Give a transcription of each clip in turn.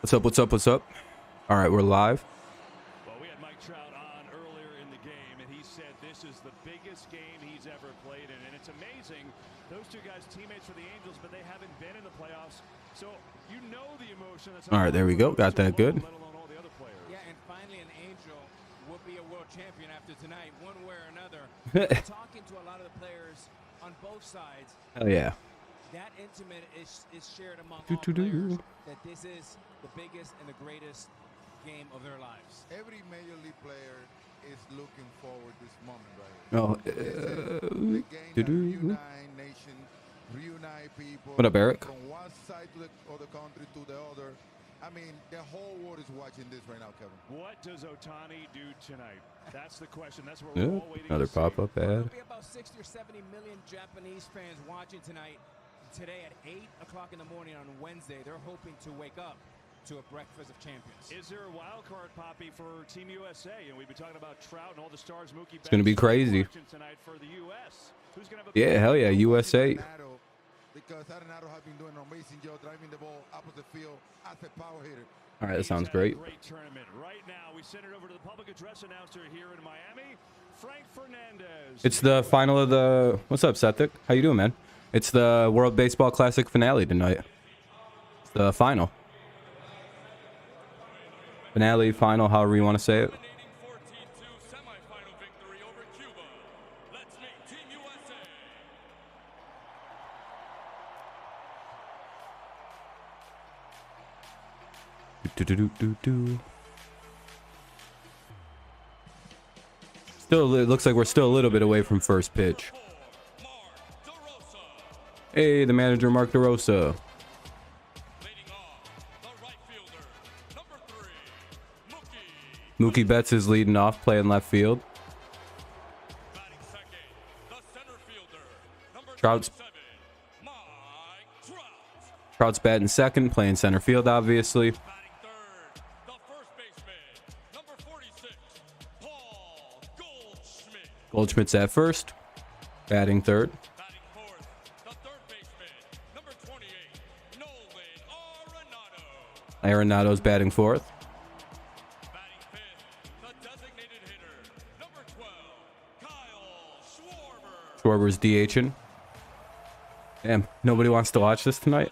What's up? What's up? What's up? All right, we're live. Well, we had Mike Trout on earlier in the game, and he said this is the biggest game he's ever played in. And it's amazing, those two guys, teammates for the Angels, but they haven't been in the playoffs. So you know the emotion that's all right, there we go. Got that good. Yeah, and finally an Angel will be a world champion after tonight, one way or another. Talking to a lot of the players on both sides. Hell yeah. That intimate is shared among all players that this is the biggest and the greatest game of their lives. Every major league player is looking forward this moment right here. Oh, the game that reunite nations, reunite people. What up, Eric? From one side to the other country to the other. I mean, the whole world is watching this right now, Kevin. What does Ohtani do tonight? That's the question. That's what we're all waiting another to see. pop-up ad. There'll be about 60 or 70 million Japanese fans watching tonight. Today at 8 o'clock in the morning on Wednesday, they're hoping to wake up to a breakfast of champions. Is there a wild card, Poppy, for Team USA? And we've been talking about Trout and all the stars. Mookie It's going to be crazy. Tonight for the U.S. Who's gonna have a Yeah, hell yeah, USA. Because Arenado has been doing an amazing job driving the ball opposite field as a power hitter. All right, that sounds great. Great tournament. Right now, we send it over to the public address announcer here in Miami, Frank Fernandez. It's the final of the... What's up, Sethik? How you doing, man? It's the World Baseball Classic finale tonight. It's the final. Finale, final, however you want to say it. Still, it looks like we're still a little bit away from first pitch. Hey, the manager, Mark DeRosa. Mookie Betts is leading off, playing left field. Trout's batting second, playing center field, obviously. Goldschmidt's at first, batting third. Arenado's batting fourth. Schwarber's DHing. Damn, nobody wants to watch this tonight.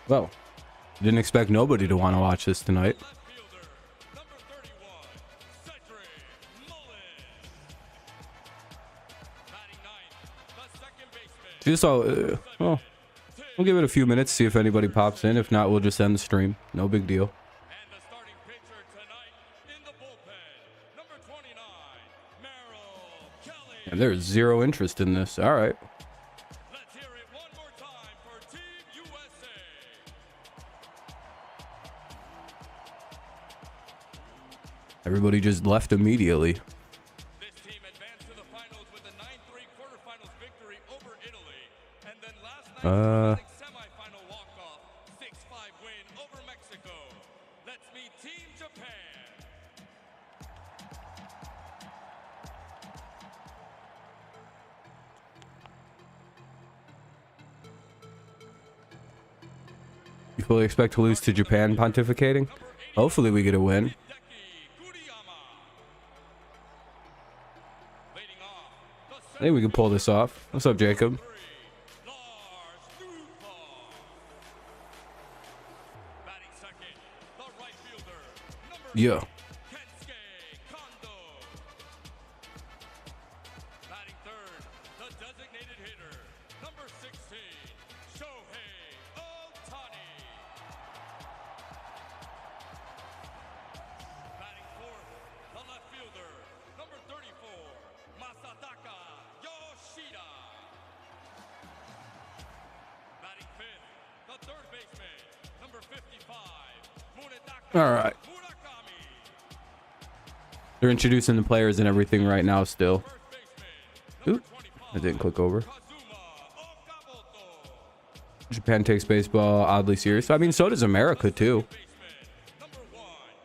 Well, didn't expect nobody to want to watch this tonight. Just so, well, we'll give it a few minutes, see if anybody pops in. If not, we'll just end the stream. No big deal. And there's zero interest in this. All right. Everybody just left immediately. This team advanced to the finals with a 9-3 quarterfinals victory over Italy, and then last night semifinal walk-off 6-5 win over Mexico. Let's meet Team Japan. You fully expect to lose to Japan pontificating? Hopefully we get a win. I think we can pull this off. What's up, Jacob? Yeah. All right. They're introducing the players and everything right now still. Oop, I didn't click over. Japan takes baseball oddly serious. I mean, so does America too.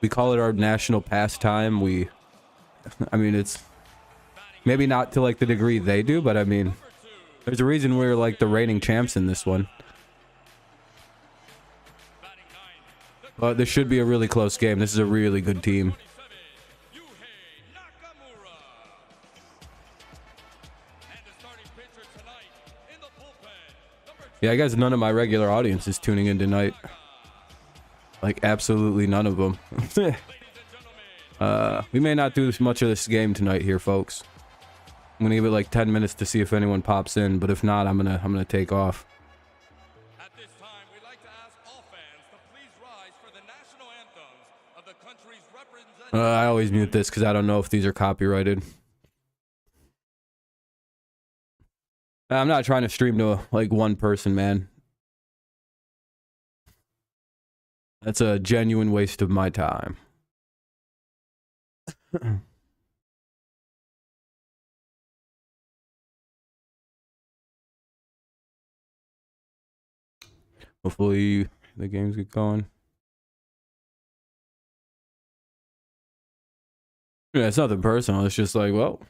We call it our national pastime. I mean, it's maybe not to like the degree they do, but I mean, there's a reason we're like the reigning champs in this one. But this should be a really close game. This is a really good team. Yeah, I guess none of my regular audience is tuning in tonight. Like, absolutely none of them. We may not do much of this game tonight here, folks. I'm gonna give it like 10 minutes to see if anyone pops in, but if not, I'm gonna take off. At this time, we'd like to ask all fans to please rise for the national anthems of the country's representative. I always mute this because I don't know if these are copyrighted. I'm not trying to stream to like one person, man. That's a genuine waste of my time. Hopefully the games get going. Yeah, it's nothing personal. It's just like, well,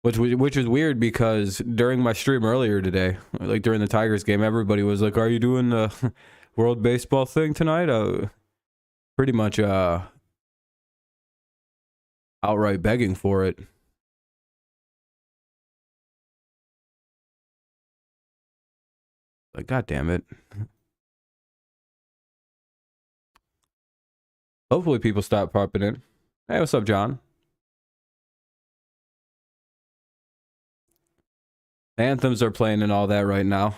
which is weird because during my stream earlier today, like during the Tigers game, everybody was like, "Are you doing the World Baseball thing tonight?" Pretty much outright begging for it. Like, God damn it. Hopefully people stop popping in. Hey, what's up, John? Anthems are playing and all that right now.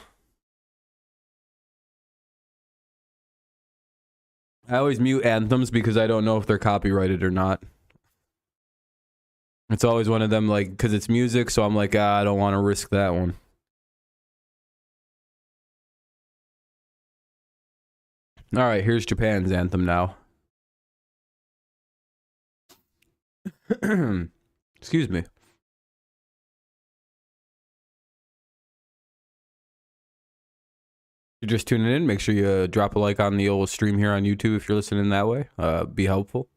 I always mute anthems because I don't know if they're copyrighted or not. It's always one of them, like, because it's music, so I'm like, I don't want to risk that one. All right, here's Japan's anthem now. Excuse me. You're just tuning in, make sure you drop a like on the old stream here on YouTube if you're listening that way. Be helpful.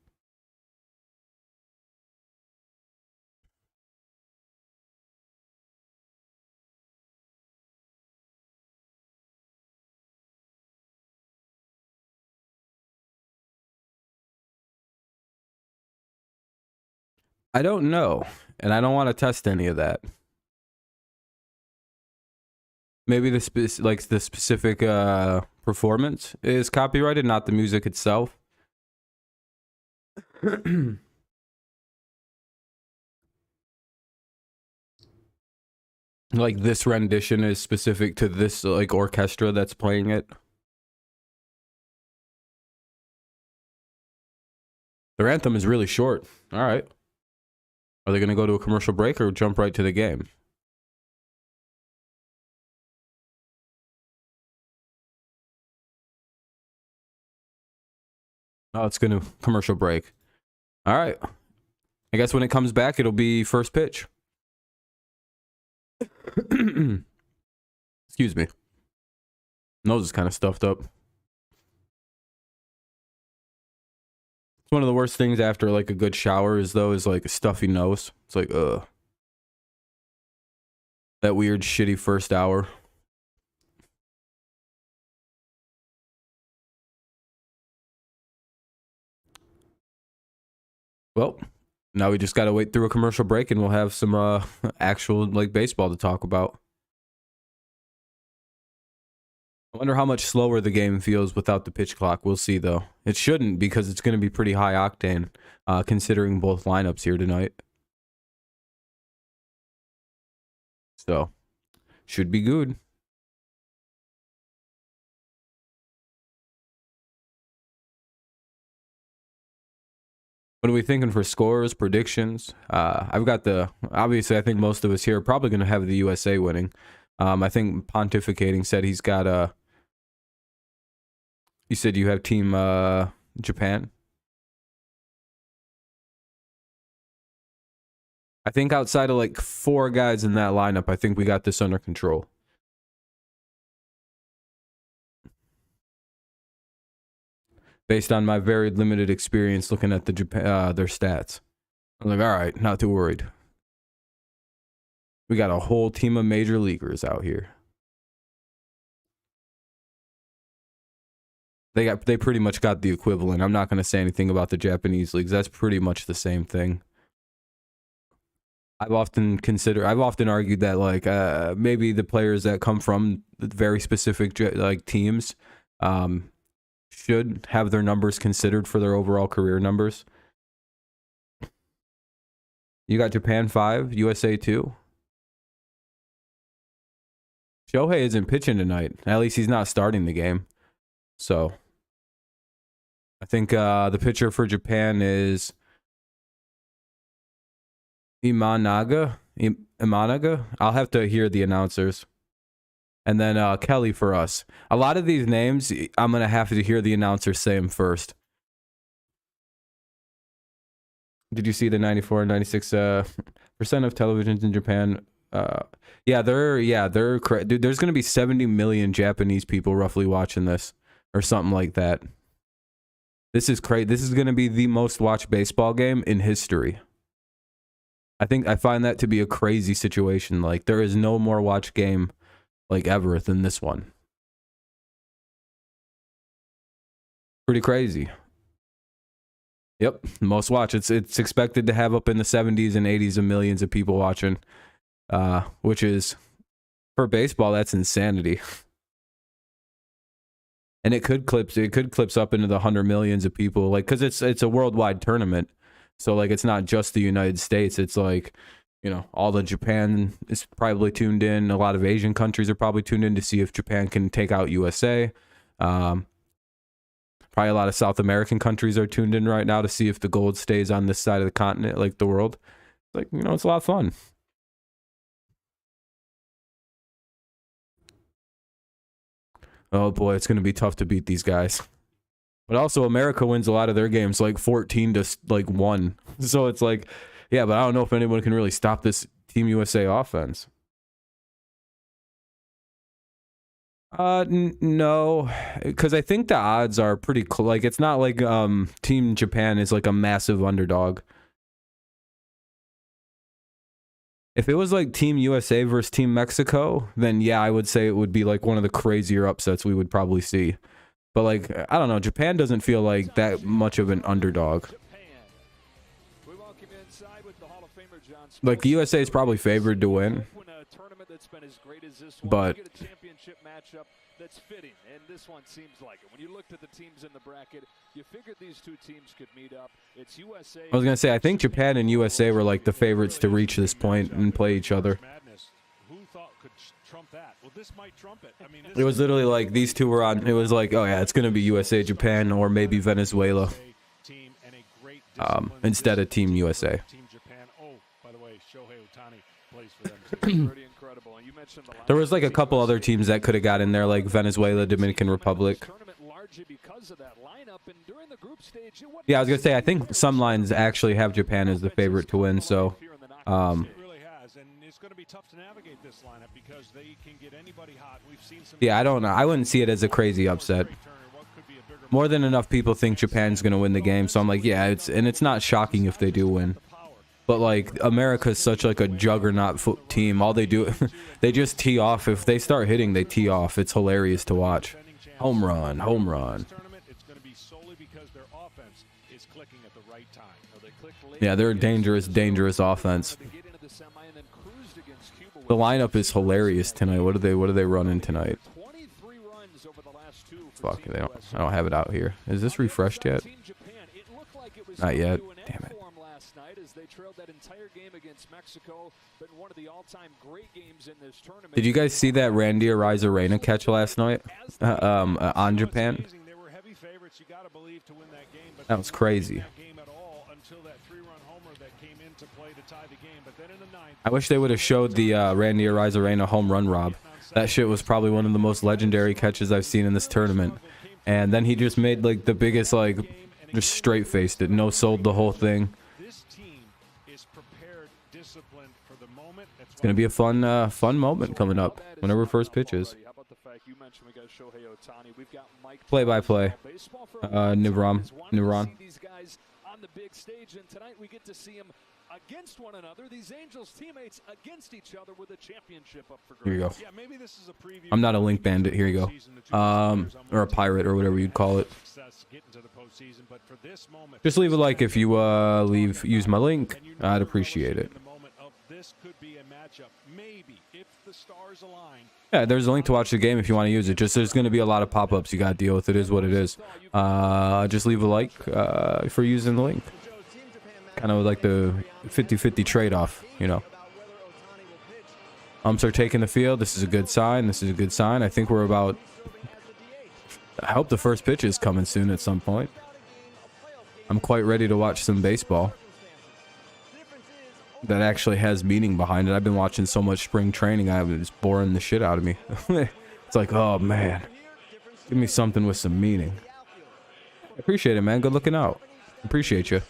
I don't know, and I don't want to test any of that. Maybe the specific performance is copyrighted, not the music itself. Like this rendition is specific to this like orchestra that's playing it. Their anthem is really short. All right. Are they going to go to a commercial break or jump right to the game? Oh, it's going to commercial break. All right. I guess when it comes back, it'll be first pitch. Excuse me. Nose is kind of stuffed up. It's one of the worst things after like a good shower is like a stuffy nose. It's like, that weird shitty first hour. Well, now we just got to wait through a commercial break and we'll have some actual like baseball to talk about. I wonder how much slower the game feels without the pitch clock. We'll see, though. It shouldn't, because it's going to be pretty high octane, considering both lineups here tonight. So, should be good. What are we thinking for scores, predictions? I've got obviously, I think most of us here are probably going to have the USA winning. I think Pontificating said he's got you said you have team Japan. I think outside of like 4 guys in that lineup, I think we got this under control. based on my very limited experience looking at the Japan their stats. I'm like, all right, not too worried. We got a whole team of major leaguers out here. They pretty much got the equivalent. I'm not going to say anything about the Japanese leagues. That's pretty much the same thing. I've often argued that like maybe the players that come from very specific like teams should have their numbers considered for their overall career numbers. You got Japan 5, USA 2. Shohei isn't pitching tonight. At least he's not starting the game. So I think the pitcher for Japan is Imanaga. I'll have to hear the announcers. And then Kelly for us. A lot of these names, I'm going to have to hear the announcers say them first. Did you see the 94 and 96% of televisions in Japan? Dude, there's going to be 70 million Japanese people roughly watching this or something like that. This is crazy. This is going to be the most watched baseball game in history. I find that to be a crazy situation. Like, there is no more watched game like ever than this one. Pretty crazy. Yep, most watched. It's expected to have up in the 70s and 80s of millions of people watching, which is, for baseball, that's insanity. And it could clips up into the 100 millions of people, like, because it's a worldwide tournament. So like, it's not just the United States. It's like, you know, all of Japan is probably tuned in. A lot of Asian countries are probably tuned in to see if Japan can take out USA. Probably a lot of South American countries are tuned in right now to see if the gold stays on this side of the continent, like the world. Like, you know, it's a lot of fun. Oh boy, it's going to be tough to beat these guys. But also, America wins a lot of their games like 14-1. So it's like, yeah, but I don't know if anyone can really stop this Team USA offense. No, because I think the odds are pretty like, it's not like Team Japan is like a massive underdog. If it was like Team USA versus Team Mexico, then yeah, I would say it would be like one of the crazier upsets we would probably see. But like, I don't know, Japan doesn't feel like that much of an underdog. Like, the USA is probably favored to win. But that's fitting, and this one seems like it. When you looked at the teams in the bracket, you figured these two teams could meet up. It's USA. I was gonna say, I think Japan and USA were like the favorites to reach this point and play each other. Who thought could trump that? Well, this might trump it. I mean, it was literally like these two were on. It was like, oh yeah, it's gonna be USA, Japan, or maybe Venezuela. Instead of Team USA. Team Japan. Oh, by the way, Shohei Ohtani plays for them too. Pretty incredible. And you mentioned there was like a couple other teams that could have got in there, like Venezuela, Dominican Republic. Yeah, I was gonna say, I think some lines actually have Japan as the favorite to win. So, yeah, I don't know. I wouldn't see it as a crazy upset. More than enough people think Japan's gonna win the game, so I'm like, yeah, it's not shocking if they do win. But like, America's such like a juggernaut team. All they do, they just tee off. If they start hitting, they tee off. It's hilarious to watch. Home run, home run. Yeah, they're a dangerous, dangerous offense. The lineup is hilarious tonight. What are they running tonight? Fuck, I don't have it out here. Is this refreshed yet? Not yet. Damn it. Did you guys see that Randy Arozarena catch last night on Japan? That was crazy. I wish they would have showed the Randy Arozarena home run rob. That shit was probably one of the most legendary catches I've seen in this tournament. And then he just made like the biggest, like, just straight faced it, no sold the whole thing. It's gonna be a fun moment coming up whenever first pitch is. You mentioned we got Shohei Ohtani. We've got Mike. Play-by-play. Nivram. These guys on the big stage, and tonight we get to see them against one another. These Angels teammates against each other with a championship up for grabs. Here you go. Yeah, maybe this is a preview. I'm not a link bandit. Here you go. Or a pirate or whatever you'd call it. Just leave a like if you use my link. I'd appreciate it. This could be a matchup. Maybe if the stars align. Yeah, there's a link to watch the game if you want to use it. Just there's going to be a lot of pop-ups you got to deal with. It is what it is. Just leave a like for using the link. Kind of like the 50-50 trade-off, you know. Umps are taking the field. This is a good sign. This is a good sign. I think we're about... I hope the first pitch is coming soon at some point. I'm quite ready to watch some baseball that actually has meaning behind it. I've been watching so much spring training, it's boring the shit out of me. It's like, oh man, give me something with some meaning. I appreciate it, man. Good looking out. Appreciate you.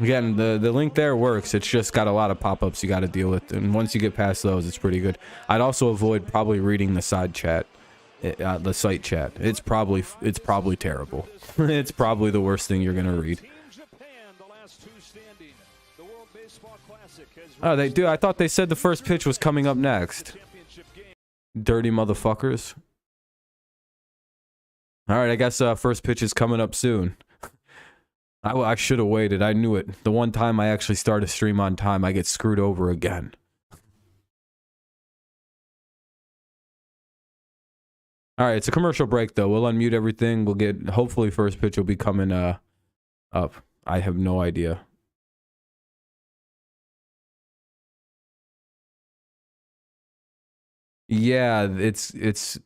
Again, the link there works. It's just got a lot of pop-ups you got to deal with, and once you get past those, it's pretty good. I'd also avoid probably reading the side chat, the site chat. It's probably terrible. It's probably the worst thing you're gonna read. Oh, they do. I thought they said the first pitch was coming up next. Dirty motherfuckers. All right, I guess first pitch is coming up soon. I should have waited. I knew it. The one time I actually start a stream on time, I get screwed over again. All right, it's a commercial break, though. We'll unmute everything. We'll get... Hopefully, first pitch will be coming up. I have no idea. Yeah, it's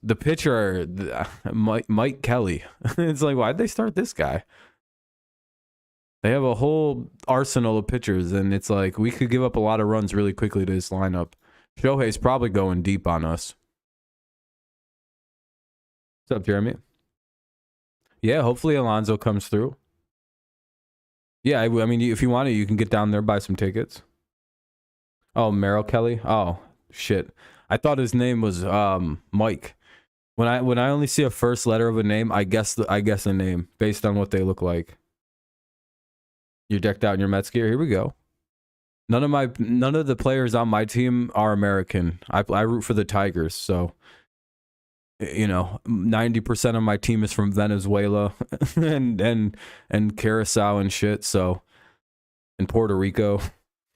the pitcher, Mike Kelly. It's like, why'd they start this guy? They have a whole arsenal of pitchers, and it's like we could give up a lot of runs really quickly to this lineup. Shohei's probably going deep on us. What's up, Jeremy? Yeah, hopefully Alonso comes through. Yeah, I mean, if you want to, you can get down there, buy some tickets. Oh, Merrill Kelly? Oh, shit. I thought his name was Mike. When I only see a first letter of a name, I guess a name based on what they look like. You're decked out in your Mets gear. Here we go. None of the players on my team are American. I root for the Tigers, so you know, 90% of my team is from Venezuela and Curacao and shit. So in Puerto Rico,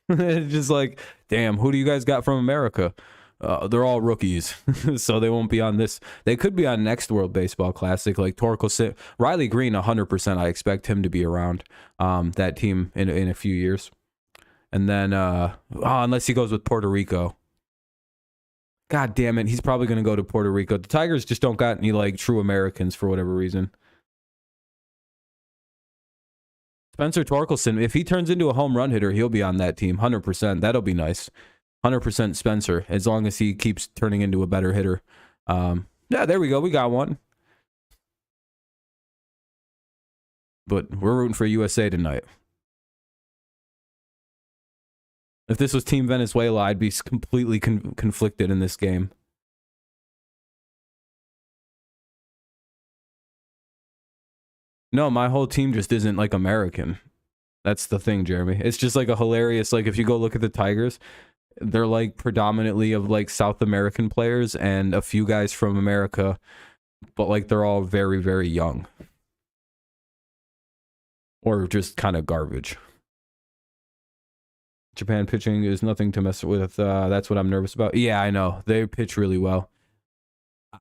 it's just like, damn, who do you guys got from America? They're all rookies, so they won't be on this. They could be on next World Baseball Classic, like Torkelson. Riley Green, 100%. I expect him to be around that team in a few years. And then, unless he goes with Puerto Rico. God damn it, he's probably going to go to Puerto Rico. The Tigers just don't got any, like, true Americans for whatever reason. Spencer Torkelson, if he turns into a home run hitter, he'll be on that team, 100%. That'll be nice. 100% Spencer, as long as he keeps turning into a better hitter. Yeah, there we go. We got one. But we're rooting for USA tonight. If this was Team Venezuela, I'd be completely conflicted in this game. No, my whole team just isn't, like, American. That's the thing, Jeremy. It's just, like, a hilarious... Like, if you go look at the Tigers... They're like predominantly of like South American players and a few guys from America, but like they're all very, very young. Or just kind of garbage. Japan pitching is nothing to mess with. That's what I'm nervous about. Yeah, I know. They pitch really well.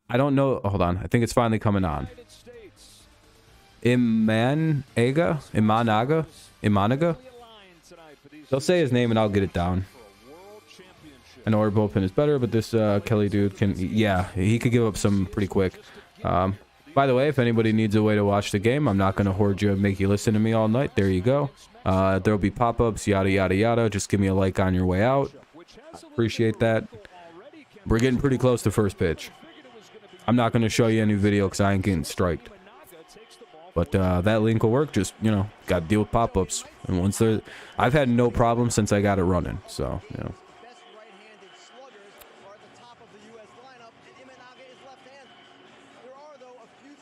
I don't know. Hold on. I think it's finally coming on. Imanaga? They'll say his name and I'll get it down. I know our bullpen is better, but this Kelly dude can... Yeah, he could give up some pretty quick. By the way, if anybody needs a way to watch the game, I'm not going to hoard you and make you listen to me all night. There you go. There'll be pop-ups, yada, yada, yada. Just give me a like on your way out. Appreciate that. We're getting pretty close to first pitch. I'm not going to show you any video because I ain't getting striked. But that link will work. Just, you know, got to deal with pop-ups. And once they're... I've had no problem since I got it running. So, you know.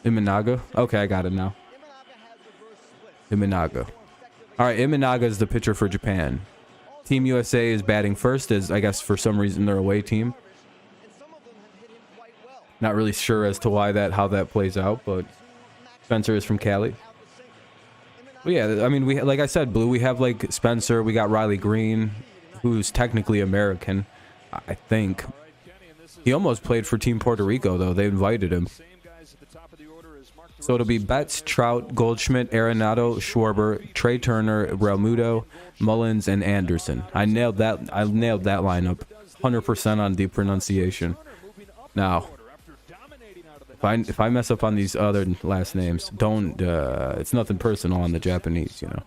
Imanaga. Okay, I got it now. Imanaga. All right, Imanaga is the pitcher for Japan. Team USA is batting first, as I guess for some reason they're away team. Not really sure as to how that plays out, but Spencer is from Cali. Well, yeah, I mean, like I said, Blue, we have like Spencer, we got Riley Green, who's technically American, I think. He almost played for Team Puerto Rico, though. They invited him. So it'll be Betts, Trout, Goldschmidt, Arenado, Schwarber, Trey Turner, Realmuto, Mullins, and Anderson. I nailed that lineup 100% on deep pronunciation. Now, if I mess up on these other last names, don't. It's nothing personal on the Japanese, you know.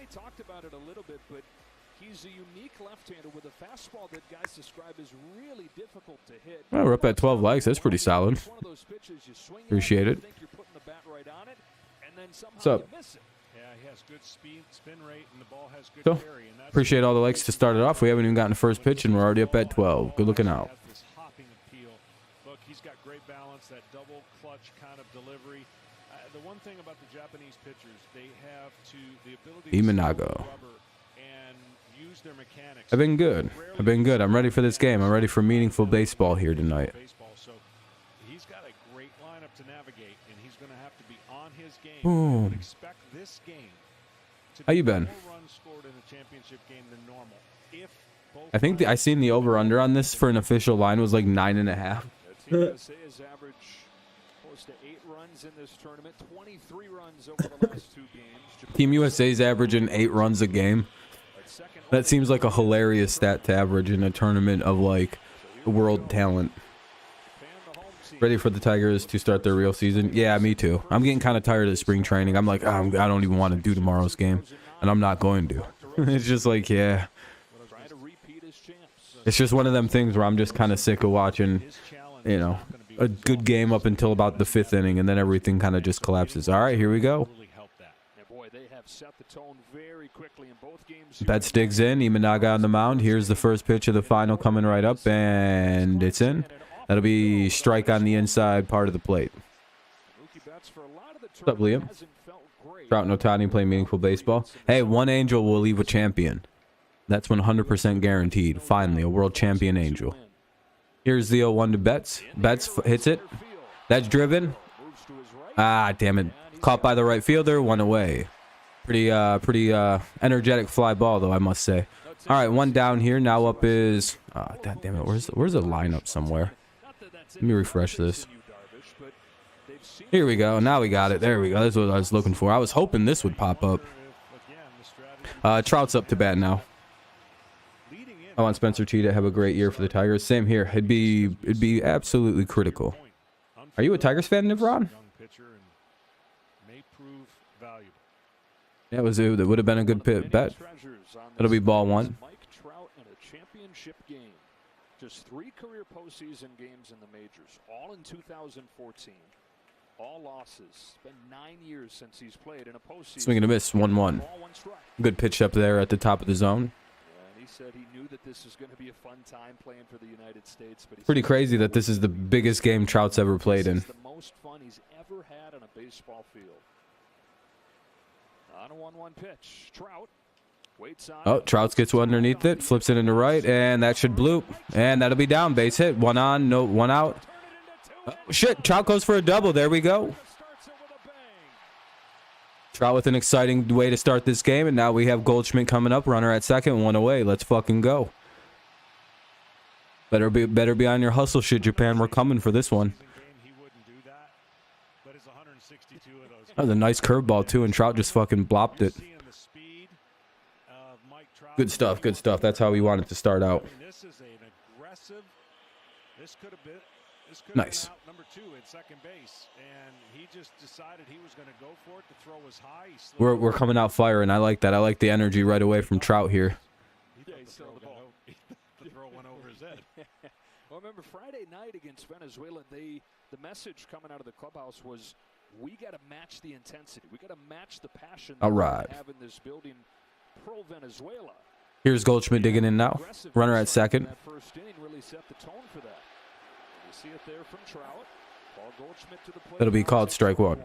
Talked about it a little bit, but he's a unique left-hander with a fastball that guys describe as really difficult to hit. Well, we're up at 12 likes. That's pretty solid. Appreciate it. What's up? Yeah, he has good speed, spin rate, and the ball has good So, carry, and that's appreciate all the likes to start it off. We haven't even gotten the first pitch, and we're already up at 12. Good looking out. this hopping appeal. Look, he's got great balance, that double clutch kind of delivery. The one thing about the Japanese pitchers, they have the ability to Imanaga. and use their mechanics. I've been good. I'm ready for this game. I'm ready for meaningful baseball here tonight. So he's got a great lineup to navigate, and he's going to have to be on his game. Ooh. I would expect this game to How be you been? more runs scored in a championship game than normal. If both I think I seen the over/under on this for an official line was like 9.5. Team USA has averaged close to 8 runs in this tournament, 23 runs over the last 2 games. Team USA's averaging 8 runs a game. That seems like a hilarious stat to average in a tournament of like world talent. Ready for the Tigers to start their real season? Yeah, me too. I'm getting kind of tired of spring training. I'm like, I don't even want to do tomorrow's game, and I'm not going to. It's just like, yeah. It's just one of them things where I'm just kind of sick of watching, you know, a good game up until about the 5th inning, and then everything kind of just collapses. All right, here we go. Betts digs in. Imanaga on the mound. Here's the first pitch of the final coming right up, and it's in. That'll be strike on the inside part of the plate. What's up, Liam? Trout and Otani playing meaningful baseball. Hey, one Angel will leave a champion. That's 100% guaranteed. Finally, a world champion Angel. Here's the 0-1 to Betts. Betts hits it. That's driven. Ah, damn it. Caught by the right fielder. 1 away. Pretty energetic fly ball, though, I must say. All right, 1 down here. Now up is... God damn it. Where's the lineup somewhere? Let me refresh this. Here we go. Now we got it. There we go. That's what I was looking for. I was hoping this would pop up. Trout's up to bat now. I want Spencer T to have a great year for the Tigers. Same here. It'd be absolutely critical. Are you a Tigers fan, Nivron? Yeah, it would have been a good bet. It'll be ball 1. Just 3 career postseason games in the majors, all in 2014. All losses. It's been 9 years since he's played in a postseason. Swing and a miss, 1-1. Good pitch up there at the top of the zone. Yeah, he said he knew that this was going to be a fun time playing for the United States. But pretty crazy that this is the biggest game Trout's ever played in. This is the most fun he's ever had on a baseball field. On a 1-1 pitch, Trout. Oh, Trout gets one underneath it, flips it into right, and that should bloop. And that'll be down. Base hit. 1 on, no 1 out. Oh, shit, Trout goes for a double. There we go. Trout with an exciting way to start this game, and now we have Goldschmidt coming up. Runner at second, 1 away. Let's fucking go. Better be on your hustle shit, Japan. We're coming for this one. That was a nice curveball, too, and Trout just fucking blopped it. Good stuff, good stuff. That's how we want it to start out. Nice. Number 2 at second base, and he just decided he was going to go for it. The throw was high. We're coming out firing. I like that. I like the energy right away from Trout here. The throw went over his head. Well, remember Friday night against Venezuela, the message coming out of the clubhouse was, we got to match the intensity. We got to match the passion that we have in this building pro Venezuela. Here's Goldschmidt digging in now. Runner at second. That first inning really set the tone for that. You see it there from Trout. Paul Goldschmidt to the plate. It'll be called strike one.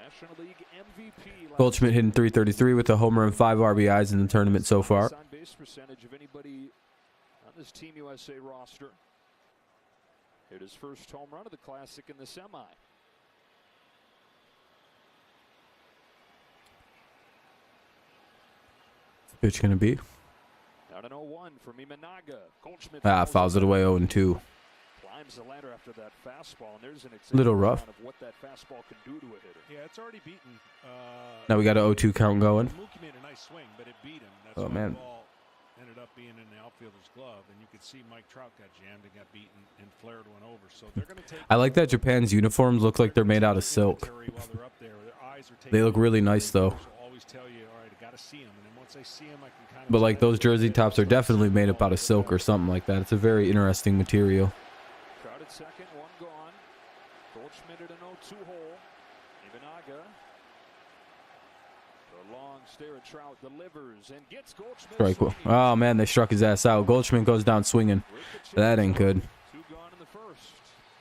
National League MVP. Goldschmidt hitting .333 with a homer and 5 RBIs in the tournament so far. On base percentage of anybody on this Team USA roster. Hit his first home run of the Classic in the semi. Pitch gonna be. Out an 0-1 from Imanaga. Goldschmidt Fouls it away 0-2. climbs the ladder after that fastball, and there's an Little example rough. of what that fastball can do to a hitter. Yeah, it's already beaten. Now we got an 0-2 count going. Mookie made a nice swing, but it beat him. That's Oh, why man. the ball ended up being in the outfielder's glove, and you could see Mike Trout got jammed and got beaten, and flared one over. So they're going to take. I like that Japan's uniforms look like they're made out of silk. While they're up there. Their eyes are They look really nice though. Always tell you, all right, I got to see them, and then once I see them, I can kind of. But like those jersey tops are definitely made up out of silk or something like that. It's a very interesting material. Trout at second, one gone. Goldschmidt at an 0-2 hole. Imanaga. The long stare at Trout delivers and gets Goldschmidt. Strike one. swinging. Oh man, they struck his ass out. Goldschmidt goes down swinging. That ain't good. Two gone in the first.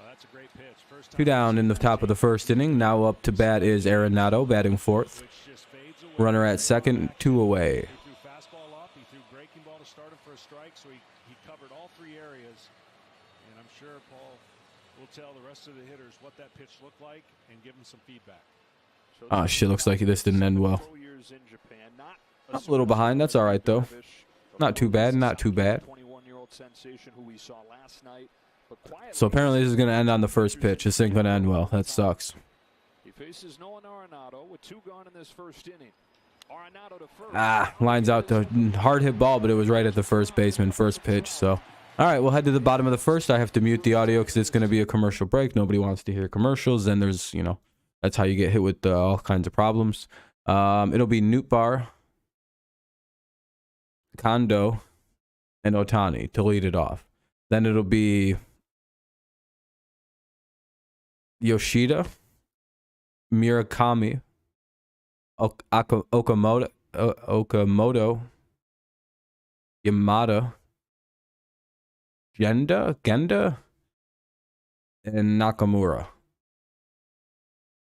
That's a great pitch. First time 2 down in the top of the first inning. Now up to bat is Arenado batting fourth. which just fades away. Runner at second, 2 away. He threw fastball up. He threw breaking ball to start him for a strike, so he covered all 3 areas. And I'm sure Paul will tell the rest of the hitters what that pitch looked like and give them some feedback. So Oh shit, looks like this didn't end well. 4 years in Japan, not A little behind, that's all right though. Not too bad, not too bad. 21-year-old sensation who we saw last night, but quietly So apparently this is going to end on the first pitch. This ain't going to end well. That sucks. he faces Nolan Arenado with 2 gone in this first inning. Arenado to first. Lines out to hard hit ball, but it was right at the first baseman, first pitch. So, all right, we'll head to the bottom of the first. I have to mute the audio because it's going to be a commercial break. Nobody wants to hear commercials. Then there's, you know, that's how you get hit with all kinds of problems. It'll be Nootbaar, Kondo, and Otani to lead it off. Then it'll be Yoshida, Murakami, Okamoto, Yamada, Genda, and Nakamura.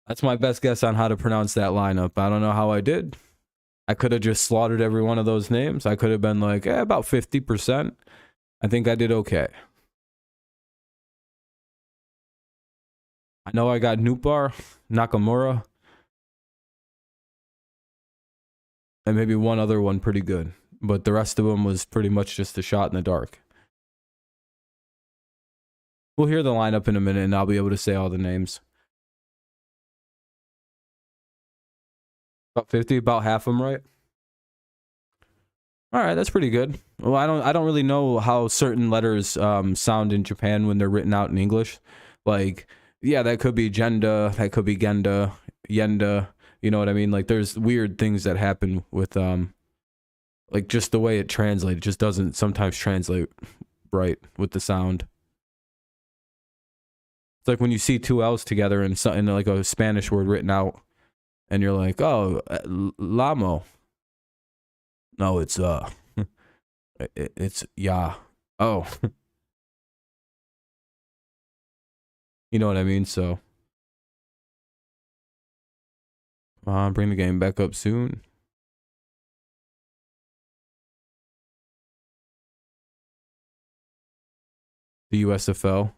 That's my best guess on how to pronounce that lineup. I don't know how I did. I could have just slaughtered every one of those names. I could have been like, about 50%. I think I did okay. I know I got Nootbaar, Nakamura, and maybe one other one pretty good. But the rest of them was pretty much just a shot in the dark. We'll hear the lineup in a minute, and I'll be able to say all the names. About 50, about half of them right. All right, that's pretty good. Well, I don't really know how certain letters sound in Japan when they're written out in English. Like, yeah, that could be Genda, that could be Genda, Yenda. You know what I mean? Like, there's weird things that happen with like just the way it translates. It just doesn't sometimes translate right with the sound. It's like when you see 2 L's together in something like a Spanish word written out. And you're like, oh, Lamo. No, it's it's yeah. Oh. You know what I mean? So come on, bring the game back up soon. The USFL.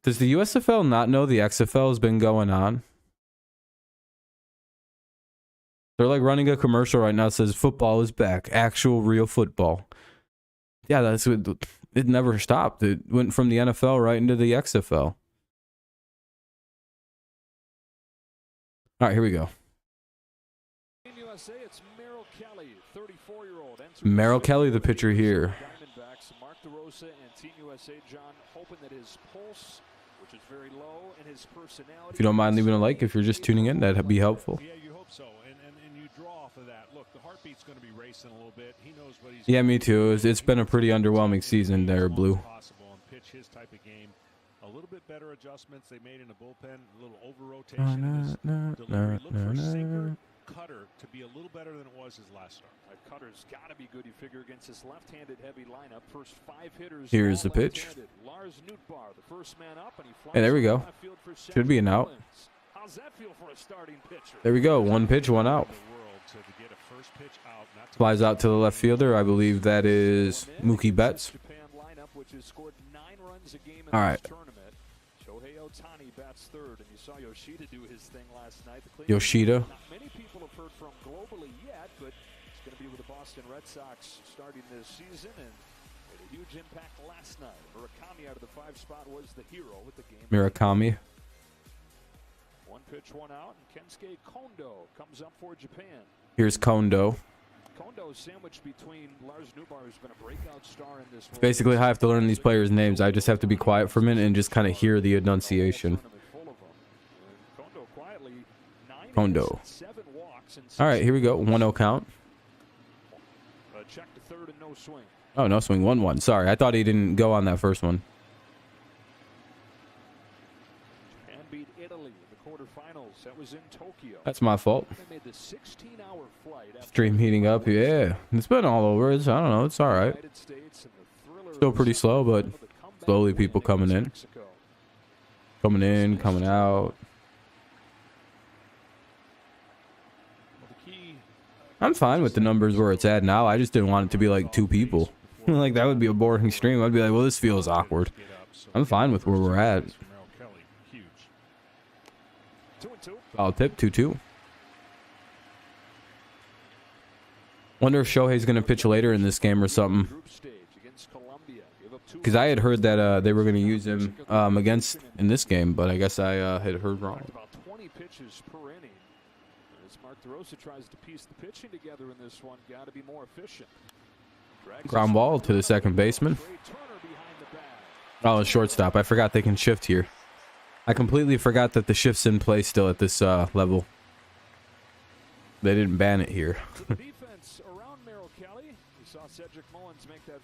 Does the USFL not know the XFL has been going on? They're like running a commercial right now that says football is back. Actual real football. Yeah, that's what it never stopped. It went from the NFL right into the XFL. All right, here we go. USA, it's Merrill Kelly, 34-year-old. Merrill Kelly, the pitcher here. Diamondbacks, Mark DeRosa and Team USA, John, hoping that his pulse, which is very low, and his personality. If you don't mind leaving a like if you're just tuning in, that'd be helpful. Yeah, you hope so. And you draw off of that. Look, the heartbeat's going to be racing a little bit. He knows what he's. Yeah, me too. It's been a pretty underwhelming season there, Blue. Possible and pitch his type of game. A little bit better adjustments they made in the bullpen. A little over rotation. His delivery looked for sinker Cutter to be a little better than it was his last start. Cutter's got to be good, you figure, against this left-handed heavy lineup. First 5 hitters. Here's the pitch. Lars Nootbaar, the first man up, and he Hey, there we go. Should be an out. How's that feel for a starting pitcher? There we go. 1 pitch, 1 out. Flies out to the left fielder. I believe that is Mookie Betts. All right. Shohei Ohtani bats third, and you saw Yoshida do his thing last night. Yoshida. Not many people have heard from globally yet, but it's going to be with the Boston Red Sox starting this season, and made a huge impact last night. Murakami out of the 5 spot was the hero with the game. Murakami. 1 pitch, 1 out, and Kensuke Kondo comes up for Japan. Here's Kondo. Kondo sandwiched between Lars Nootbaar, who's been a breakout star in this. Basically, I have to learn these players' names. I just have to be quiet for a minute and just kind of hear the enunciation. Kondo. All right, here we go. 1-0 count. Check to third and no swing. Oh, no swing. 1-1. Sorry, I thought he didn't go on that first one. Japan beat Italy in the quarterfinals. That was in Tokyo. That's my fault. They made the 16-hour flight. Stream heating up. Yeah, it's been all over. I don't know. It's all right. Still pretty slow, but slowly people coming in. Coming out. I'm fine with the numbers where it's at now. I just didn't want it to be like 2 people. Like, that would be a boring stream. I'd be like, well, this feels awkward. I'm fine with where we're at. Foul tip, 2-2. Wonder if Shohei's going to pitch later in this game or something. Because I had heard that they were going to use him against in this game, but I guess I had heard wrong. About 20 pitches per inning. As Mark DeRosa tries to piece the pitching together in this one, got to be more efficient. Ground ball to the second baseman. Oh, a shortstop. I forgot they can shift here. I completely forgot that the shift's in place still at this level. They didn't ban it here.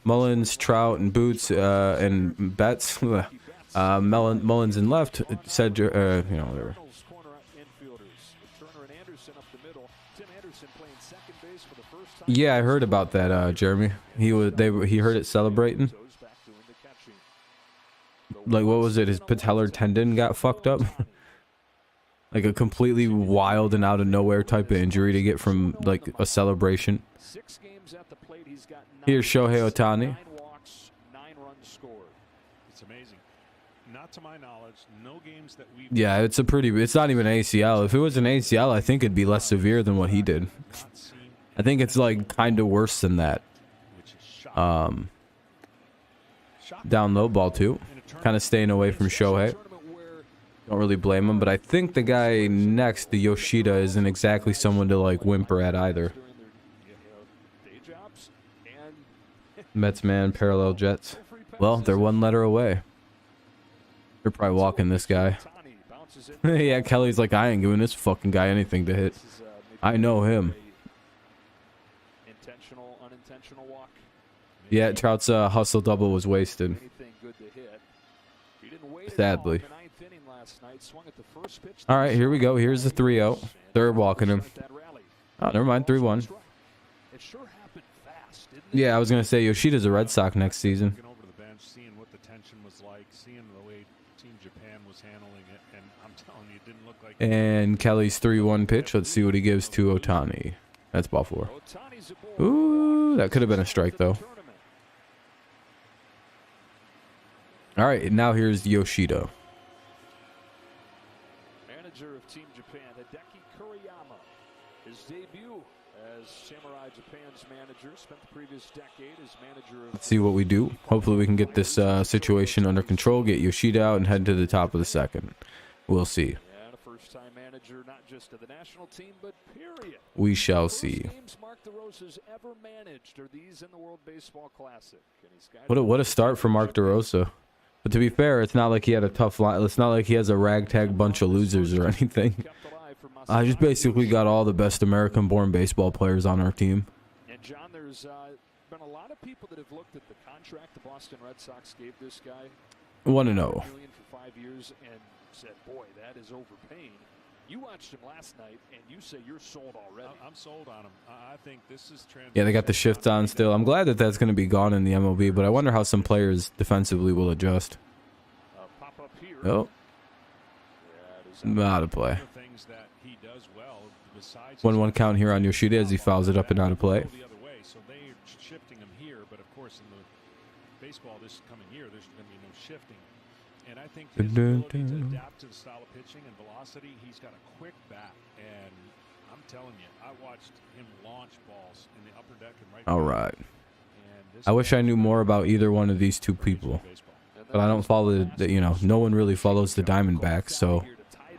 Mullins, Trout, and Boots, and Betts. Mullins in left. Cedric, you know, whatever. Yeah, I heard about that, Jeremy. He heard it celebrating. Like, what was it? His patellar tendon got fucked up. Like a completely wild and out of nowhere type of injury to get from like a celebration. Here's Shohei Ohtani. It's amazing. Not to my knowledge, no games that we. Yeah, it's not even ACL. If it was an ACL, I think it'd be less severe than what he did. I think it's like kind of worse than that. Down low, ball 2. Kind of staying away from Shohei. Don't really blame him, but I think the guy next, the Yoshida, isn't exactly someone to like whimper at either. Mets man, parallel Jets. Well, they're 1 letter away. They're probably walking this guy. Yeah, Kelly's like, I ain't giving this fucking guy anything to hit. I know him. Yeah, Trout's hustle double was wasted. Sadly. All right, here we go. Here's the 3-0. They're walking him. Oh, never mind. 3-1. Yeah, I was going to say Yoshida's a Red Sox next season. Seeing what the tension was like, seeing the way Team Japan was handling it, and I'm telling you, it didn't look like. And Kelly's 3-1 pitch. Let's see what he gives to Ohtani. That's ball 4. Ooh, that could have been a strike though. All right, now here's Yoshida. Manager of Team Japan, Hideki Kuriyama. His debut as Samurai Japan's manager, spent the previous decade as manager of. Let's see what we do. Hopefully we can get this situation under control, get Yoshida out, and head to the top of the second. We'll see. And a first-time manager, not just of the national team, but period. We shall see. Games Mark DeRosa's ever managed are these in the World Baseball Classic. And he's got What a start for Mark DeRosa. But to be fair, it's not like he had a tough line. It's not like he has a ragtag bunch of losers or anything. I just basically got all the best American-born baseball players on our team. And John, there's been a lot of people that have looked at the contract the Boston Red Sox gave this guy. 1-0. million for 5 years and said, boy, that is overpaying. You watched him last night, and you say you're sold already. I'm sold on him. I think this is Yeah, they got the shift on still. I'm glad that that's going to be gone in the MLB, but I wonder how some players defensively will adjust. Pop up here. Oh, out of play. Things that he does well, besides 1-1 count here on Yoshida as he fouls it up and out of play. the other way, so they're shifting him here, but of course in the baseball this coming year, there's going to be no shifting. And I think his ability to adapt to the style of pitching and velocity, he's got a quick bat. And I'm telling you, I watched him launch balls in the upper deck and right. All right. And I wish I knew more about either one of these two people, but I don't follow the, you know, no one really follows the Diamondbacks, so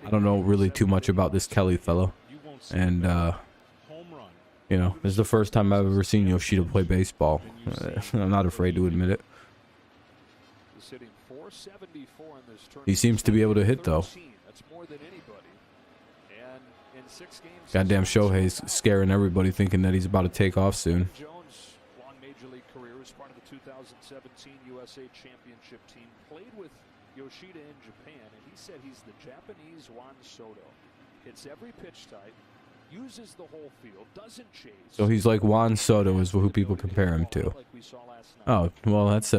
I don't know really too much about this Kelly fellow. And, you know, this is the first time I've ever seen Yoshida play baseball. I'm not afraid to admit it. He seems to be able to hit, though. Goddamn Shohei's scaring everybody, thinking that he's about to take off soon. Jones' long major league career was part of the 2017 USA Championship team. Played with Yoshida in Japan, and he said he's the Japanese Juan Soto. Hits every pitch type, uses the whole field, doesn't chase. So he's like Juan Soto is who people compare him to. Oh, well, that's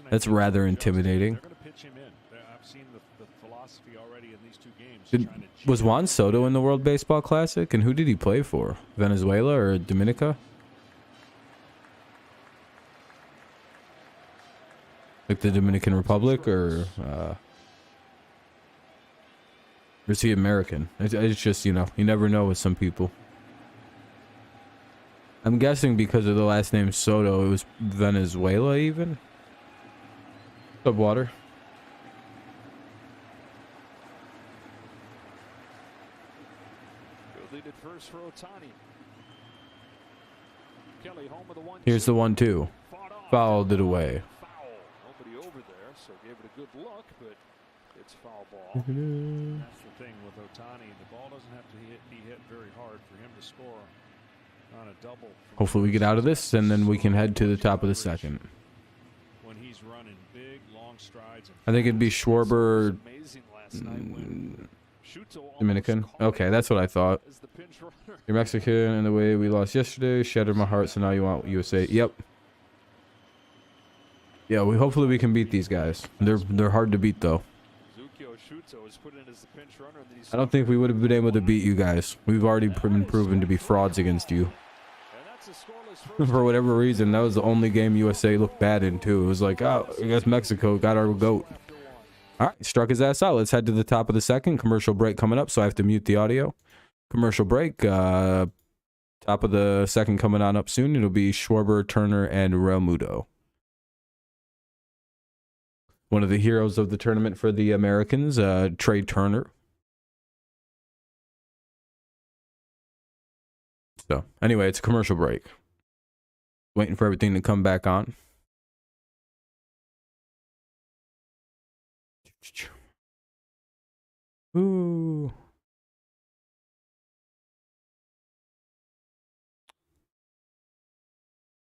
that's rather intimidating. Was Juan Soto in the World Baseball Classic? And who did he play for? Venezuela or Dominica? Like the Dominican Republic, or is he American? It's just, you know, you never know with some people. I'm guessing because of the last name Soto, it was Venezuela even? Subwater. First for Ohtani. Kelly home with a 1-2. Here's the 1-2. Fouled it away. Foul. Nobody over there, so gave it a good look, but it's foul ball. That's the thing with Ohtani. The ball doesn't have to be hit very hard for him to score on a double. Hopefully we get out of this, and then we can head to the top of the second. When he's running big, long strides. I think it'd be Schwarber. Dominican. Okay, that's what I thought. You're Mexican in the way we lost yesterday. Shattered my heart, so now you want USA. Yep. Yeah, hopefully we can beat these guys. They're hard to beat, though. I don't think we would have been able to beat you guys. We've already been proven to be frauds against you. For whatever reason, that was the only game USA looked bad in, too. It was like, oh, I guess Mexico got our goat. All right, struck his ass out. Let's head to the top of the second. Commercial break coming up, so I have to mute the audio. Commercial break. Top of the second coming on up soon. It'll be Schwarber, Turner, and Realmuto. One of the heroes of the tournament for the Americans, Trey Turner. So, anyway, it's a commercial break. Waiting for everything to come back on. Ooh.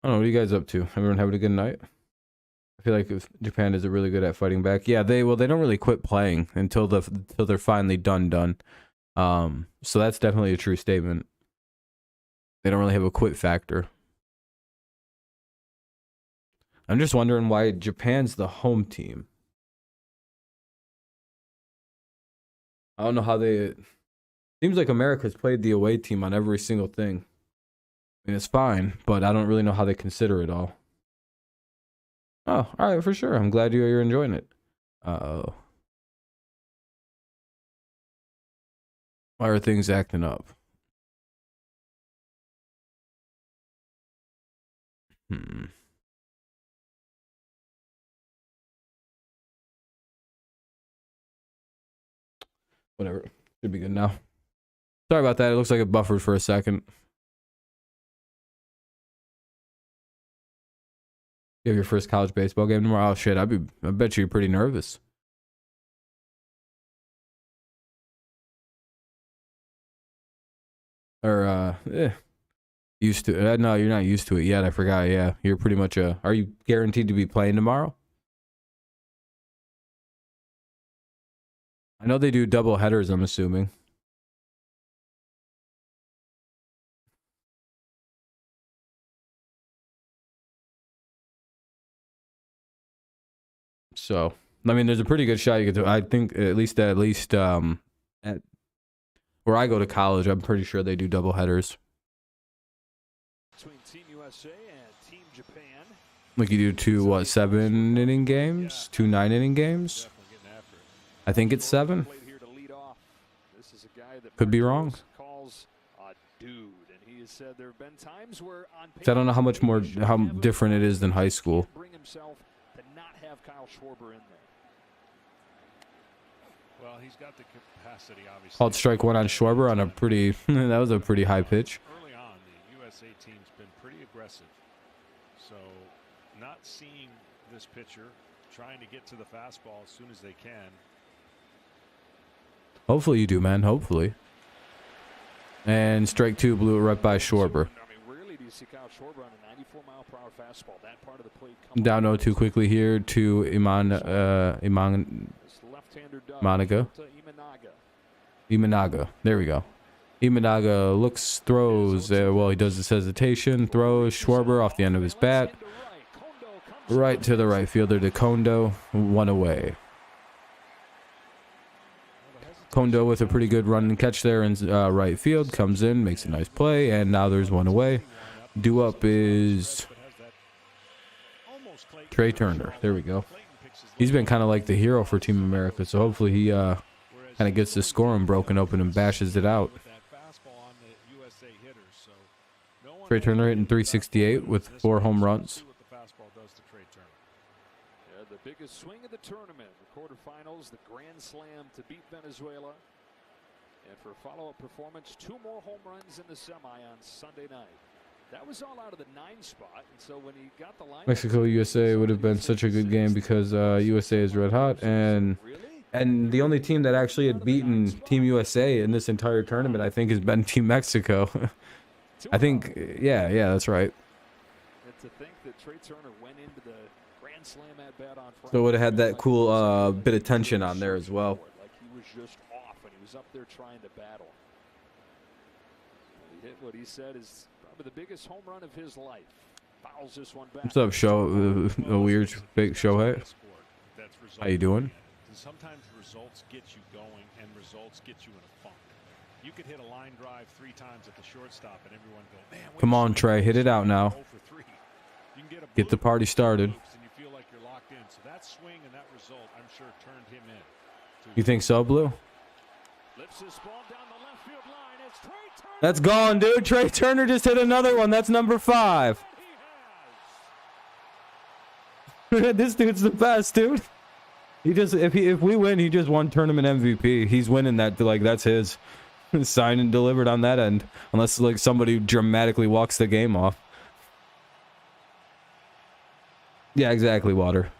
I don't know, what are you guys up to? Everyone having a good night? I feel like if Japan is really good at fighting back. Yeah, they don't really quit playing until they're finally done. So that's definitely a true statement. They don't really have a quit factor. I'm just wondering why Japan's the home team. I don't know how they... Seems like America's played the away team on every single thing. I mean, it's fine, but I don't really know how they consider it all. Oh, all right, for sure. I'm glad you're enjoying it. Uh-oh. Why are things acting up? Whatever. Should be good now. Sorry about that. It looks like it buffered for a second. You have your first college baseball game tomorrow? Oh shit, I bet you're pretty nervous. Or used to it. No, you're not used to it yet. I forgot. Yeah, you're pretty much are you guaranteed to be playing tomorrow? I know they do double headers, I'm assuming. So, I mean, there's a pretty good shot you could do. I think at least at where I go to college, I'm pretty sure they do double headers. Between Team USA and Team Japan. Like you do two 7-inning games, two 9-inning games. I think it's 7. This is a guy that Could be wrong. Calls a dude, and he has said there have been times where on I don't know how different it is than high school. bring himself to not have Kyle Schwarber in there. Well, he's got the capacity, obviously. Called strike one on Schwarber on a pretty that was a pretty high pitch. Early on, the USA team's been pretty aggressive. So, not seeing this pitcher trying to get to the fastball as soon as they can. Hopefully you do, man. Hopefully. And strike 2 blew it right by Schwarber. I mean, rarely do you see Kyle Schwarber on a 94-mile-per-hour fastball. That part of the plate Down 0-2 quickly here to Imanaga. There we go. Imanaga looks, throws. Well, he does this hesitation. Throws Schwarber off the end of his bat. Right to the right fielder to Kondo. 1 away. Kondo with a pretty good run and catch there in right field. Comes in, makes a nice play, and now there's 1 away. Due up is Trey Turner. There we go. He's been kind of like the hero for Team America, so hopefully he kind of gets the scoring broken open and bashes it out. Trey Turner hitting .368 with 4 home runs. The biggest swing of the tournament, the quarterfinals, the grand slam to beat Venezuela. And for a follow-up performance, 2 more home runs in the semi on Sunday night. That was all out of the 9 spot, and so when he got the line, Mexico USA would have been such a good game because USA is red hot, and the only team that actually had beaten Team USA in this entire tournament, I think, has been Team Mexico. I think, yeah, that's right. And to think that Trey Turner went into the grand slam at bat on Friday, So it would have had that cool bit of tension on there as well. like he was just off and he was up there trying to battle. And he hit what he said is probably the biggest home run of his life. Fouls this one back. What's up, a weird fake Shohei? How you doing? Sometimes results get you going and results get you in a funk. You could hit a line drive 3 times at the shortstop and everyone go, man, Come on, Trey, hit it out now. 0 for 3. You can Get the party started. and you feel like you're locked in. So that swing and that result, I'm sure, turned him in. You think so, Blue? Lifts this ball down the left field line. It's Trey Turner. That's gone, dude. Trey Turner just hit another one. That's number 5. This dude's the best, dude. He just if we win, he just won tournament MVP. He's winning that, like, that's his. Signed and delivered on that end, unless like somebody dramatically walks the game off. Yeah, exactly, Water.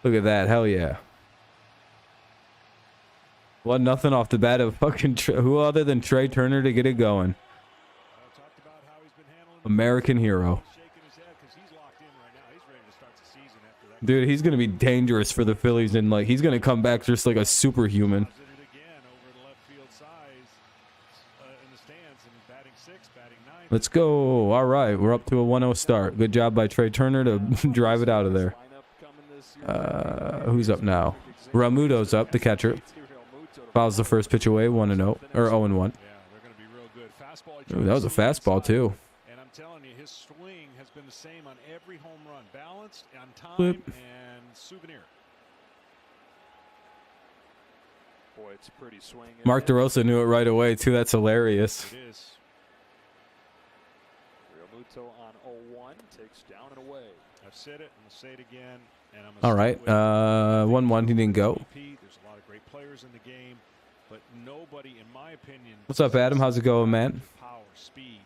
Look at that, hell yeah. Well, nothing off the bat of fucking who other than Trey Turner to get it going. American hero. Dude, he's gonna be dangerous for the Phillies, and like he's gonna come back just like a superhuman. Let's go. All right, we're up to a 1-0 start. Good job by Trey Turner to drive it out of there. Who's up now? Realmuto's up, the catcher. Fouls the first pitch away, 1-0 or 0-1. Ooh, that was a fastball too. And I'm telling you, his swing has been the same on every home run, balanced, on time, Flip. and souvenir. Boy, it's a pretty swing. Mark DeRosa knew it right away too. That's hilarious. It is. Realmuto on 0-1 takes down and away. I've said it, and I'll say it again. And I'm All right, 1-1. He didn't go. There's a lot of great players in the game, but nobody, in my opinion. What's up, Adam? How's it going, man? Power, speed.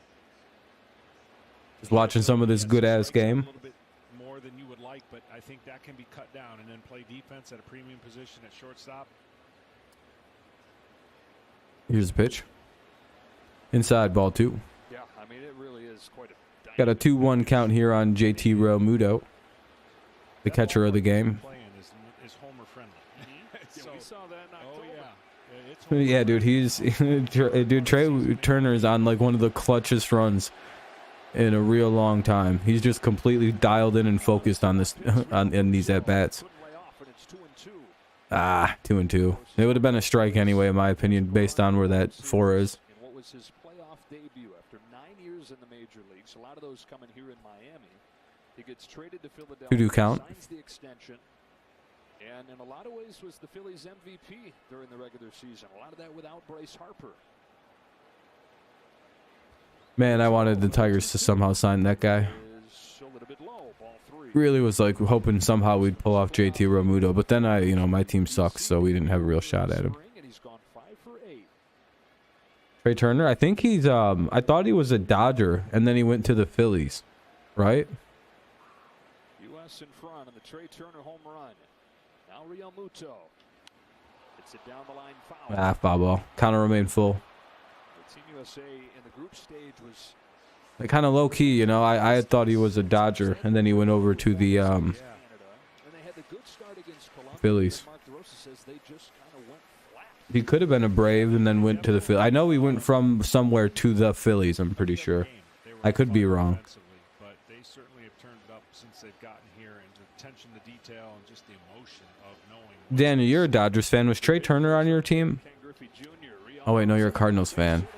Just watching some of this good ass game. A little bit more than you would like, but I think that can be cut down and then play defense at a premium position at shortstop. Here's the pitch. Inside, ball 2. Yeah, I mean, it really is quite a Got a 2-1 count here on JT Realmuto, the catcher of the game. Is Homer friendly. So we saw that Yeah, dude, dude, Trey Turner's on like one of the clutchest runs in a real long time. He's just completely dialed in and focused on this in these at bats. Ah, 2-2. It would have been a strike anyway, in my opinion, based on where that 4 is. What was his playoff debut after 9 years in the major leagues? A lot of those coming here in Miami. He gets traded to Philadelphia. 2-2 count. Signs the extension. And in a lot of ways was the Phillies MVP during the regular season. A lot of that without Bryce Harper. Man, I wanted the Tigers to somehow sign that guy. Really was like hoping somehow we'd pull off JT Realmuto, but then my team sucks, so we didn't have a real shot at him. Trey Turner, I think he's I thought he was a Dodger, and then he went to the Phillies, right? U.S. in front on the Trey Turner home run. Now Realmuto. It's it down the line foul. Ah, foul ball. Counter remained full. Team USA in the group stage was kind of low key, I had thought he was a Dodger, and then he went over to the Phillies. He could have been a Brave and then went to the Phillies. I know he went from somewhere to the Phillies, I'm pretty sure. I could be wrong. But they certainly have turned it up since they've gotten here, and the attention to detail and just the emotion of knowing. Daniel, you're a Dodgers fan. Was Trey Turner on your team? Oh wait, no, you're a Cardinals fan.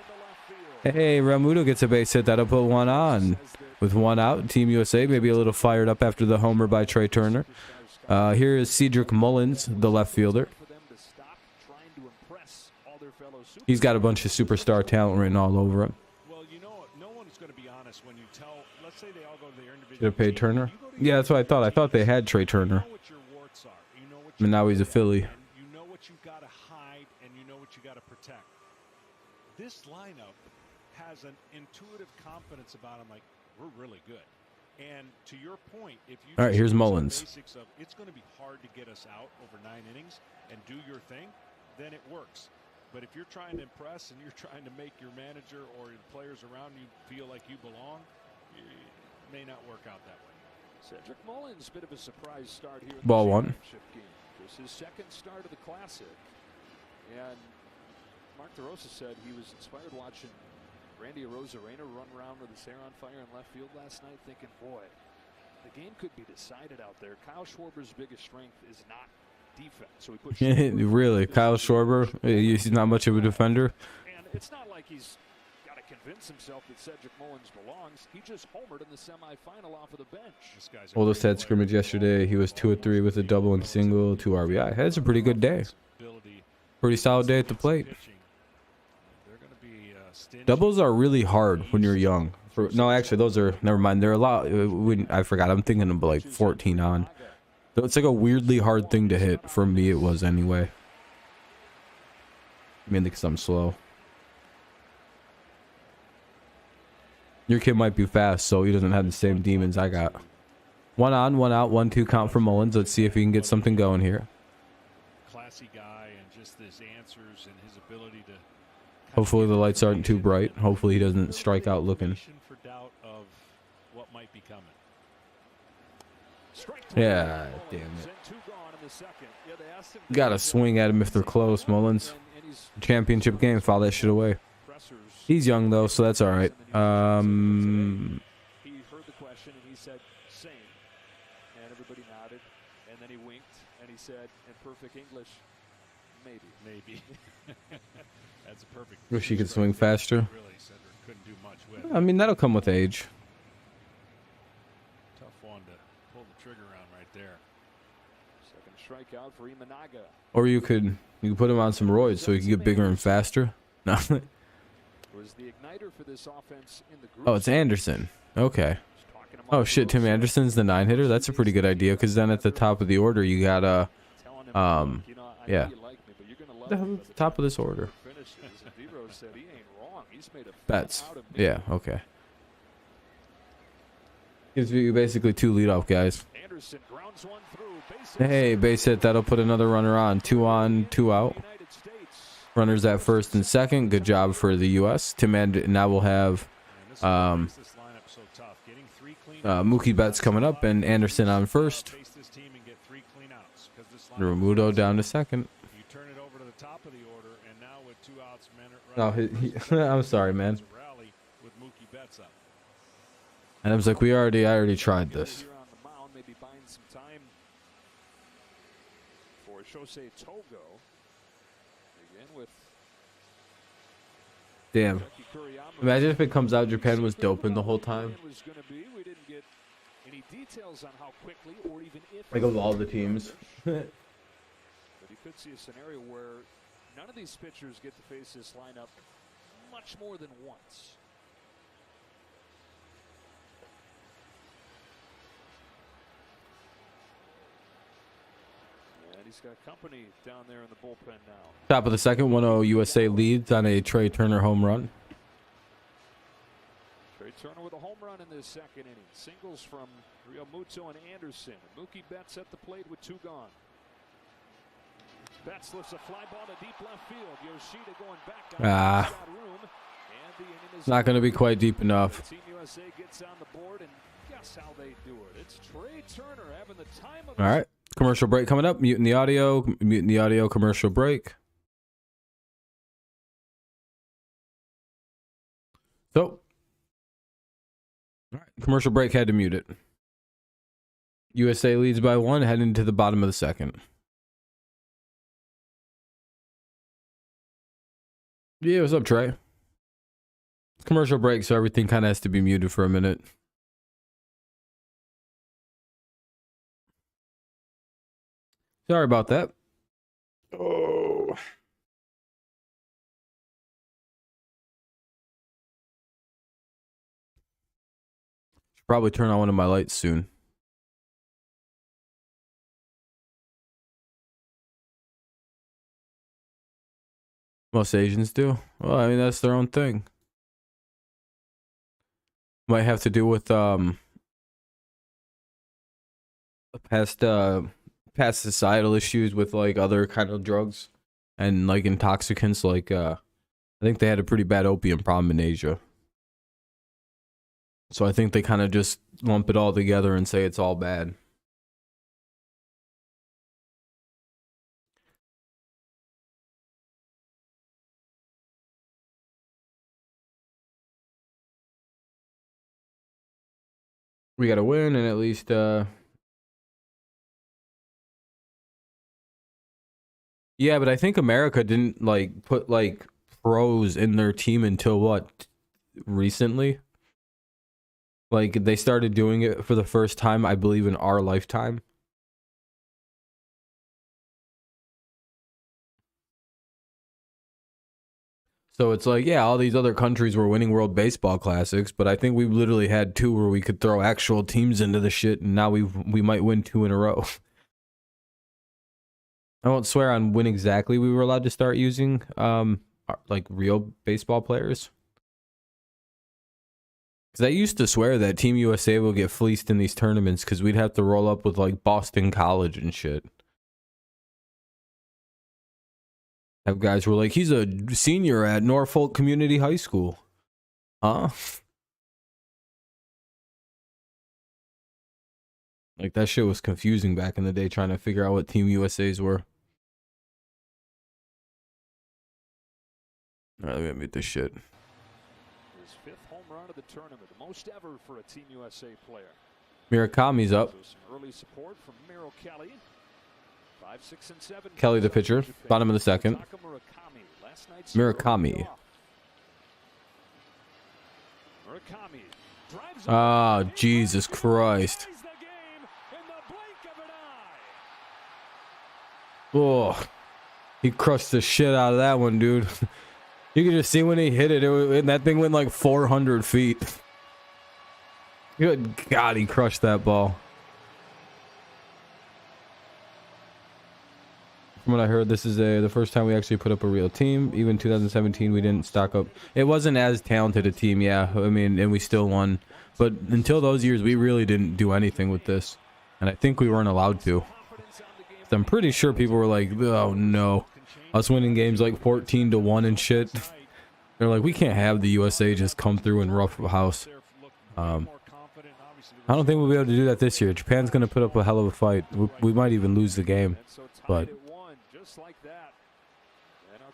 Hey, Realmuto gets a base hit. That'll put one on. With one out, Team USA maybe a little fired up after the homer by Trey Turner. Here is Cedric Mullins, the left fielder. He's got a bunch of superstar talent written all over him. Well, no one's going to be honest when you tell. Let's say they all go to their individual. Should have paid Turner. Yeah, that's what I thought. I thought they had Trey Turner. And now he's a Philly. You know what you got to hide, and you know what you got to protect. This lineup has an intuitive confidence about them, like we're really good. And to your point, if you all right, here's Mullins. Basics of it's going to be hard to get us out over 9 innings and do your thing, then it works. But if you're trying to impress and you're trying to make your manager or your players around you feel like you belong, it may not work out that way. Cedric Mullins, bit of a surprise start here. Ball one. This is his second start of the Classic, and Mark DeRosa said he was inspired watching Randy Arozarena run around with his hair on fire in left field last night, thinking, boy, the game could be decided out there. Kyle Schwarber's biggest strength is not defense, so he puts really, Kyle Schwarber, he's not much of a defender. And it's not like he's got to convince himself that Cedric Mullins belongs. He just homered in the semifinal off of the bench. Oldest had scrimmage yesterday. He was 2 of 3 with a double and single, 2 RBI. That's a pretty good day. Pretty solid day at the plate. Doubles are really hard when you're young. No, actually, those are, never mind. They're a lot. I forgot. I'm thinking of like 14 on. It's like a weirdly hard thing to hit. For me, it was anyway. Mainly because I'm slow. Your kid might be fast, so he doesn't have the same demons I got. 1 on, 1 out, 1-2 count for Mullins. Let's see if he can get something going here. Classy guy, and just his answers and his ability to. Hopefully the lights aren't too bright. Hopefully he doesn't strike out looking. For doubt of what might be coming. Yeah, damn it. Gotta swing at him if they're close, Mullins. Championship game, foul that shit away. He's young though, so that's all right. He heard the question and he said, "Same," and everybody nodded, and then he winked and he said, in perfect English, "Maybe." That's a perfect. Wish he could swing faster. Really, Cedric couldn't do much with. I mean, that'll come with age. Tough one to pull the trigger on right there. Second strikeout for Imanaga. Or you could put him on some roids so he can get bigger and faster. No. Was the igniter for this offense in the group. Oh, it's Anderson. Okay. Oh shit, Tim Anderson's the 9-hitter. That's a pretty good idea because then at the top of the order you got yeah. The top of this order. Betts. Yeah. Okay. Gives you basically 2 leadoff guys. Hey, base hit. That'll put another runner on. 2 on, 2 out. Runners at first and second. Good job for the U.S. Now we'll have Mookie Betts coming up and Anderson on first. Realmuto down to second. You turn it over to the top of the order, and now No, I'm sorry, man. And I was like, I already tried this. Maybe buying some time for Shosei Togo. Again with Damn. Imagine if it comes out Japan was doping the whole time. We didn't get any details on how quickly or even if. Like of all the teams. But you could see a scenario where none of these pitchers get to face this lineup much more than once. And he's got company down there in the bullpen now. Top of the second, 1-0 USA leads on a Trey Turner home run. Trey Turner with a home run in this second inning. Singles from Realmuto and Anderson. Mookie Betts at the plate with 2 gone. Betts lifts a fly ball to deep left field. Yoshida going back. Not going to be quite deep enough. Team USA gets on the board, and guess how they do it. It's Trey Turner having the time of All right. Commercial break coming up. Muting the audio, commercial break. So, all right, commercial break, had to mute it. USA leads by 1, heading to the bottom of the second. Yeah, what's up, Trey? Commercial break, so everything kind of has to be muted for a minute. Sorry about that. Oh. Should probably turn on one of my lights soon. Most Asians do. Well, I mean, that's their own thing. Might have to do with past societal issues with like other kind of drugs and like intoxicants. Like I think they had a pretty bad opium problem in Asia. So I think they kind of just lump it all together and say it's all bad. We got to win and at least yeah, but I think America didn't like put like pros in their team until what, recently? Like they started doing it for the first time, I believe, in our lifetime. So it's like, yeah, all these other countries were winning World Baseball Classics, but I think we literally had 2 where we could throw actual teams into the shit, and now we might win 2 in a row. I won't swear on when exactly we were allowed to start using like real baseball players. Because I used to swear that Team USA will get fleeced in these tournaments because we'd have to roll up with like Boston College and shit. Have guys who were like, he's a senior at Norfolk Community High School. Huh? Like that shit was confusing back in the day trying to figure out what Team USA's were. Alright, let me mute this shit. His 5th home run of the tournament, the most ever for a Team USA player. Murakami's up. So some early support from Miro Kelly. 5, 6, and 7. Kelly the pitcher, bottom of the second. Murakami. Ah, Jesus Christ. Oh, he crushed the shit out of that one, dude. You could just see when he hit it, that thing went like 400 feet. Good God, he crushed that ball. From what I heard, this is the first time we actually put up a real team. Even 2017, we didn't stock up. It wasn't as talented a team, yeah. I mean, and we still won. But until those years, we really didn't do anything with this. And I think we weren't allowed to. So I'm pretty sure people were like, oh no. Us winning games like 14-1 and shit. They're like, we can't have the USA just come through and rough house. I don't think we'll be able to do that this year. Japan's going to put up a hell of a fight. We might even lose the game. But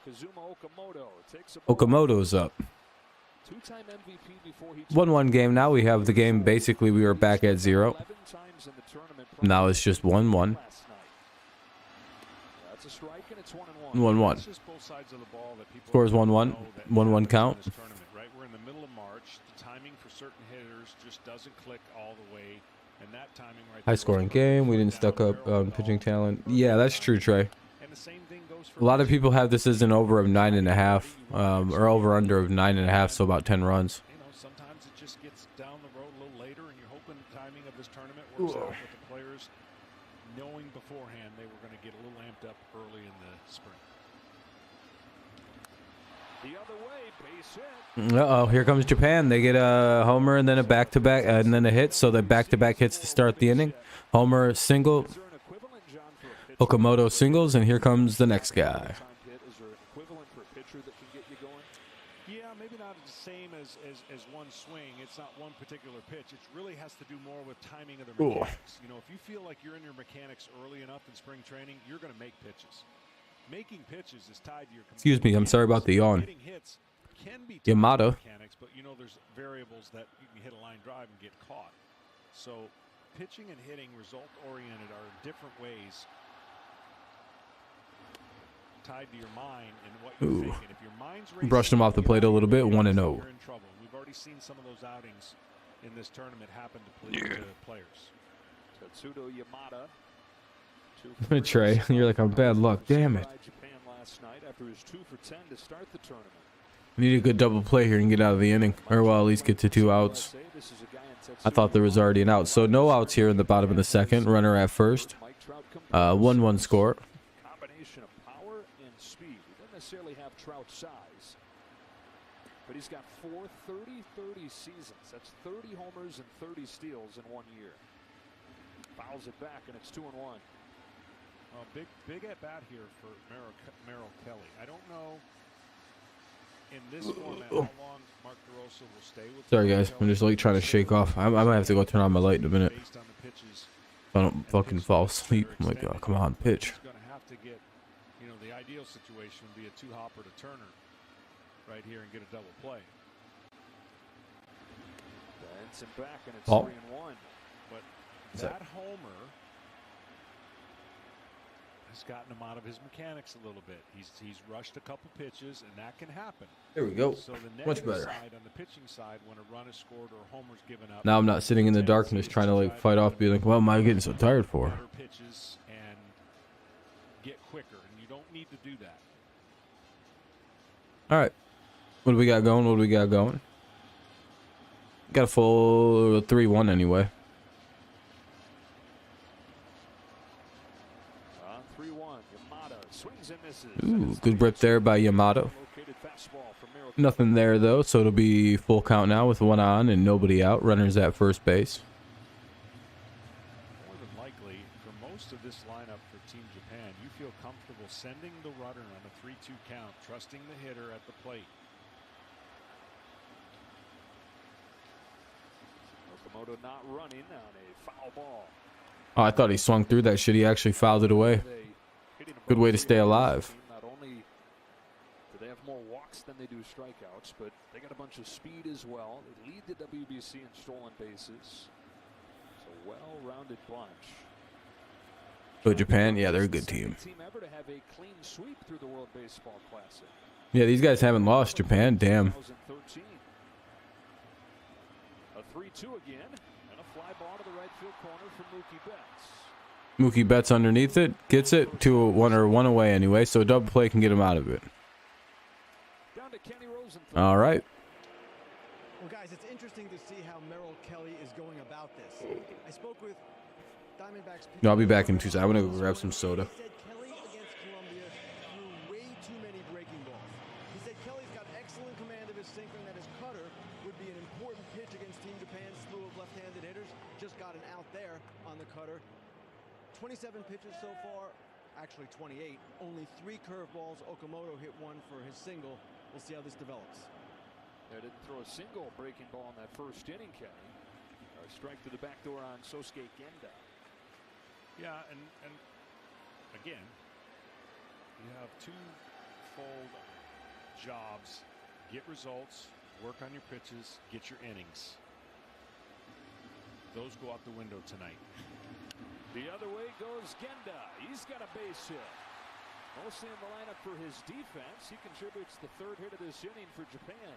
Kazuma Okamoto takes a ball. Okamoto's up. Two-time MVP before he 1-1 game now. We have the game. Basically, we were back at 0. 11 times in the tournament Now it's just 1-1. last night. That's a strike and it's 1-1. 1-1. It's just both sides of the ball that people Scores 1-1. know that 1-1 count. in this tournament, right? We're in the middle of March. The timing for certain hitters just doesn't click all the way, and that timing right there High scoring was game. We didn't down stuck the up barrel on of the pitching ball. talent. Yeah, that's true, Trey. And the same thing goes for A lot of people have this as an over of 9.5, or over under of 9.5, so about 10 runs. You know, sometimes it just gets down the road a little later, and you're hoping the timing of this tournament works out with the players knowing beforehand they were going to get a little amped up early in the spring. The other way, base hit. Uh-oh, here comes Japan. They get a homer and then a back-to-back, and then a hit, so the back-to-back hits to start the inning. Homer single, Is there an equivalent, John, for a pitcher? Okamoto singles, and here comes the next guy. Is there an equivalent for a pitcher that can get you going? Yeah, maybe not the same as one swing. It's not one particular pitch. It really has to do more with timing of their Ooh. mechanics. You know, if you feel like you're in your mechanics early enough in spring training, you're going to make pitches. Making pitches is tied to your Excuse me, I'm sorry about the yawn. Hitting hits can be tied to Yamato. mechanics, but you know there's variables that you can hit a line drive and get caught. So pitching and hitting result oriented are in different ways tied to your mind and what you're Ooh. thinking. If your mind's racing, Brushed him off the plate a little bit, 1-0. you're in trouble. We've already seen some of those outings in this tournament happen to players. Tatsudo Yamada. Trey, you're like, I'm bad luck. Damn it. Japan last night after his 2 for 10 to start the tournament. Need a good double play here and get out of the inning, or well, at least get to 2 outs. I thought there was already an out, so no outs here in the bottom of the second. Runner at first. 1-1 score. Combination of power and speed. He doesn't necessarily have Trout's size, but he's got 4 30-30 seasons. That's 30 homers and 30 steals in 1 year. Fouls it back, and it's 2-1. Big at bat here for Merrill Kelly. I don't know in this format how long Mark DeRosa will stay with. Sorry guys, I'm just like trying to shake off. I might have to go turn on my light in a minute. Based on the pitches, If I don't fucking fall asleep. I'm like, oh, come on, pitch. he's going to have to get, you know, the ideal situation would be a 2-hopper to Turner right here and get a double play. Benson back, and it's Oh. 3-1. But that homer has gotten him out of his mechanics a little bit. He's rushed a couple pitches, and that can happen. There we go. So the Much negative better. side on the pitching side, when a run is scored or a homer's given up. Now I'm not sitting in the darkness trying to like fight off, being like, what am I getting so tired for? Better pitches and get quicker, and you don't need to do that. All right. What do we got going? What do we got going? Got a full 3-1 anyway. 3-1. Yamada swings and misses. Ooh, good rip there by Yamato. Located fastball from Merrill. Nothing there though, so it'll be full count now with 1 on and nobody out. Runners at first base. More than likely, for most of this lineup for Team Japan, you feel comfortable sending the runner on a 3-2 count, trusting the hitter at the plate. Okamoto not running on a foul ball. Oh, I thought he swung through that shit. He actually fouled it away. Good way to stay alive. Not only do they have more walks than they do strikeouts, but they got a bunch of speed as well. They lead the WBC in stolen bases. It's a well-rounded bunch. But Japan, yeah, they're a good team. Team ever to have a clean sweep through the World Baseball Classic. Yeah, these guys haven't lost. Japan, damn. 2013. A 3-2 again, and a fly ball to the right field corner for Mookie Betts. Mookie Betts underneath it, gets it to a 1 or 1 away anyway, so a double play can get him out of it. Down to Kenny Rosenthal. All right. Well, guys, it's interesting to see how Merrill Kelly is going about this. I spoke with Diamondbacks. No, I'll be back in 2 seconds. I'm gonna go grab some soda. He said Kelly against Colombia threw way too many breaking balls. He said Kelly's got excellent command of his sinker and that his cutter would be an important pitch against Team Japan's slew of left-handed hitters. Just got an out there on the cutter. 27 pitches so far, actually 28. Only 3 curveballs. Okamoto hit 1 for his single. We'll see how this develops. They didn't throw a single breaking ball in that first inning, Kenny. A strike to the back door on Sosuke Genda. Yeah, and again, you have 2 twofold jobs: get results, work on your pitches, get your innings. Those go out the window tonight. The other way goes Genda. He's got a base hit. Mostly in the lineup for his defense. He contributes the third hit of this inning for Japan.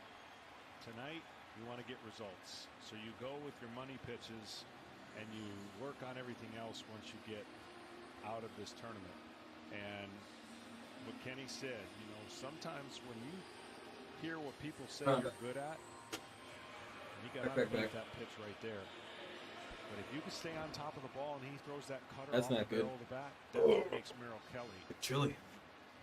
Tonight, you want to get results. So you go with your money pitches and you work on everything else once you get out of this tournament. And what Kenny said, you know, sometimes when you hear what people say you're good at, you got to underneath that pitch right there. But if you can stay on top of the ball and he throws that cutter off the barrel of the bat, that's what makes Merrill Kelly Chilly.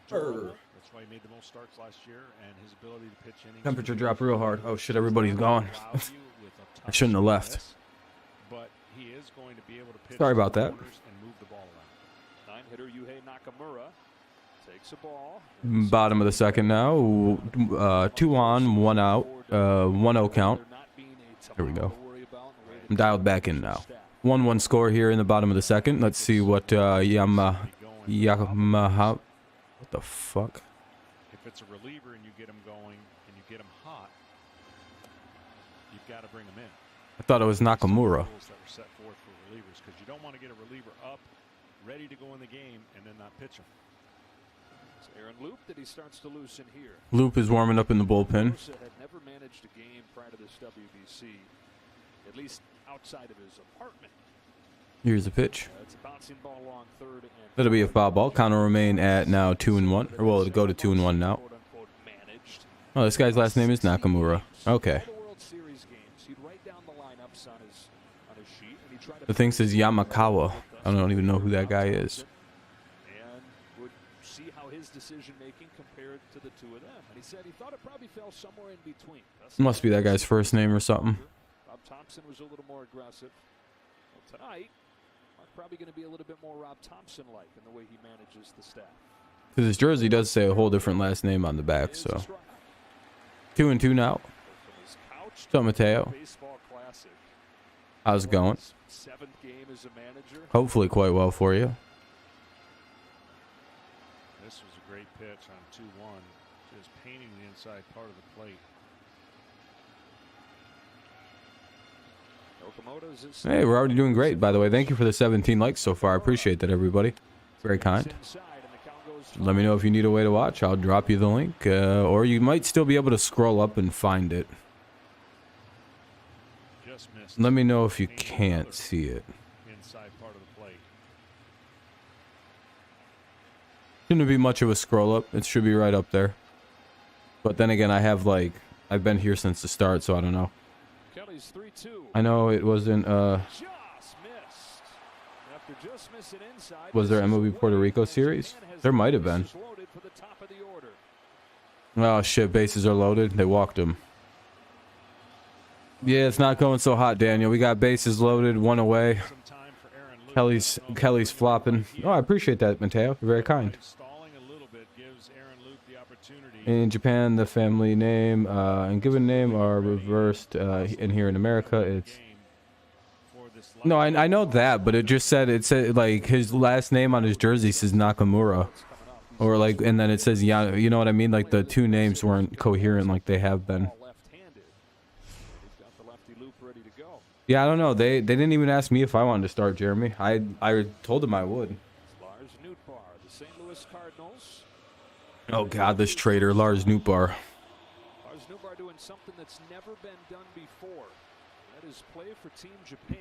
durable. That's why he made the most starts last year, and his ability to pitch innings. Temperature dropped real hard. Oh shit, everybody's gone. allows you with a I tough shouldn't have swing left. miss, But he is going to be able to pitch Sorry to about the that. corners and move the ball around. Nine-hitter Yuhei Nakamura takes a ball. Bottom of the second now. 2 on, 1 out. 1-0 count. There we go. I'm dialed back in now. 1-1 score here in the bottom of the second. Let's see what Yamaha. What the fuck? If it's a reliever and you get him going and you get him hot, you've got to bring him in. I thought it was Nakamura. Rules that were set forth for relievers, because you don't want to get a reliever up, ready to go in the game, and then not pitch him. It's Aaron Loop that he starts to loosen here. Loop is warming up in the bullpen. Rosa had never managed a game prior to this WBC, at least outside of his apartment. Here's a pitch. It's a bouncing ball along third. And That'll be a foul ball. Count will remain at now 2-1. Or well, it'll go to 2-1 now. quote-unquote managed. Oh, this guy's last name is Nakamura. Okay. All the World Series games, he'd write down the lineups on his sheet, and he'd try to The thing says Yamakawa. I don't even know who that guy is. and would see how his decision-making compared to the two of them. And he said he thought it probably fell somewhere in between. Must be that guy's first name or something. Rob Thompson was a little more aggressive. Well, tonight, probably going to be a little bit more Rob Thompson-like in the way he manages the staff. Because his jersey does say a whole different last name on the back, so. 2-2 now. What's up, Mateo? Baseball classic. How's it going? 7th game as a manager. Hopefully quite well for you. This was a great pitch on 2-1, just painting the inside part of the plate. Hey, we're already doing great, by the way. Thank you for the 17 likes so far. I appreciate that, everybody. Very kind. Let me know if you need a way to watch. I'll drop you the link. Or you might still be able to scroll up and find it. Just missed. Let me know if you can't see it. Inside part of the plate. Shouldn't be much of a scroll up. It should be right up there. But then again, I've been here since the start, so I don't know. Kelly's 3-2. I know it wasn't, Just missed. After just missing inside, was there MLB Puerto Rico series? There might have been. loaded for the top of the order. Oh shit, bases are loaded. They walked him. Yeah, it's not going so hot, Daniel. We got bases loaded, 1 away. Some time for Aaron Luke. Kelly's flopping. Oh, I appreciate that, Mateo. You're very kind. Stalling a little bit gives Aaron Luke the opportunity. In Japan, the family name and given name are reversed. And here in America, it's... No, I know that, but it said like his last name on his jersey says Nakamura, or like, and then it says you know what I mean? Like the two names weren't coherent like they have been. Yeah, I don't know. They didn't even ask me if I wanted to start, Jeremy. I told them I would. Lars Nootbaar, the St. Louis Cardinals. Oh God, this traitor, Lars Nootbaar. Lars Nootbaar doing something that's never been done before. That is play for Team Japan,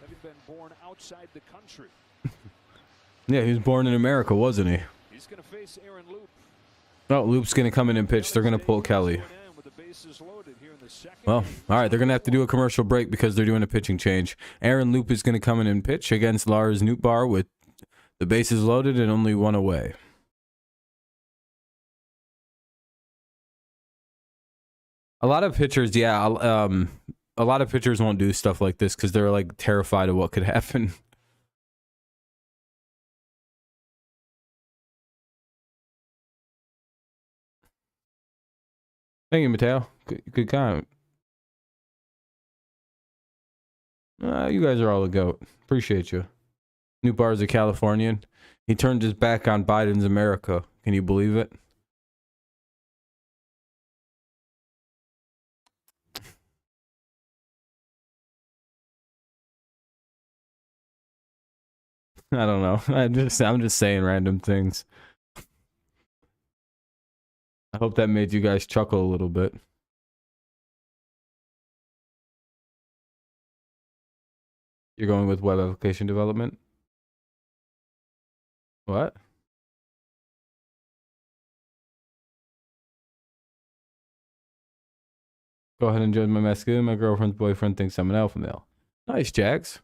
having been born outside the country. Yeah, he was born in America, wasn't he? He's going to face Aaron Loop. Oh, Loop's going to come in and pitch. They're going to pull Kelly. Well, all right, they're going to have to do a commercial break because they're doing a pitching change. Aaron Loop is going to come in and pitch against Lars Nootbaar with the bases loaded and only 1 away. A lot of pitchers, yeah, a lot of pitchers won't do stuff like this because they're like terrified of what could happen. Thank you, Mateo. Good comment. You guys are all a goat. Appreciate you. Nootbaar is a Californian. He turned his back on Biden's America. Can you believe it? I don't know. I'm just saying random things. I hope that made you guys chuckle a little bit. You're going with web application development? What? Go ahead and join my masculine. My girlfriend's boyfriend thinks I'm an alpha male. Nice, Jax.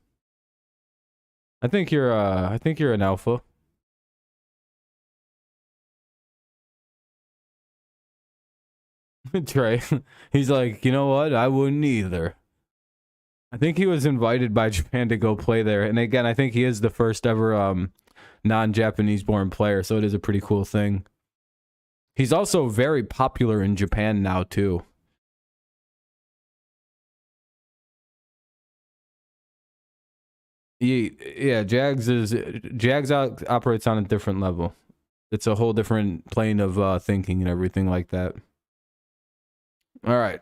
I think you're an alpha. Trey, he's like, you know what? I wouldn't either. I think he was invited by Japan to go play there, and again, I think he is the first ever non-Japanese born player, so it is a pretty cool thing. He's also very popular in Japan now too. Yeah, Jags operates on a different level. It's a whole different plane of thinking and everything like that. All right,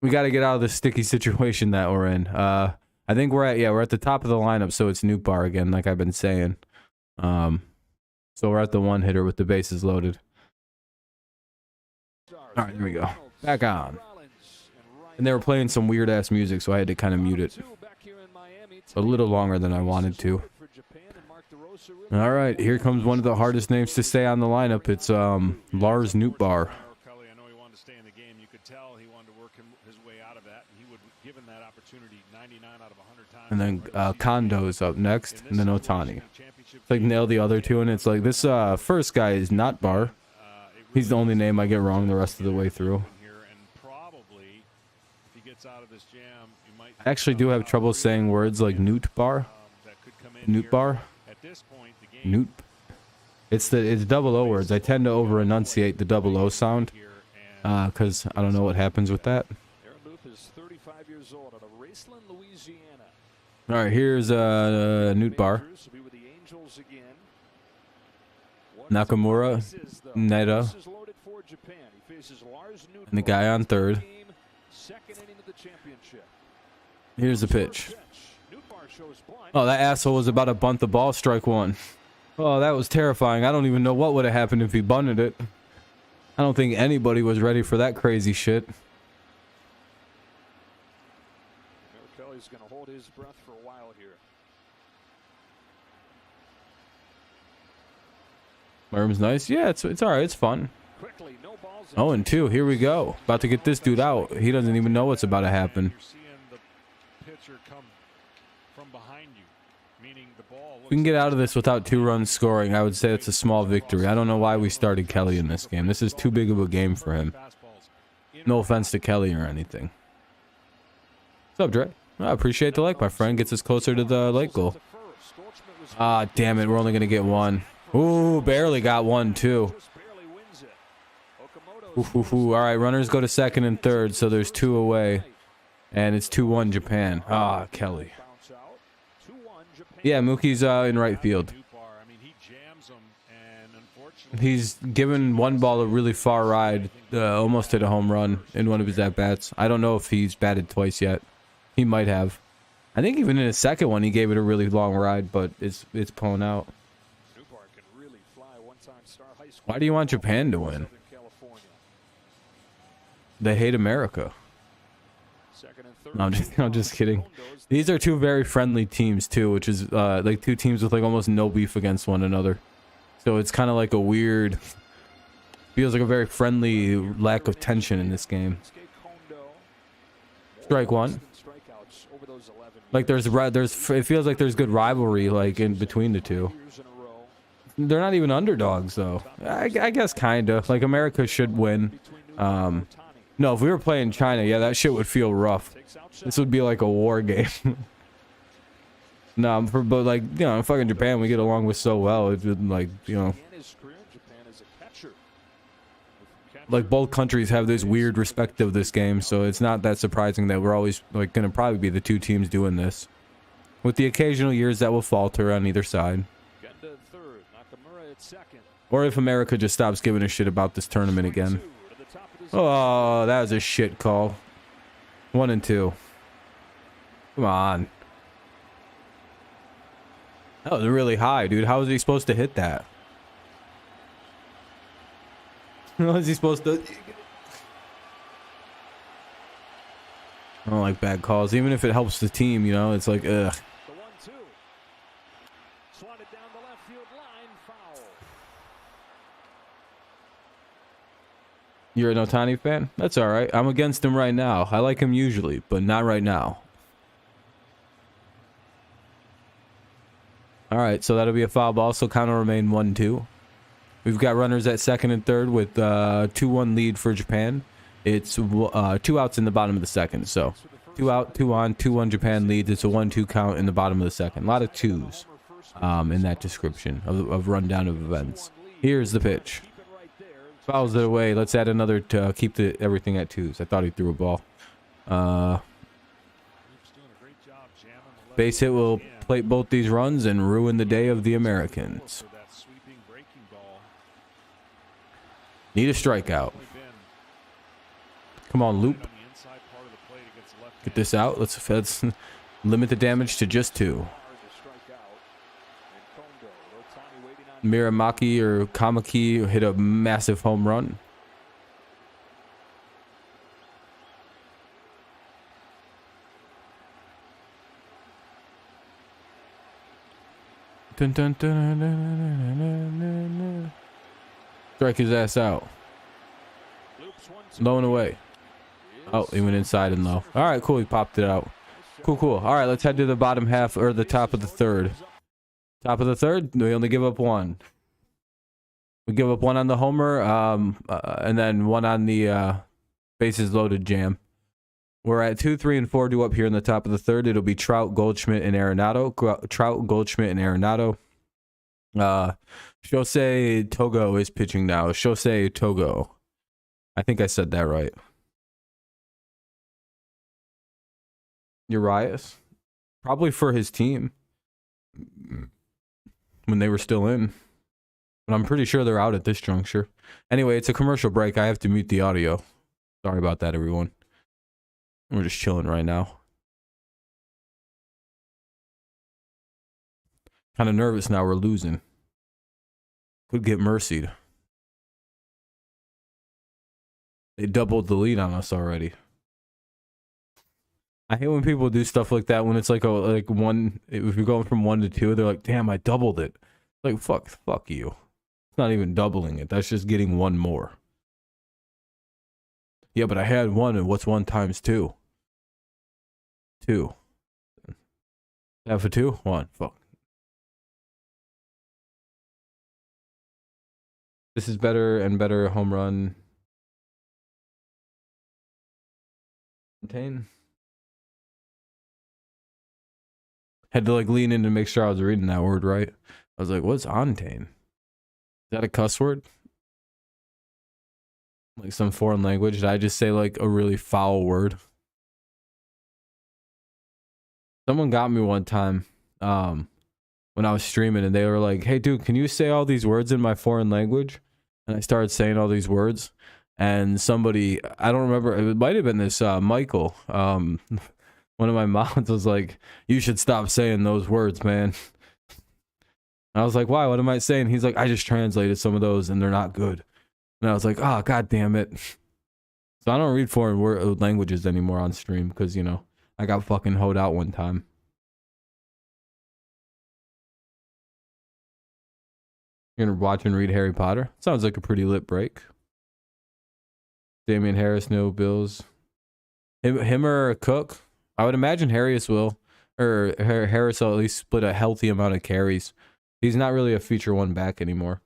we got to get out of this sticky situation that we're in. I think we're at the top of the lineup, so it's Newt Bar again, like I've been saying. So we're at the one hitter with the bases loaded. All right, there we go. Back on. And they were playing some weird ass music, so I had to kind of mute it a little longer than I wanted to. All right, here comes one of the hardest names to say on the lineup. It's Lars Nootbaar. And then Kondo's up next, and then Otani. It's like nailed the other two, and it's like this first guy is not Bar. He's the only name I get wrong the rest of the way through. I actually do have trouble saying words like Newt Bar. Newt Bar. Newt. It's double O words. I tend to over enunciate the double O sound because I don't know what happens with that. All right, here's Newt Bar. Nakamura, Neda, and the guy on third. Here's the pitch. Oh, that asshole was about to bunt the ball, strike one. Oh, that was terrifying. I don't even know what would have happened if he bunted it. I don't think anybody was ready for that crazy shit. Kelly's going to hold his breath for a while here. Merm's nice. Yeah, it's all right. It's fun. 0-2. Here we go. About to get this dude out. He doesn't even know what's about to happen. If we can get out of this without 2 runs scoring, I would say it's a small victory. I don't know why we started Kelly in this game. This is too big of a game for him. No offense to Kelly or anything. What's up, Dre? I appreciate the like, my friend. Gets us closer to the late goal. Ah, damn it. We're only going to get 1. Ooh, barely got 1, too. All right, runners go to second and third, so there's 2 away. And it's 2-1 Japan. Ah, Kelly. Yeah, Mookie's in right field. He's given one ball a really far ride, almost hit a home run in one of his at-bats. I don't know if he's batted twice yet. He might have. I think even in his second one, he gave it a really long ride, but it's pulling out. Why do you want Japan to win? They hate America. No, I'm just kidding. These are 2 very friendly teams too, which is like 2 teams with like almost no beef against one another. So it's kind of like a weird, feels like a very friendly lack of tension in this game. Strike 1. Like there's it feels like there's good rivalry like in between the 2. They're not even underdogs though. I guess kinda. Like America should win. No, if we were playing China, yeah, that shit would feel rough. This would be like a war game. No, but like, you know, fucking Japan, we get along with so well. It's like, you know, like both countries have this weird respect of this game, so it's not that surprising that we're always like gonna probably be the 2 teams doing this, with the occasional years that will falter on either side. Or if America just stops giving a shit about this tournament again. Oh, that was a shit call. 1-2. Come on. That was really high, dude. How was he supposed to hit that? How is he supposed to? I don't like bad calls, even if it helps the team. You know, it's like, ugh. The 1-2. Swatted down the left field line. Foul. You're an Ohtani fan? That's all right. I'm against him right now. I like him usually, but not right now. All right, so that'll be a foul ball. So count will remain 1-2. We've got runners at second and third with 2-1 lead for Japan. It's 2 outs in the bottom of the second. So 2 out, 2 on, 2-1 Japan leads. It's a 1-2 count in the bottom of the second. A lot of twos in that description of rundown of events. Here's the pitch. Fouls it away. Let's add another to keep everything at twos. I thought he threw a ball. Base hit will plate both these runs and ruin the day of the Americans. Need a strikeout. Come on, Loop. Get this out. Let's limit the damage to just 2. Miramaki or Kamaki hit a massive home run. Dun, dun, dun, dun, dun, dun, dun, dun. Strike his ass out. Low and away. Oh, he went inside and low. All right, cool. He popped it out. Cool, cool. All right, let's head to the bottom half or the top of the third. Top of the third, we only give up 1. We give up 1 on the homer, and then 1 on the bases loaded jam. We're at 2, 3, and 4 due up here in the top of the third. It'll be Trout, Goldschmidt, and Arenado. Trout, Goldschmidt, and Arenado. Shosei Togo is pitching now. Shosei Togo. I think I said that right. Urias. Probably for his team. When they were still in. But I'm pretty sure they're out at this juncture. Anyway, it's a commercial break. I have to mute the audio. Sorry about that, everyone. We're just chilling right now. Kind of nervous now we're losing. Could get mercied. They doubled the lead on us already. I hate when people do stuff like that when it's like one. If you're going from 1 to 2, they're like, "Damn, I doubled it." Like fuck you. It's not even doubling it. That's just getting 1 more. Yeah, but I had 1, and what's 1 times 2? 2. Half of 2? 1. Fuck. This is better and better home run. Contain. Had to like lean in to make sure I was reading that word right. I was like, what's ontane? Is that a cuss word? Like some foreign language? Did I just say like a really foul word? Someone got me one time when I was streaming and they were like, hey dude, can you say all these words in my foreign language? And I started saying all these words and somebody, I don't remember, it might have been this Michael, one of my mods was like, you should stop saying those words, man. I was like, why? What am I saying? He's like, I just translated some of those and they're not good. And I was like, oh, god damn it. So I don't read foreign languages anymore on stream because, you know, I got fucking hoed out one time. You're gonna watch and read Harry Potter? Sounds like a pretty lit break. Damian Harris, no Bills. Him or Cook? I would imagine Harris will. Or Harris will at least split a healthy amount of carries. He's not really a feature 1 back anymore.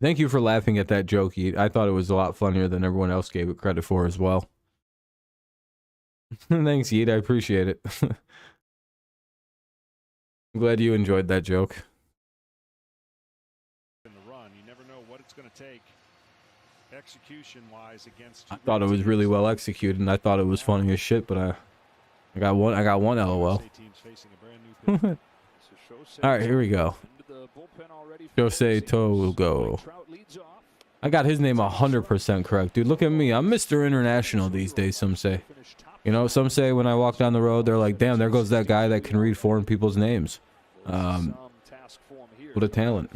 Thank you for laughing at that joke, Eat. I thought it was a lot funnier than everyone else gave it credit for as well. Thanks, Eat. I appreciate it. I'm glad you enjoyed that joke. In the run, you never know what it's going to take execution-wise against. I thought it was really well executed, and I thought it was funny as shit, but I got one LOL. All right, here we go. Jose Togo. I got his name 100% correct, dude. Look at me. I'm Mr. International these days, some say. You know, some say when I walk down the road, they're like, damn, there goes that guy that can read foreign people's names. What a talent.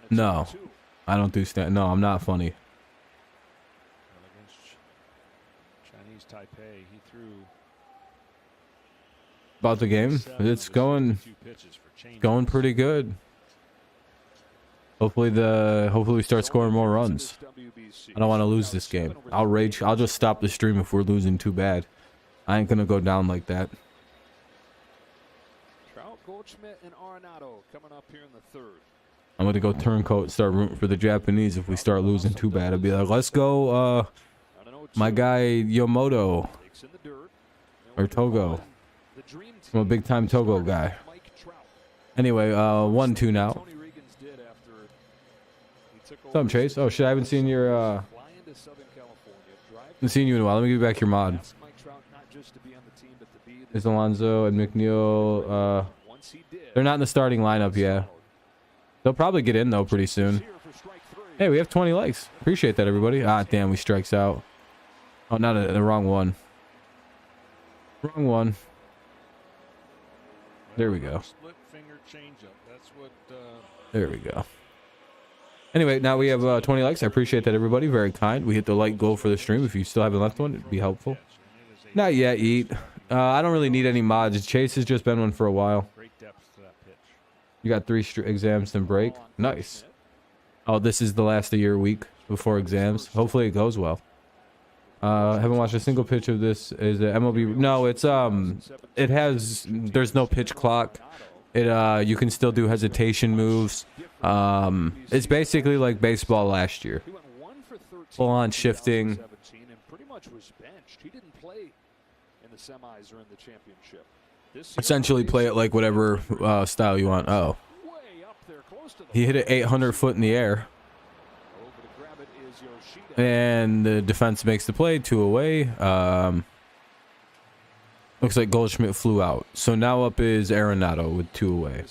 No, I don't do stand. No, I'm not funny. Chinese Taipei, he threw About the game, it's going pretty good. Hopefully we start scoring more runs. I don't want to lose this game. I'll rage. I'll just stop the stream if we're losing too bad. I ain't gonna go down like that. Goldschmidt and Arenado coming up here in the third. I'm gonna go turncoat, start rooting for the Japanese if we start losing too bad. I'll be like, let's go, my guy Yomoto or Togo. I'm a big time Togo guy. Anyway, 1-2 now. What's up, Chase? Oh shit, I haven't seen your haven't seen you in a while. Let me give you back your mod. There's Alonso and McNeil. They're not in the starting lineup yet. They'll probably get in though pretty soon. Hey, we have 20 likes. Appreciate that, everybody. Ah, damn, we strikes out. Oh, not the wrong one. Wrong one. There we go. There we go. Anyway, now we have 20 likes. I appreciate that, everybody. Very kind. We hit the like goal for the stream. If you still haven't left one, it'd be helpful. Not yet, Eat. I don't really need any mods. Chase has just been one for a while. You got 3 exams then break. Nice. Oh, this is the last of your week before exams. Hopefully it goes well. Haven't watched a single pitch of this. Is it MLB? No, it's it has. There's no pitch clock. It you can still do hesitation moves. It's basically like baseball last year. Full on shifting. Essentially play it like whatever style you want. Oh. He hit it 800 foot in the air. And the defense makes the play, 2 away. Looks like Goldschmidt flew out. So now up is Arenado with 2 away.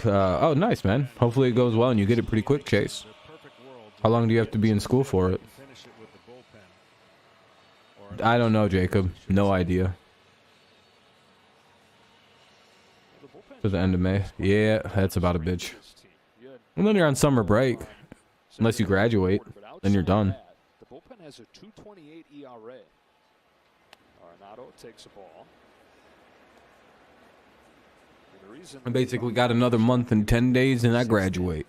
Oh, nice, man. Hopefully it goes well and you get it pretty quick, Chase. How long do you have to be in school for it? I don't know, Jacob. No idea. To the end of May. Yeah, that's about a bitch. And then you're on summer break. Unless you graduate. Then you're done. The bullpen has a 2.28 ERA. Arenado takes a ball. I basically got another month and 10 days and I graduate.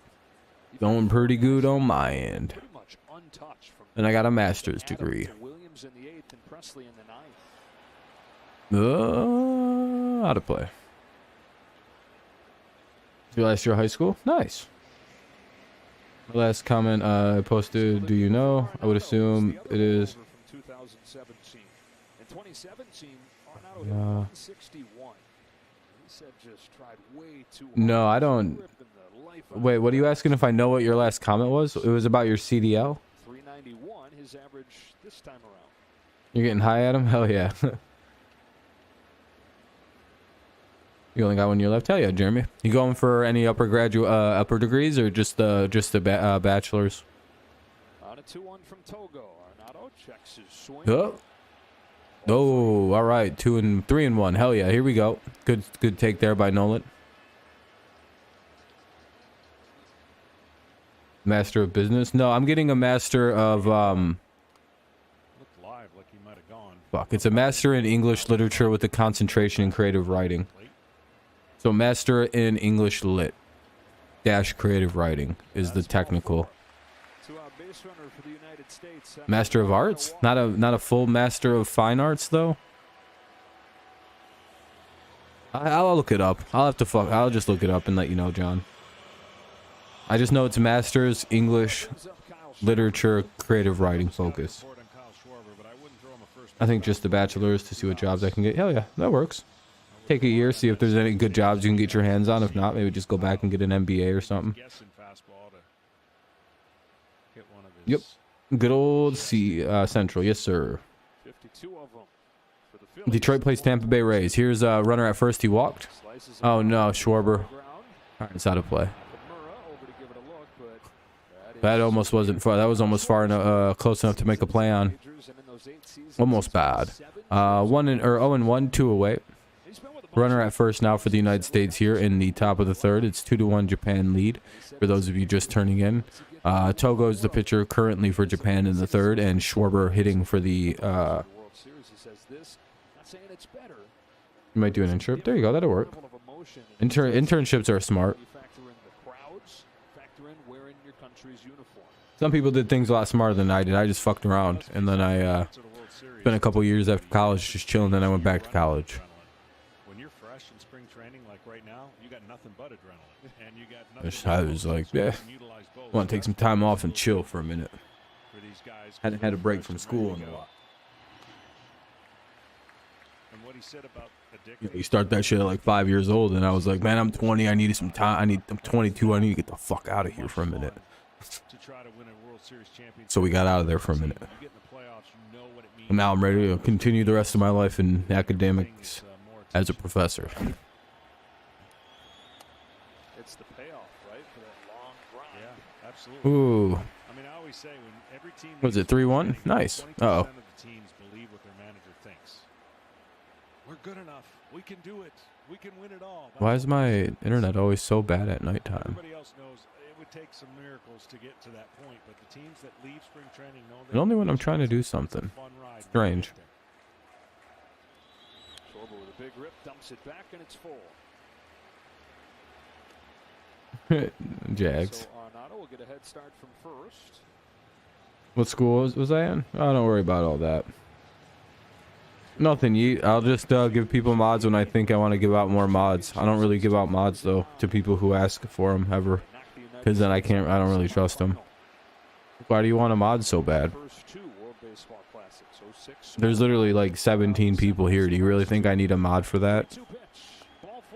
Going pretty good on my end. And I got a master's degree. How to play. Your last year of high school? Nice. My last comment I posted, do you know? I would assume it is. No, I don't. Wait, what are you asking if I know what your last comment was? It was about your CDL? 391, his average this time around. You're getting high at him? Hell yeah. You only got 1 year left? Hell yeah, Jeremy. You going for any upper degrees or just the bachelor's? On a 2-1 from Togo. Arenado checks his swing. Oh, all right. 3-1. Hell yeah. Here we go. Good take there by Nolan. Master of Business? No, I'm getting a Master of fuck. It's a Master in English Literature with a concentration in creative writing. So Master in English Lit -- creative writing is the technical. Master of Arts? Not a full Master of Fine Arts though. I'll look it up. I'll just look it up and let you know, John. I just know it's Master's English Literature Creative Writing focus. I think just the bachelor's to see what jobs I can get. Hell yeah, that works. Take a year, see if there's any good jobs you can get your hands on. If not, maybe just go back and get an MBA or something. Yep. Good old Central. Yes, sir. Detroit plays Tampa Bay Rays. Here's a runner at first. He walked. Oh, no. Schwarber. All right, it's out of play. That almost wasn't far. That was almost far enough, close enough to make a play on. Almost bad. 0-1, 2 away. Runner at first now for the United States here in the top of the third. It's 2-1 Japan lead for those of you just turning in. Togo's the pitcher currently for Japan in the third, and Schwarber hitting for the. You might do an internship. There you go. That'll work. Internships are smart. Some people did things a lot smarter than I did. I just fucked around, and then I spent a couple years after college just chilling. Then I went back to college. When you're fresh in spring training, like right now, you got nothing but adrenaline, and you got nothing. I was like, yeah, I want to take some time off and chill for a minute. Hadn't had a break from school in a while. And what he said about you start that shit at like 5 years old, and I was like, man, I'm 20. I needed some time. I'm 22. I need to get the fuck out of here for a minute. So we got out of there for a minute. And now I'm ready to continue the rest of my life in academics as a professor. It's the payoff, right, for that long grind. Yeah, absolutely. Ooh. I mean, I always say when every team was it 3-1? Nice. Uh-oh. of the teams believe what their manager thinks. We're good enough. We can do it. We can win it all. Why is my internet always so bad at nighttime? Everybody else knows it would take some miracles to get to that point, but the teams that leave spring training know And only when I'm trying to do something. Strange. Schwarber with a big rip, dumps it back, and it's full. Jags. So Arnado will get a head start from first. What school was I in? Oh, don't worry about all that. Nothing. I'll just give people mods when I think I want to give out more mods. I don't really give out mods though to people who ask for them ever, because then I don't really trust them. Why do you want a mod so bad? There's literally like 17 people here. Do you really think I need a mod for that?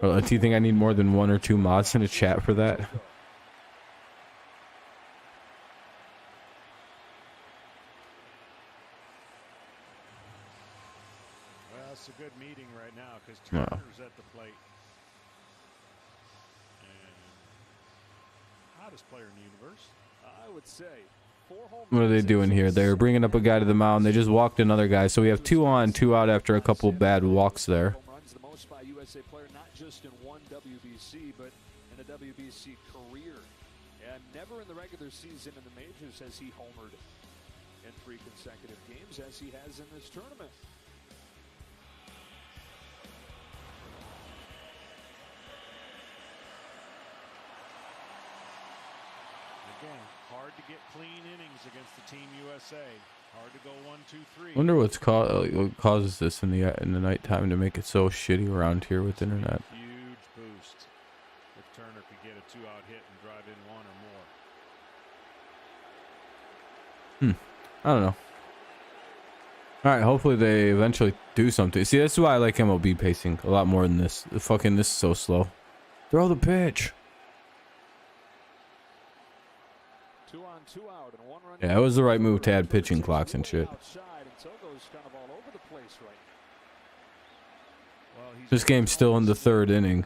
Or do you think I need more than 1 or 2 mods in a chat for that? It's a good meeting right now because Turner's at the plate. And hottest player in the universe, I would say. What are they doing here? They're bringing up a guy to the mound. They just walked another guy. So we have 2 on, 2 out after a couple bad walks there. The most by USA player, not just in one WBC, but in a WBC career. And never in the regular season in the majors has he homered in 3 consecutive games as he has in this tournament. Again, hard to get clean innings against the Team USA. Hard to go 1, 2, 3. Wonder what causes this in the nighttime to make it so shitty around here with internet. Huge boost if Turner could get a 2-out hit and drive in 1 or more. I don't know. All right, hopefully they eventually do something. See, that's why I like MLB pacing a lot more than this. This is so slow. Throw the pitch. 2 on, 2 out, and 1 run. Yeah, it was the right move to add pitching clocks and shit. This game's still in the 3rd inning.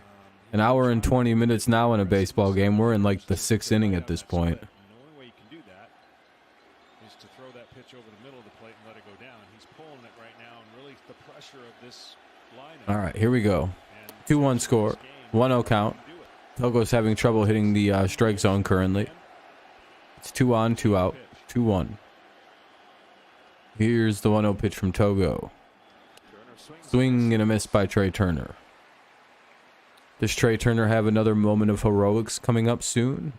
An hour and 20 minutes now in a baseball game. We're in like the 6th inning at this point. And the only way you can do that is to throw that pitch over the middle of the plate and let it go down. He's pulling it right now, and really the pressure of this lineup. All right, here we go. 2-1 score, 1-0 count. Togo's having trouble hitting the strike zone currently. It's 2 on, 2 out, 2-1. Here's the 1-0 pitch from Togo. Swing and a miss by Trey Turner. Does Trey Turner have another moment of heroics coming up soon?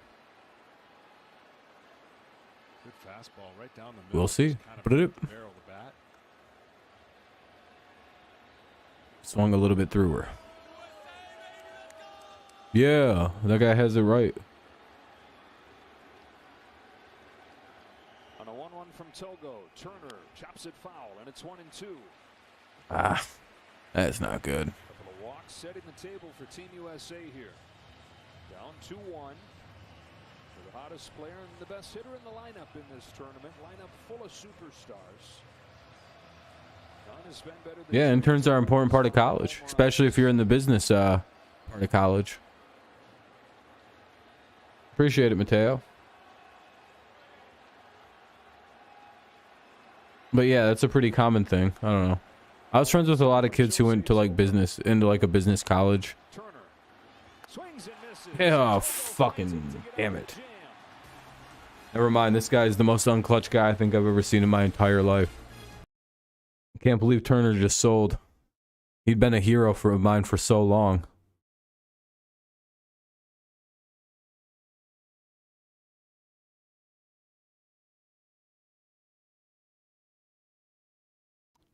Good fastball right down the middle. We'll see. Swung a little bit through her. Yeah, that guy has it right. On a 1-1 from Togo, Turner chops it foul, and it's 1-2. Ah, that's not good. Couple of walks setting the table for Team USA here. Down 2-1. For the hottest player and the best hitter in the lineup in this tournament. Lineup full of superstars. None has been better than Yeah, interns are an important part of college, especially if you're in the business part of college. Appreciate it, Mateo. But yeah, that's a pretty common thing. I don't know. I was friends with a lot of kids who went to like business, into like a business college. Oh, fucking damn it. Never mind, this guy is the most unclutch guy I think I've ever seen in my entire life. I can't believe Turner just sold. He'd been a hero of mine for so long.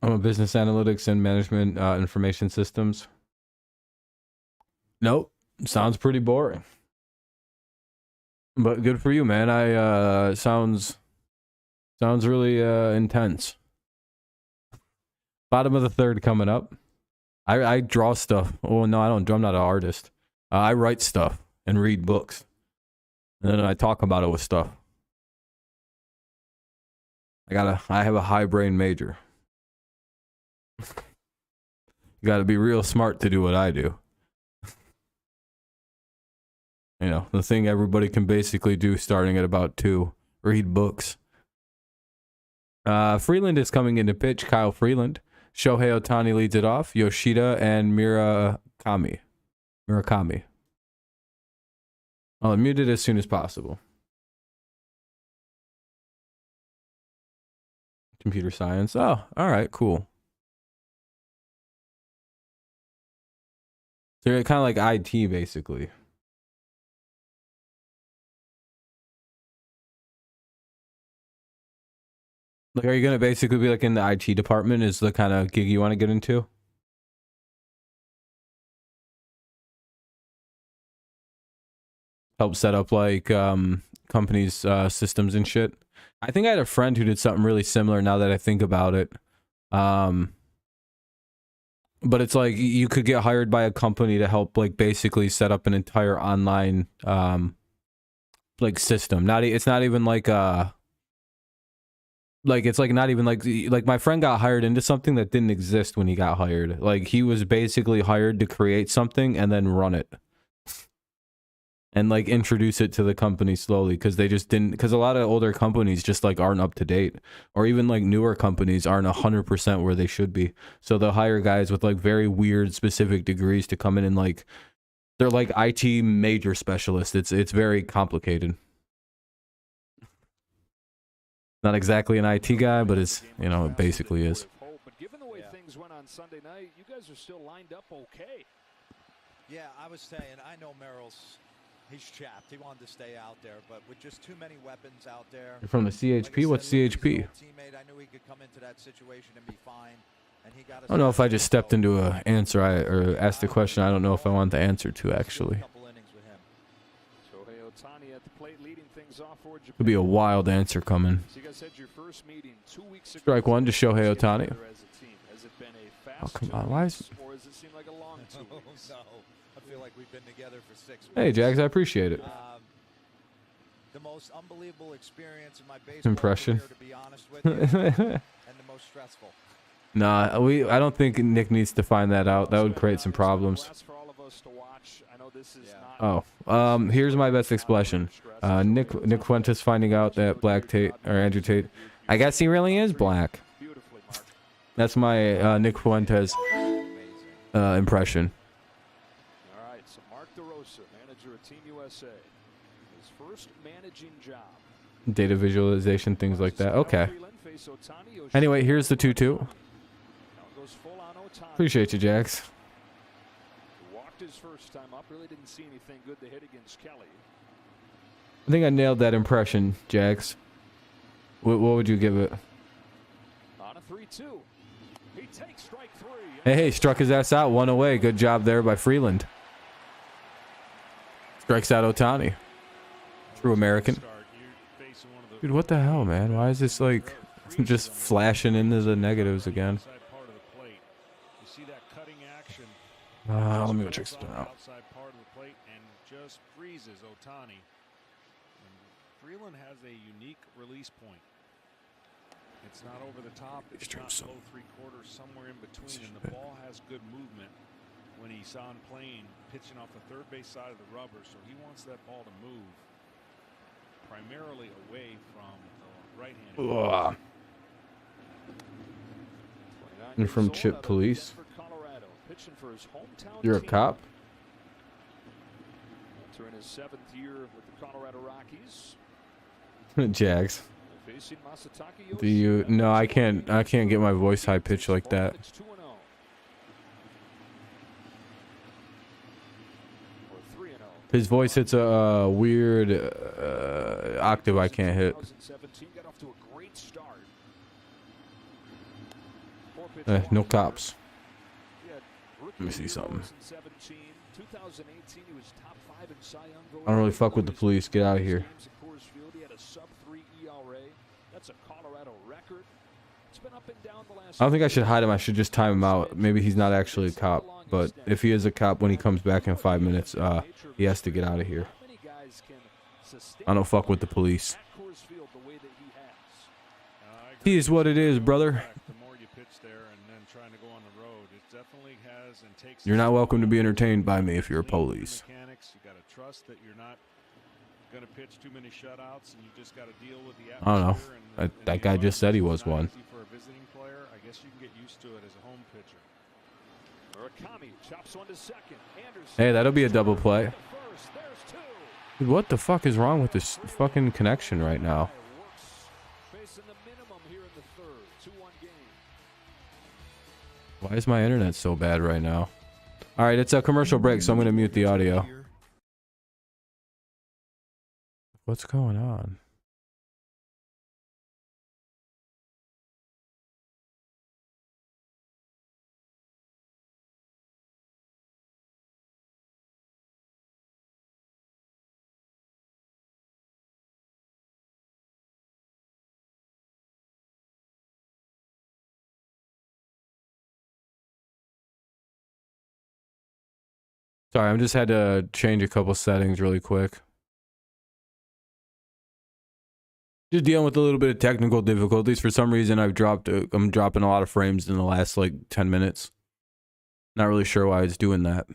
I'm a business analytics and management information systems. Nope. Sounds pretty boring. But good for you, man. Sounds really intense. Bottom of the third coming up. I draw stuff. Oh no, I don't. I'm not an artist. I write stuff and read books, and then I talk about it with stuff. I have a high brain major. You gotta be real smart to do what I do. You know, the thing everybody can basically do starting at about 2, read books. Freeland is coming into pitch. Kyle Freeland. Shohei Ohtani leads it off. Yoshida and Murakami. I'll mute it as soon as possible. Computer science. Oh, all right, cool. So you're kind of like IT, basically. Like, are you going to basically be like in the IT department is the kind of gig you want to get into? Help set up like companies' systems and shit. I think I had a friend who did something really similar now that I think about it. But it's like you could get hired by a company to help like basically set up an entire online like system. It's not even like it's like not even like my friend got hired into something that didn't exist when he got hired. Like he was basically hired to create something and then run it. And like introduce it to the company slowly because they just didn't, because a lot of older companies just like aren't up to date, or even like newer companies aren't 100% where they should be. So they'll hire guys with like very weird specific degrees to come in and like they're like IT major specialists. It's very complicated. Not exactly an IT guy, but it's, you know, it basically is. But given the way things went on Sunday night, you guys are still lined up okay. Yeah, I was saying, I know Merrill's, he's chapped. He wanted to stay out there, but with just too many weapons out there. You're from the CHP? What's CHP? I knew he could come into that situation and be fine. And he got I don't know if I just stepped into an answer or asked a question I don't know if I want the answer to, actually. Could be a wild answer coming. Strike one to Shohei Ohtani. Oh, come on. Why is... I feel like we've been together for 6 weeks. Hey, Jags, I appreciate it. The most unbelievable experience in my baseball impression. career, to be honest with you, and the most stressful. Nah, I don't think Nick needs to find that out. That would create some problems. Oh, here's my best explanation. Nick Fuentes finding out that Black Tate or Andrew Tate, I guess he really is black. That's my Nick Fuentes impression. All right, so Mark DeRosa, manager of Team USA, his first managing job. Data visualization, things like that. Okay. Anyway, here's the 2-2. Appreciate you, Jax. Walked his first time up. Really didn't see anything good to hit against Kelly. I think I nailed that impression, Jax. What would you give it? On a 3-2. He takes strike 3. Hey, struck his ass out. One away. Good job there by Freeland. Strikes out Ohtani. True American. Dude, what the hell, man? Why is this like just flashing into the negatives again? Let me go check something out. Outside part of the plate and just freezes Ohtani. And Freeland has a unique release point. It's not over the top. It's not low 3/4, somewhere in between. And the ball has good movement when he's on plane, pitching off the third base side of the rubber. So he wants that ball to move primarily away from the right-handed. You're from Chip Police. Colorado, pitching for his hometown You're a team. cop? Entering his 7th year with the Colorado Rockies. Jags. Facing Masataka Do you? No, I can't get my voice high pitched like that. It's 2-0. Or 3-0. His voice hits a weird octave I can't hit. 2017 got off to a great start. No cops. He had rookie Let me see something. in 17. 2018, he was top 5 in Cy Young voting. I don't really fuck with the police. Get out of here. Games at Coors Field, he had a sub-3 ERA. That's a Colorado record. It's been up and down the last. I don't think I should hide him. I should just time him out. Maybe he's not actually a cop, but if he is a cop when he comes back in 5 minutes, he has to get out of here. I don't fuck with the police. He is what it is, brother. You're not welcome to be entertained by me if you're a police. You got to trust that you're not going to pitch too many shutouts, and you just got to deal with the I don't know. atmosphere. And That guy just said he was one. for a visiting player, I guess you can get used to it as a home pitcher. Murakami chops one to second. Anderson. Hey, that'll be a double play. First, there's 2. Dude, what the fuck is wrong with this fucking connection right now? Works facing the minimum here in the 3rd. 2-1 game. Why is my internet so bad right now? All right, it's a commercial break, so I'm going to mute the audio. What's going on? Sorry, I just had to change a couple settings really quick. Just dealing with a little bit of technical difficulties. For some reason, I'm dropping a lot of frames in the last like 10 minutes. Not really sure why it's doing that.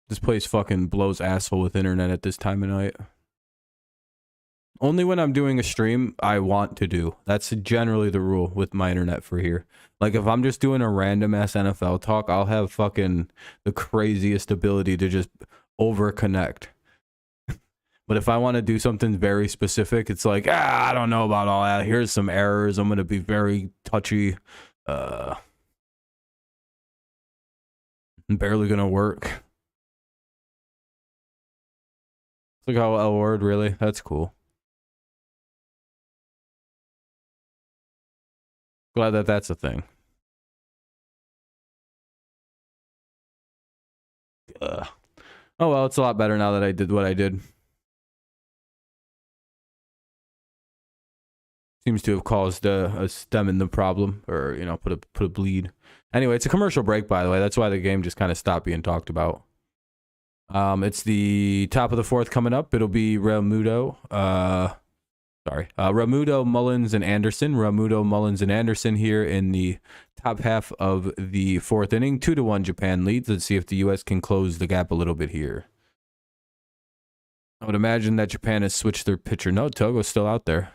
This place fucking blows asshole with internet at this time of night. Only when I'm doing a stream, I want to do. That's generally the rule with my internet for here. Like, if I'm just doing a random ass NFL talk, I'll have fucking the craziest ability to just over-connect. But if I want to do something very specific, it's like, I don't know about all that. Here's some errors. I'm going to be very touchy. Barely going to work. Look how L word, really? That's cool. Glad that that's a thing. Oh well, it's a lot better now that I did what I did. Seems to have caused a stem in the problem, or you know, put a bleed. Anyway, it's a commercial break, by the way. That's why the game just kind of stopped being talked about. It's the top of the 4th coming up. It'll be Ramudo. Ramudo, Mullins, and Anderson. Ramudo, Mullins, and Anderson here in the top half of the 4th inning. 2-1 Japan leads. Let's see if the U.S. can close the gap a little bit here. I would imagine that Japan has switched their pitcher. No, Togo's still out there.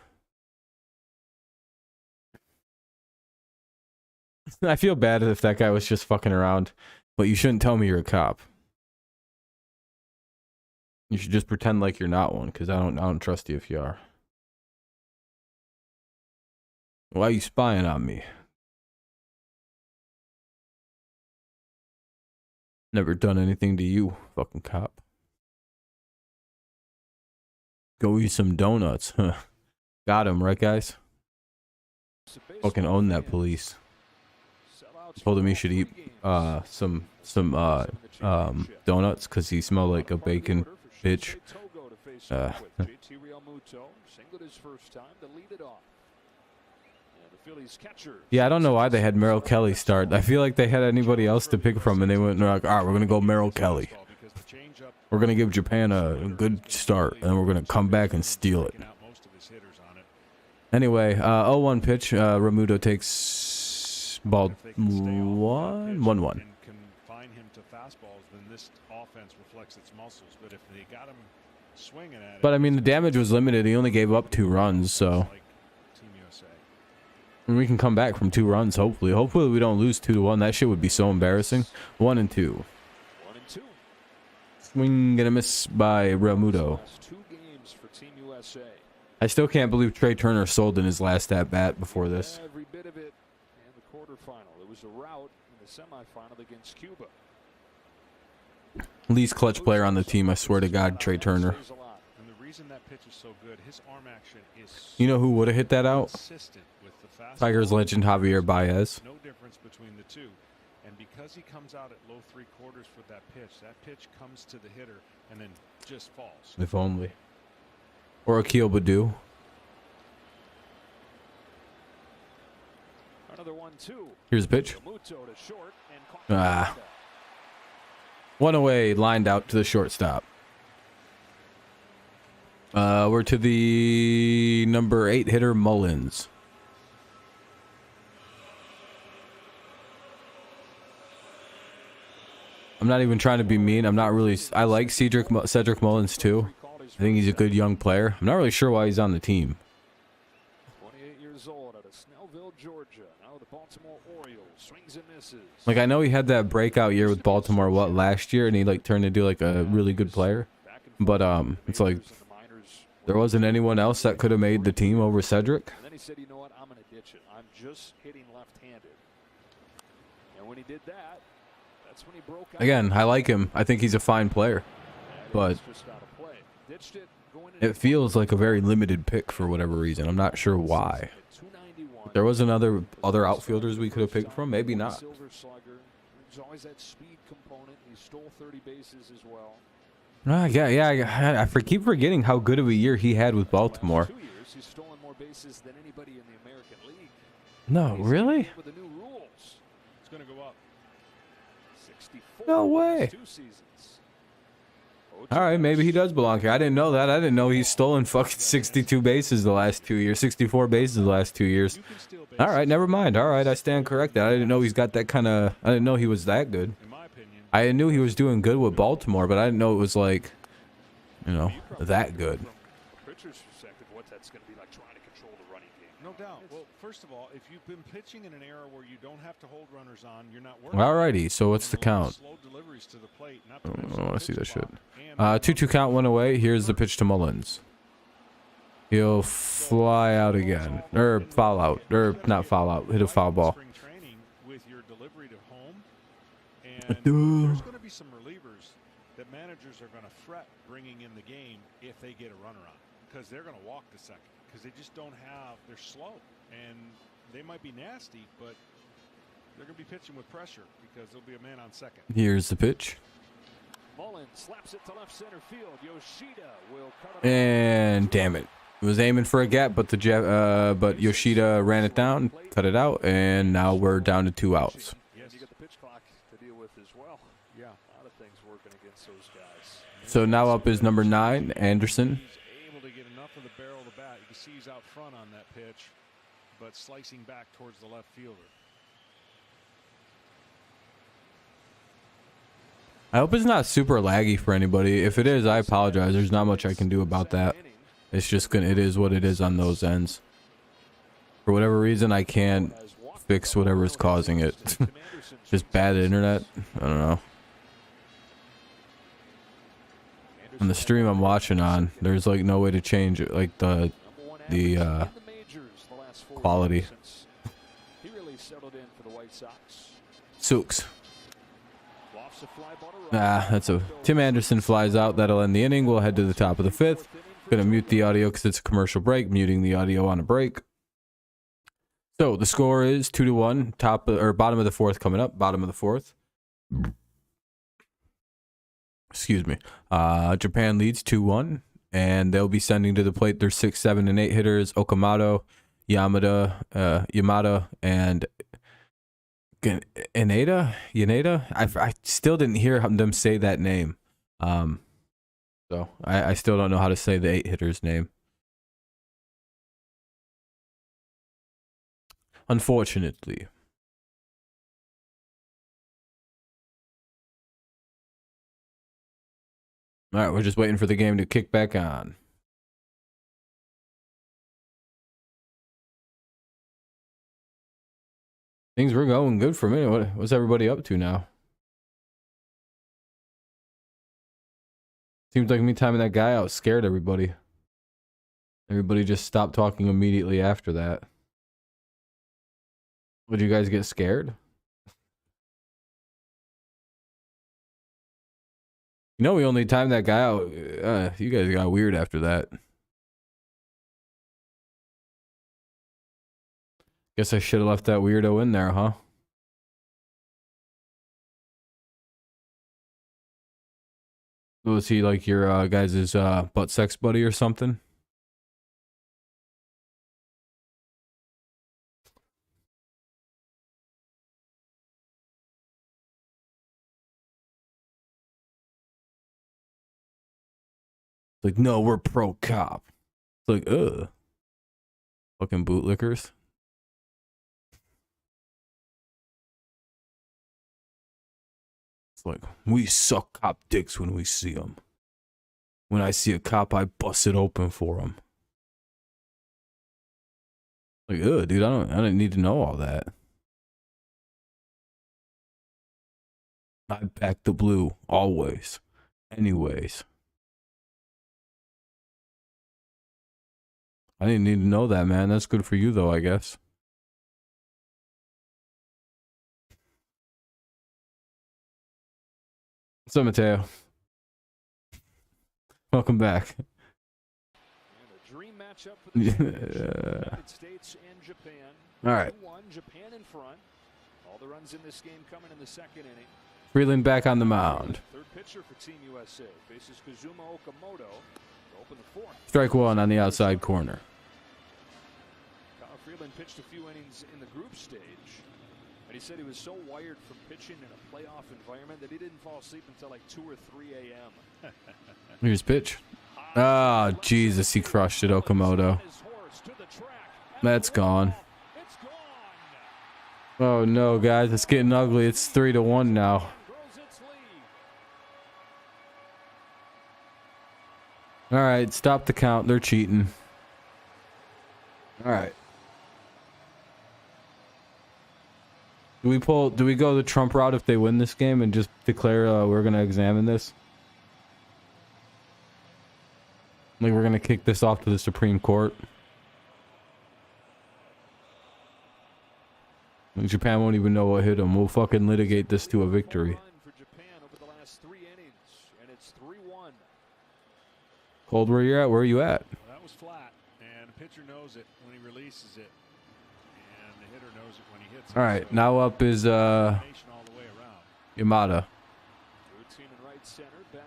I feel bad if that guy was just fucking around, but you shouldn't tell me you're a cop. You should just pretend like you're not one, because I don't trust you if you are. Why are you spying on me? Never done anything to you, fucking cop. Go eat some donuts. Huh. Got him, right, guys? Fucking own that police. Told him he should eat some donuts because he smelled like a bacon bitch. Yeah, I don't know why they had Merrill Kelly start. I feel like they had anybody else to pick from, and they went like, all right, we're gonna go Merrill Kelly. We're gonna give Japan a good start, and we're gonna come back and steal it. Anyway, 0-1 pitch. Ramudo takes ball 1-1. But I mean, the damage was limited. He only gave up 2 runs, so. And we can come back from 2 runs, hopefully. Hopefully we don't lose 2-1. That shit would be so embarrassing. 1-2. 1-2. Swing and a miss by Ramudo. Last 2 games for Team USA. I still can't believe Trey Turner sold in his last at bat before this. Every bit of it in the quarterfinal. It was a rout in the semifinal against Cuba. Least clutch player on the team, I swear to God, Trey Turner. And the reason that pitch is so good, his arm action is You know who would have hit that out? consistent with the fastball. Tigers legend Javier Baez. No difference between the two. And because he comes out at low 3/4 for that pitch comes to the hitter and then just falls. If only. Or Akil Baddoo. Another 1-2. Here's a pitch. Ramuto to short and caught. Ah. 1 away, lined out to the shortstop. We're to the number 8 hitter, Mullins. I'm not even trying to be mean. I'm not really. I like Cedric Mullins too. I think he's a good young player. I'm not really sure why he's on the team. 28 years old out of Snellville, Georgia. Now the Baltimore Orioles. Swings and misses. Like, I know he had that breakout year with Baltimore last year, and he like turned into like a really good player. But it's like there wasn't anyone else that could have made the team over Cedric. And then he said, you know what, I'm going to ditch it. I'm just hitting left-handed. And when he did that, that's when he broke out. Again, I like him. I think he's a fine player, but it feels like a very limited pick for whatever reason. I'm not sure why. If there was other outfielders we could have picked from, maybe not. Silver Slugger. There's always that speed component. He stole 30 bases as well. Yeah. I keep forgetting how good of a year he had with Baltimore. 2 years, he's stolen more bases than anybody in the American League. No, really? With the new rules, It's going to go up. 64. No way. 2 seasons. All right, maybe he does belong here. I didn't know that. I didn't know he's stolen fucking 62 bases the last 2 years, 64 bases the last 2 years. All right, never mind. All right, I stand corrected. I didn't know he's got that kind of. I didn't know he was that good. In my opinion, I knew he was doing good with Baltimore, but I didn't know it was like, you know, that good. From a pitcher's perspective, what that's going to be like trying to control the running game. no doubt. Well, first of all, if you've been pitching in an era where you don't have to hold runners on, you're not working. Alrighty, so what's the count? Slow deliveries to the plate, not I to mention don't want the to see that pitch shit. clock. And 2-2 count, 1 away. Here's the pitch to Mullins. He'll fly out again, or foul out, or not foul out. Hit a foul ball. Spring training with your delivery to home, and there's going to be some relievers that managers are going to fret bringing in the game if they get a runner on, because they're going to walk the second, because they just don't have. They're slow, and they might be nasty, but they're going to be pitching with pressure because there'll be a man on second. Here's the pitch. Mullins slaps it to left center field. Yoshida will cut it And damn it. It was aiming for a gap, but but Yoshida ran it down, cut it out, and now we're down to 2 outs. Yes, you got the pitch clock to deal with as well. Yeah. A lot of things working against those guys. So now up is number 9, Anderson. He's able to get enough of the barrel of the bat. You can see he's out front on that pitch, but slicing back towards the left fielder. I hope it's not super laggy for anybody. If it is, I apologize. There's not much I can do about that. It's just gonna. It is what it is on those ends. For whatever reason, I can't fix whatever is causing it. Just bad internet. I don't know. On the stream I'm watching on, there's like no way to change it, like the quality. He really settled in for the White Sox. Sooks. That's a Tim Anderson flies out. That'll end the inning. We'll head to the top of the 5th. Gonna mute the audio because it's a commercial break. Muting the audio on a break. So the score is 2-1. Bottom of the 4th coming up. Bottom of the 4th. Excuse me. Japan leads 2-1, and they'll be sending to the plate their 6, 7, and 8 hitters: Okamoto, Yamada, and Yaneda. I still didn't hear them say that name. So I still don't know how to say the 8 hitter's name. Unfortunately. All right, we're just waiting for the game to kick back on. Things were going good for me. What's everybody up to now? Seems like me timing that guy out scared everybody. Everybody just stopped talking immediately after that. Would you guys get scared? You know, we only timed that guy out. You guys got weird after that. Guess I should have left that weirdo in there, huh? Was he like your guys' butt sex buddy or something? Like, no, we're pro cop. It's like, ugh. Fucking bootlickers. It's like, we suck cop dicks when we see them. When I see a cop, I bust it open for him. Like, ugh, dude, I didn't need to know all that. I back the blue, always. Anyways. I didn't need to know that, man. That's good for you, though, I guess. What's up, Mateo? Welcome back. And a dream matchup for the United States and Japan. All right. 2-1, Japan in front. All the runs in this game coming in the second inning. Freeland back on the mound. Third pitcher for Team USA faces Kazuma Okamoto to open the fourth. Strike one on the outside corner. Kyle Freeland pitched a few innings in the group stage, and he said he was so wired from pitching in a playoff environment that he didn't fall asleep until like 2 or 3 a.m. Here's pitch. Ah, oh, Jesus, he crushed it, Okamoto. That's gone. Oh no, guys, it's getting ugly. It's 3-1 now. All right, stop the count. They're cheating. All right. Do we go the Trump route if they win this game and just declare we're going to examine this? Like we're going to kick this off to the Supreme Court? Like Japan won't even know what hit them. We'll fucking litigate this to a victory. Cold, where you at? Where are you at? Well, that was flat, and the pitcher knows it when he releases it, and the hitter knows it when he hits it. All right, now up is Yamada.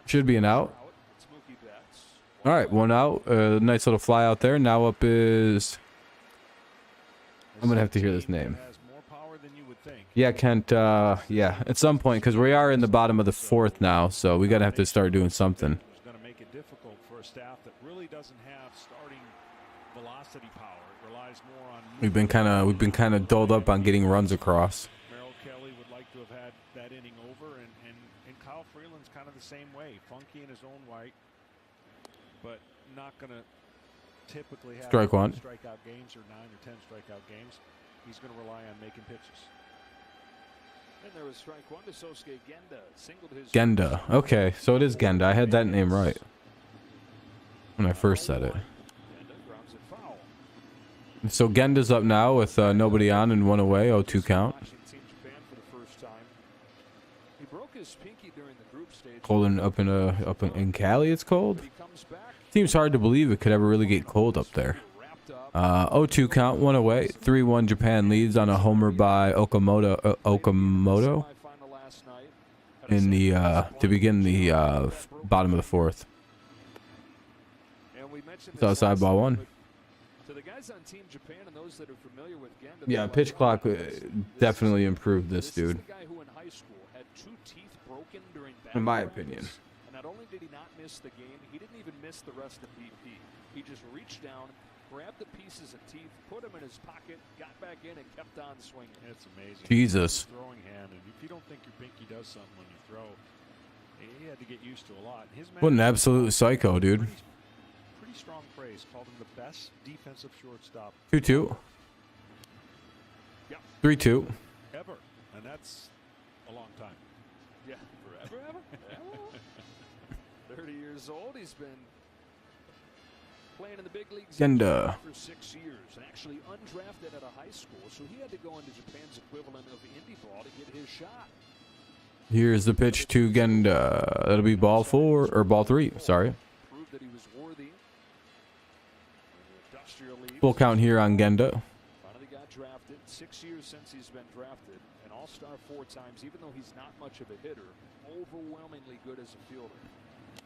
Should be an out. All right, one out. Nice little fly out there. Now up is. I'm gonna have to hear this name. Yeah, Kent. Yeah, at some point, because we are in the bottom of the fourth now, so we gotta have to start doing something. Staff that really doesn't have starting velocity power. It relies more on We've been kind of dulled up on getting runs across. Merrill Kelly would like to have had that inning over, and Kyle Freeland's kind of the same way, funky in his own right, but not going to typically have Strike one. Strikeout games or 9 or 10 strikeout games. He's going to rely on making pitches. And there was strike one to Sosuke Genda. Singled his Genda. Okay, so it is Genda. I had that name right when I first said it. So Genda's up now with nobody on and one away. 0-2 count. Cold and up in Cali. It's cold. Seems hard to believe it could ever really get cold up there. 0-2 count, one away. 3-1 Japan leads on a homer by Okamoto in the to begin the bottom of the fourth. So outside ball one. Yeah, pitch clock definitely improved this dude. In my opinion. And not only did he not miss the game, he didn't even miss the rest of BP. He just reached down, grabbed the pieces of teeth, put them in his pocket, got back in, and kept on swinging. It's amazing. Jesus. Throwing hand, and if you don't think your pinky does something when you throw, he had to get used to a lot. What an absolute psycho, dude. Pretty strong praise. Called him the best defensive shortstop. 2-2. 3-2. And that's a long time. Yeah, forever, ever? Yeah. 30 years old. He's been playing in the big leagues Genda. for 6 years, and actually undrafted at a high school, so he had to go into Japan's equivalent of indie ball to get his shot. Here's the pitch to Genda. That'll be ball 4 or ball 3. Sorry. Proved that he was worthy. Full count here on Genda. Finally got drafted. 6 years since he's been drafted. An all-star 4 times, even though he's not much of a hitter. Overwhelmingly good as a fielder.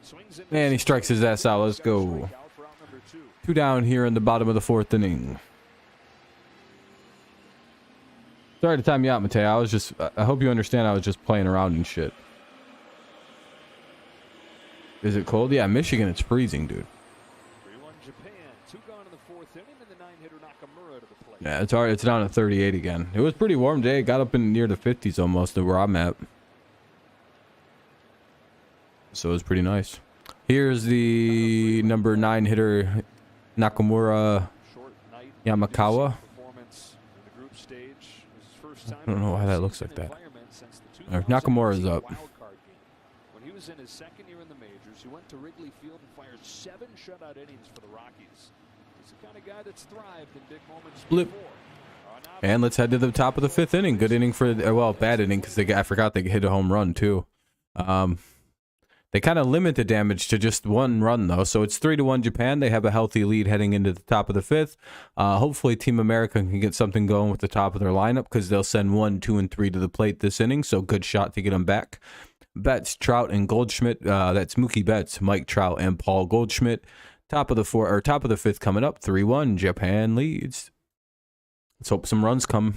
Swings in And he strikes his ass out. Let's go. 2 down here in the bottom of the 4th inning. Sorry to time you out, Mateo. I hope you understand I was just playing around and shit. Is it cold? Yeah, Michigan, it's freezing, dude. 3-1 Japan. 2 gone in the 4th inning, and the 9-hitter Nakamura to the plate. Yeah, it's down at 38 again. It was pretty warm today. It got up in near the 50s almost to where I'm at. So it was pretty nice. Here's the number 9 hitter, Nakamura Yamakawa. I don't know why that looks like that. Nakamura's up. When he was in his 2nd year in the majors, he went to Wrigley Field and fired 7 shutout innings for the Rockies. He's the kind of guy that's thrived in big moments Blip. before. And let's head to the top of the 5th inning. Good inning for, well, bad inning because I forgot they hit a home run too. They kind of limit the damage to just 1 run, though. So it's 3-1 Japan. They have a healthy lead heading into the top of the 5th. Hopefully, Team America can get something going with the top of their lineup because they'll send 1, 2, and 3 to the plate this inning. So good shot to get them back. Betts, Trout, and Goldschmidt. That's Mookie Betts, Mike Trout, and Paul Goldschmidt. Top of the 5th coming up. 3-1. Japan leads. Let's hope some runs come.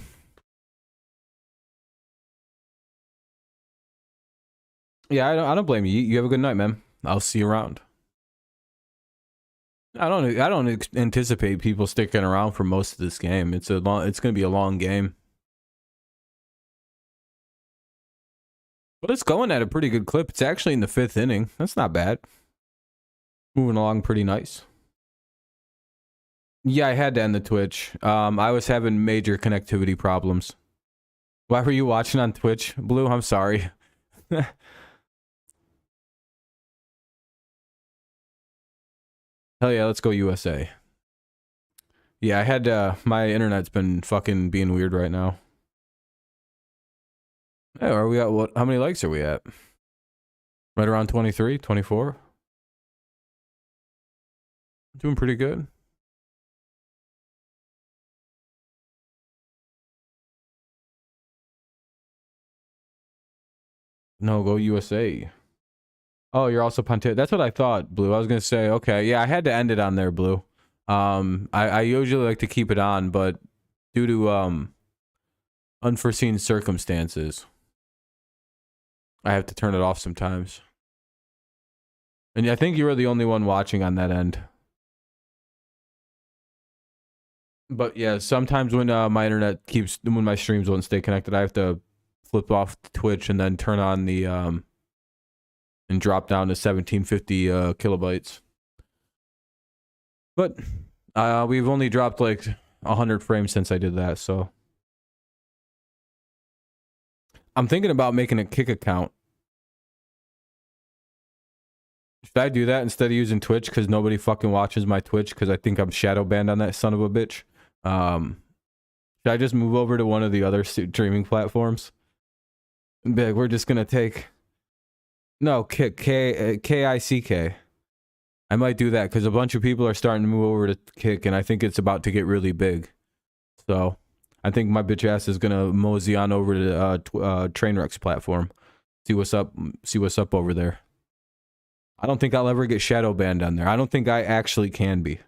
Yeah, I don't blame you. You have a good night, man. I'll see you around. I don't anticipate people sticking around for most of this game. It's going to be a long game. But it's going at a pretty good clip. It's actually in the 5th inning. That's not bad. Moving along pretty nice. Yeah, I had to end the Twitch. I was having major connectivity problems. Why were you watching on Twitch, Blue? I'm sorry. Hell yeah, let's go USA. Yeah, I had my internet's been fucking being weird right now. Hey, are we at what? How many likes are we at? Right around 23, 24. Doing pretty good. No, go USA. Oh, you're also Ponte. That's what I thought, Blue. I was gonna say, okay, yeah, I had to end it on there, Blue. I usually like to keep it on, but due to unforeseen circumstances, I have to turn it off sometimes. And I think you were the only one watching on that end. But yeah, sometimes when my internet when my streams won't stay connected, I have to flip off Twitch and then turn on the and drop down to 1750 kilobytes. But we've only dropped like 100 frames since I did that, so I'm thinking about making a Kick account. Should I do that instead of using Twitch because nobody fucking watches my Twitch because I think I'm shadow banned on that son of a bitch? Should I just move over to one of the other streaming platforms? And be like, we're just gonna take Kick. I might do that because a bunch of people are starting to move over to Kick, and I think it's about to get really big. So I think my bitch ass is gonna mosey on over to Trainwreck's platform. See what's up. See what's up over there. I don't think I'll ever get shadow banned on there. I don't think I actually can be.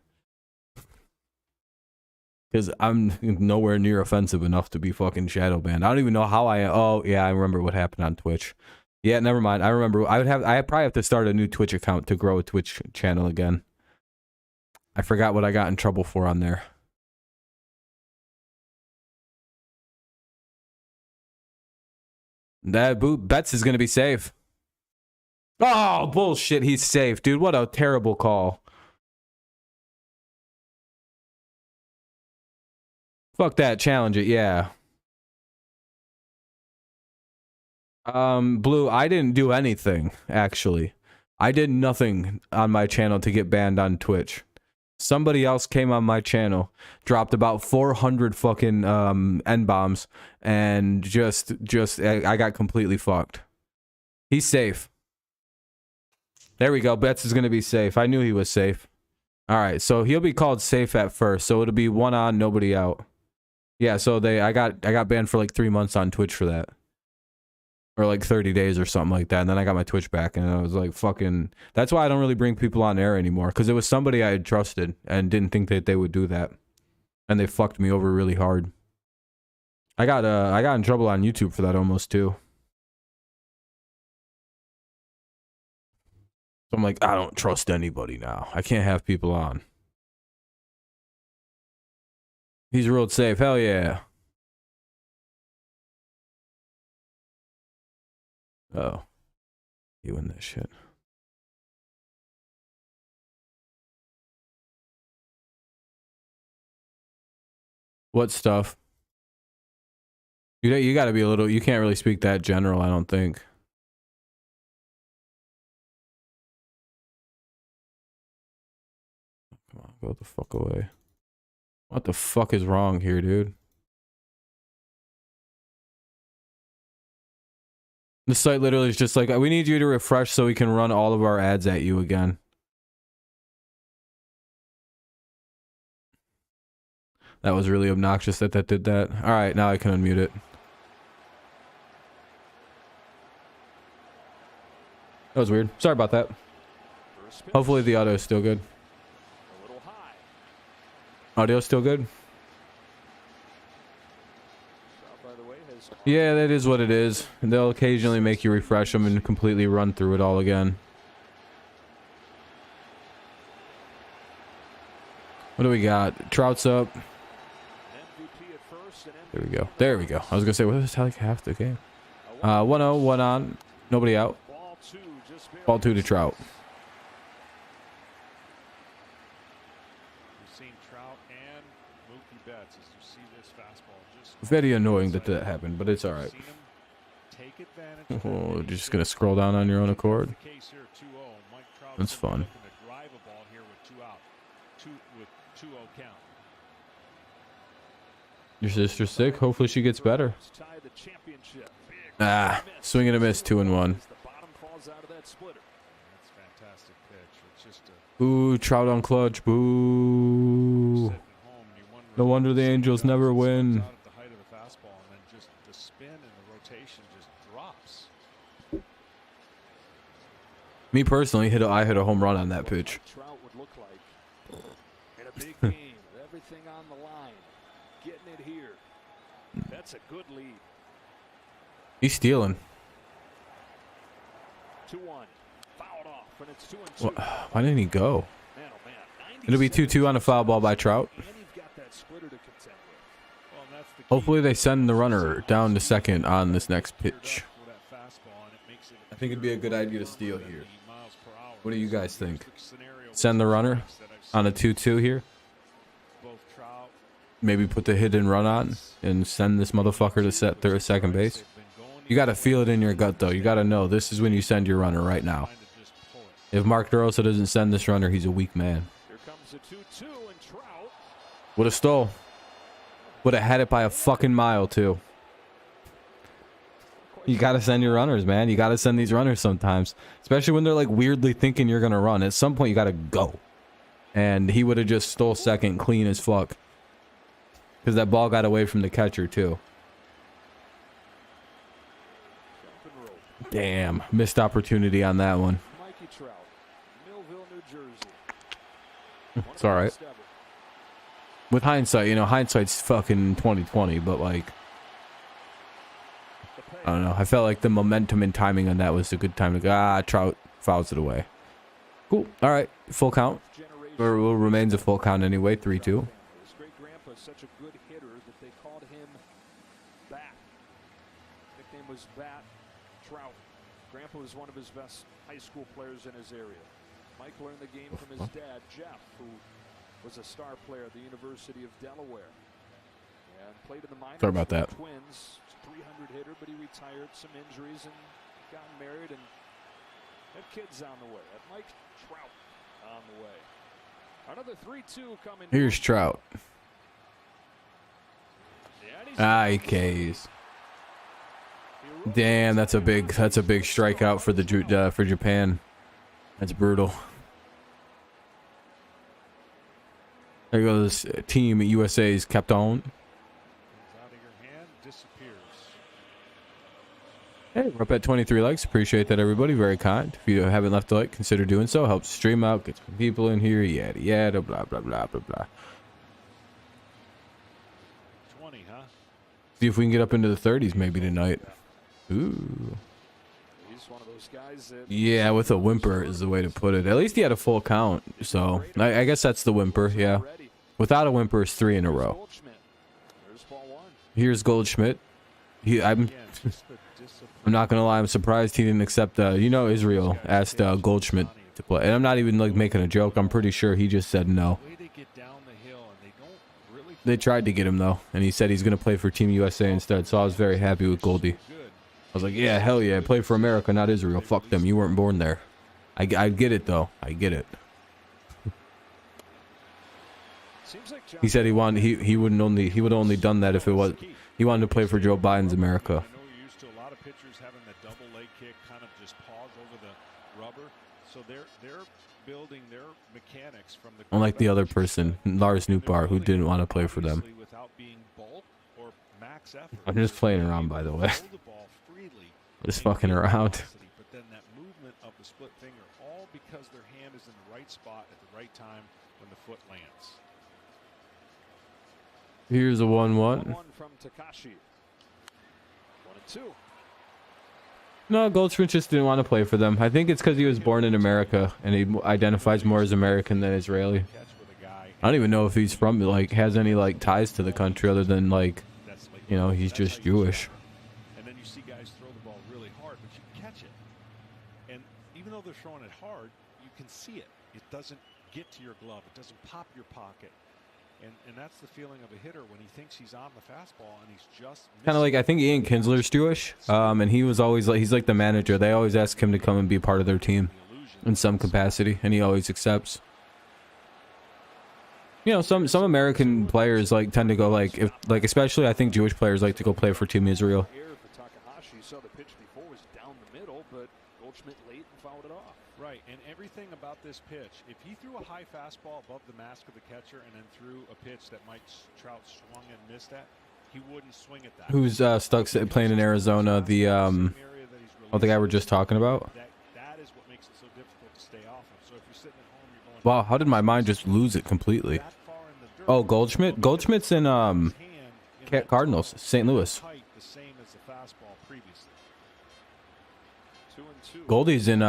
Because I'm nowhere near offensive enough to be fucking shadow banned. I don't even know how oh, yeah, I remember what happened on Twitch. Yeah, never mind. I remember. I probably have to start a new Twitch account to grow a Twitch channel again. I forgot what I got in trouble for on there. That Betts is going to be safe. Oh, bullshit. He's safe. Dude, what a terrible call. Fuck that. Challenge it. Yeah. Blue, I didn't do anything, actually. I did nothing on my channel to get banned on Twitch. Somebody else came on my channel, dropped about 400 fucking N-bombs, and I got completely fucked. He's safe. There we go. Betts is gonna be safe. I knew he was safe. Alright, so he'll be called safe at first, so it'll be 1 on, nobody out. Yeah, so I got banned for like 3 months on Twitch for that. Or like 30 days or something like that, and then I got my Twitch back, and I was like, fucking... That's why I don't really bring people on air anymore, because it was somebody I had trusted, and didn't think that they would do that. And they fucked me over really hard. I got in trouble on YouTube for that almost, too. So I'm like, I don't trust anybody now. I can't have people on. He's ruled safe, hell yeah. Oh, you in this shit. What stuff? You gotta be a little, you can't really speak that general, I don't think. Come on, go the fuck away. What the fuck is wrong here, dude? The site literally is just like, we need you to refresh so we can run all of our ads at you again. That was really obnoxious that did that. Alright, now I can unmute it. That was weird. Sorry about that. Hopefully the audio is still good. Audio still good? Yeah, that is what it is. They'll occasionally make you refresh them and completely run through it all again. What do we got? Trout's up. There we go. There we go. I was gonna say, what is like half the game? 1-0, 1 on, nobody out. Ball 2 to Trout. Very annoying that that happened, but it's all right. Oh, just gonna scroll down on your own accord. That's fun. Your sister's sick. Hopefully she gets better. Ah, swing and a miss, 2-1. Ooh, Trout on clutch. Boo. No wonder the Angels never win. Me personally, I hit a home run on that pitch. Everything on the line, getting it here. That's a good lead. He's stealing. 2-1. Fouled off, and it's 2-2. Why didn't he go? It'll be 2-2 on a foul ball by Trout. Hopefully they send the runner down to second on this next pitch. I think it'd be a good idea to steal here. What do you guys think? Send the runner on a 2-2 here? Maybe put the hit and run on and send this motherfucker to set third second base? You gotta feel it in your gut though. You gotta know this is when you send your runner right now. If Mark DeRosa doesn't send this runner, he's a weak man. Would have stole. Would have had it by a fucking mile too. You gotta send your runners, man. You gotta send these runners sometimes. Especially when they're like weirdly thinking you're gonna run. At some point you gotta go. And he would have just stole second clean as fuck. Because that ball got away from the catcher too. Damn. Missed opportunity on that one. It's alright. With hindsight, you know, hindsight's fucking 20/20, but like, I don't know. I felt like the momentum and timing on that was a good time to go. Ah, Trout fouls it away. Cool. All right. Full count. Or remains a full count anyway. 3-2. His great grandpa is such a good hitter that they called him Bat. Nickname was Bat Trout. Grandpa was one of his best high school players in his area. Mike learned the game from his dad, Jeff, who was a star player at the University of Delaware. And played in the minors Sorry about for the that. Twins, 300 hitter, but he retired, some injuries, and got married and had kids on the way. That Mike Trout on the way. Another 3-2 coming. Here's Trout. Ikes. Damn, that's a big strikeout for the for Japan. That's brutal. There goes Team USA's captain. Out of your hand, disappears. Hey, we're up at 23 likes. Appreciate that, everybody. Very kind. If you haven't left a like, consider doing so. Helps the stream out, get some people in here, yada yada, blah blah blah blah blah. 20, huh? See if we can get up into the 30s maybe tonight. Ooh. He's one of those guys that Yeah, with a whimper is the way to put it. At least he had a full count, so I guess that's the whimper. Yeah, without a whimper, it's 3 in a row. Goldschmidt. There's ball one. Here's Goldschmidt. I'm not gonna lie, I'm surprised he didn't accept. Israel asked Goldschmidt to play, and I'm not even like making a joke. I'm pretty sure he just said no. They tried to get him though, and he said he's gonna play for Team USA instead. So I was very happy with Goldie. I was like, yeah, hell yeah, play for America, not Israel. Fuck them, you weren't born there. I get it though. I get it. He said he wanted he would only done that if it was he wanted to play for Joe Biden's America. I know you're used to a lot of pitchers having the double leg kick kind of just pause over the rubber. So they're building their mechanics from the Unlike the other person, Lars Newbar, who didn't want to play for them. without being bulk or max effort. I'm just playing around, by the way. Hold the ball freely, Just fucking around. but then that movement of the split finger, all because their hand is in the right spot at the right time when the foot lands. Here's a 1-1. 1-1 from Takashi. 1-2. No, Goldschmidt just didn't want to play for them. I think it's because he was born in America and he identifies more as American than Israeli. I don't even know if he's from has any ties to the country other than he's just Jewish. And then you see guys throw the ball really hard, but you can catch it. And even though they're throwing it hard, you can see it. It doesn't get to your glove. It doesn't pop your pocket. And that's the feeling of a hitter when he thinks he's on the fastball and he's just Kind of I think Ian Kinsler's Jewish, and he was always he's like the manager. They always ask him to come and be part of their team in some capacity, and he always accepts. Some American players tend to go especially I think Jewish players like to go play for Team Israel. Takahashi saw the pitch before was down the middle, but Goldschmidt late and fouled it off. Right, and everything about this pitch, if he threw a high fastball above the mask of the catcher and then threw a pitch that Mike Trout swung and missed at, he wouldn't swing at that. Who's stuck playing in Arizona? The guy we're just talking about. That is what makes it so difficult to stay off him. So if you're sitting at home, you're going. Wow, how did my mind just lose it completely? Oh, Goldschmidt. Goldschmidt's in Cardinals, St. Louis. The same as the fastball previously. 2-2. Goldie's in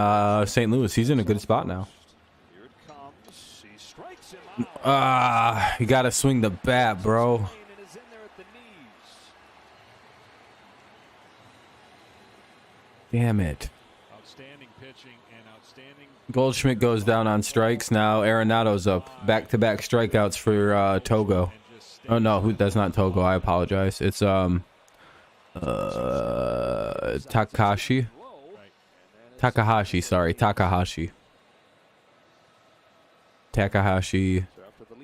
St. Louis. He's in a good spot now. Here it comes. He strikes him out. You gotta swing the bat, bro. And is in there at the knees. Damn it. Outstanding pitching and outstanding. Goldschmidt goes down on strikes. Now Arenado's up. Back-to-back strikeouts for Togo. Oh no, that's not Togo. I apologize. It's Takahashi. Sorry, Takahashi.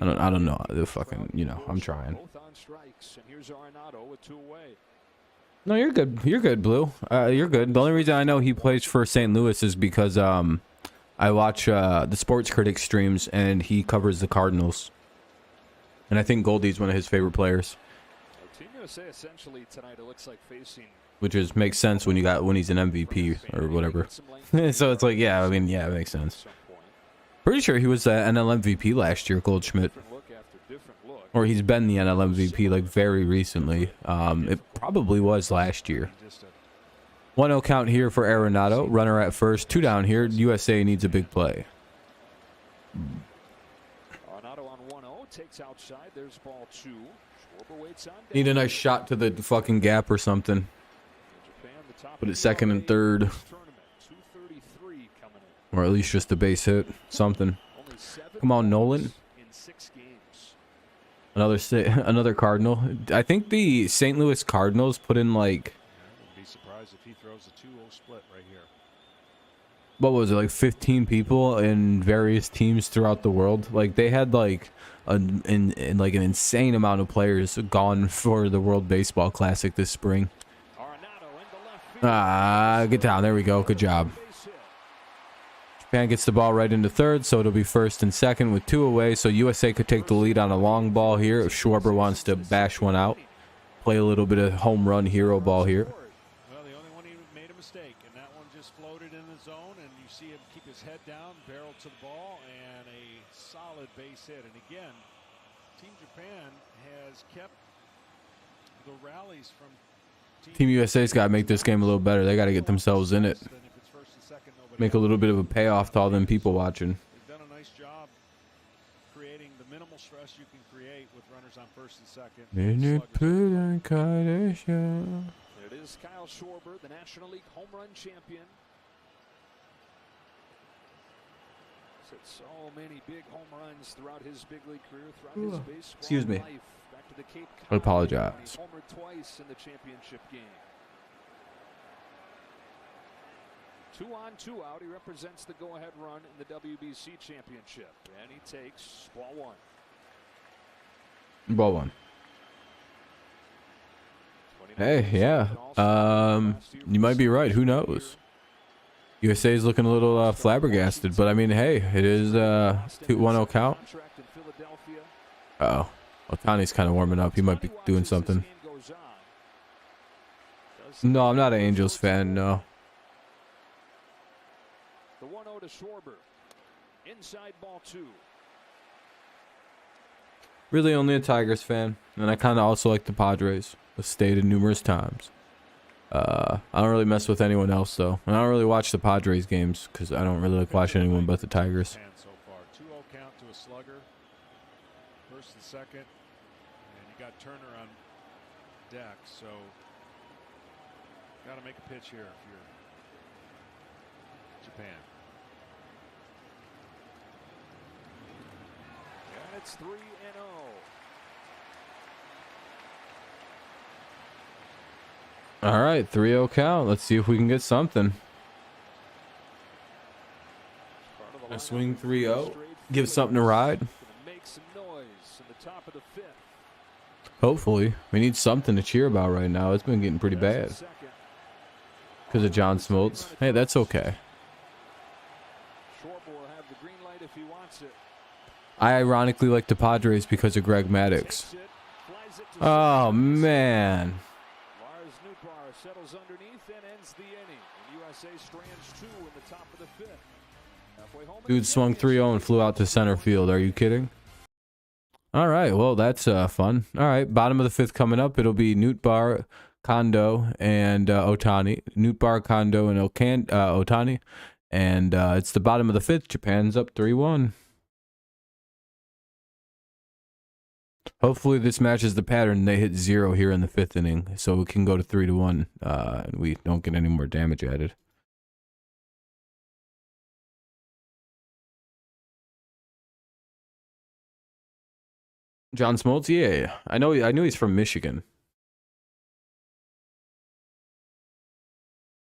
I don't know. The fucking, I'm trying. Both on strikes, and here's Arenado with 2 away. No, you're good. You're good, Blue. You're good. The only reason I know he plays for St. Louis is because I watch the Sports Critic streams and he covers the Cardinals. And I think Goldie's one of his favorite players. Team USA essentially tonight, it looks like facing. Which makes sense when he's an MVP or whatever. So it's yeah, it makes sense. Pretty sure he was the NL MVP last year, Goldschmidt. Or he's been the NL MVP very recently. It probably was last year. 1-0 count here for Arenado. Runner at first. 2 down here. USA needs a big play. Arenado on 1-0 takes outside. There's ball 2. Schwarber waits on. Need a nice shot to the fucking gap or something. Put it second and third. Or at least just a base hit. Something. Come on, Nolan. In 6 games. Another Cardinal. I think the St. Louis Cardinals put in like, I wouldn't be surprised if he throws a 2-0 split right here. what was it, like 15 people in various teams throughout the world. Like they had like an insane amount of players gone for the World Baseball Classic this spring. Get down. There we go. Good job. Japan gets the ball right into third, so it'll be first and second with 2 away. So USA could take the lead on a long ball here if Schwarber wants to bash one out. Play a little bit of home run hero ball here. Well, the only one he made a mistake, and that one just floated in the zone, and you see him keep his head down, barrel to the ball, and a solid base hit. And again, Team Japan has kept the rallies from Team USA's got to make this game a little better. They got to get themselves in it. Make a little bit of a payoff to all them people watching. They've done a nice job creating the minimal stress you can create with runners on first and second. There it is, Kyle Schwarber, the National League home run champion. He's hit so many big home runs throughout his big league career, throughout his baseball Excuse me. life. Back to the Cape Cod. I apologize. He homered twice in the championship game. 2 on, 2 out. He represents the go-ahead run in the WBC championship, and he takes ball 1. Ball 1. Hey, yeah. You might be right. Who knows? USA is looking a little flabbergasted, but I mean, hey, it is 2-1-0 count. Uh-oh. Otani's kind of warming up. He might be doing something. No, I'm not an Angels fan, no. The 1-0 to Schwarber. Inside ball 2. Really only a Tigers fan, and I kind of also like the Padres. I've stated numerous times. I don't really mess with anyone else, though. And I don't really watch the Padres games because I don't really like watching anyone but the Tigers. So far, 2-0 count to a slugger. First and second, and you got Turner on deck, so got to make a pitch here if you're Japan. And it's 3-0. All right, 3-0 count. Let's see if we can get something. A swing 3-0. Give something to ride. Hopefully. We need something to cheer about right now. It's been getting pretty bad. Because of John Smoltz. Hey, that's okay. I ironically like the Padres because of Greg Maddux. Oh, man. Settles underneath and ends the inning. And USA strands 2 in the top of the 5th. Dude swung 3-0 and flew out to center field. Are you kidding? All right. Well, that's fun. All right. Bottom of the 5th coming up. It'll be Nootbaar, Kondo, and Otani. Nootbaar, Kondo, and Otani. And it's the bottom of the 5th. Japan's up 3-1. Hopefully this matches the pattern. They hit 0 here in the 5th inning, so we can go to 3-1, and we don't get any more damage added. John Smoltz, yeah, I know he's from Michigan.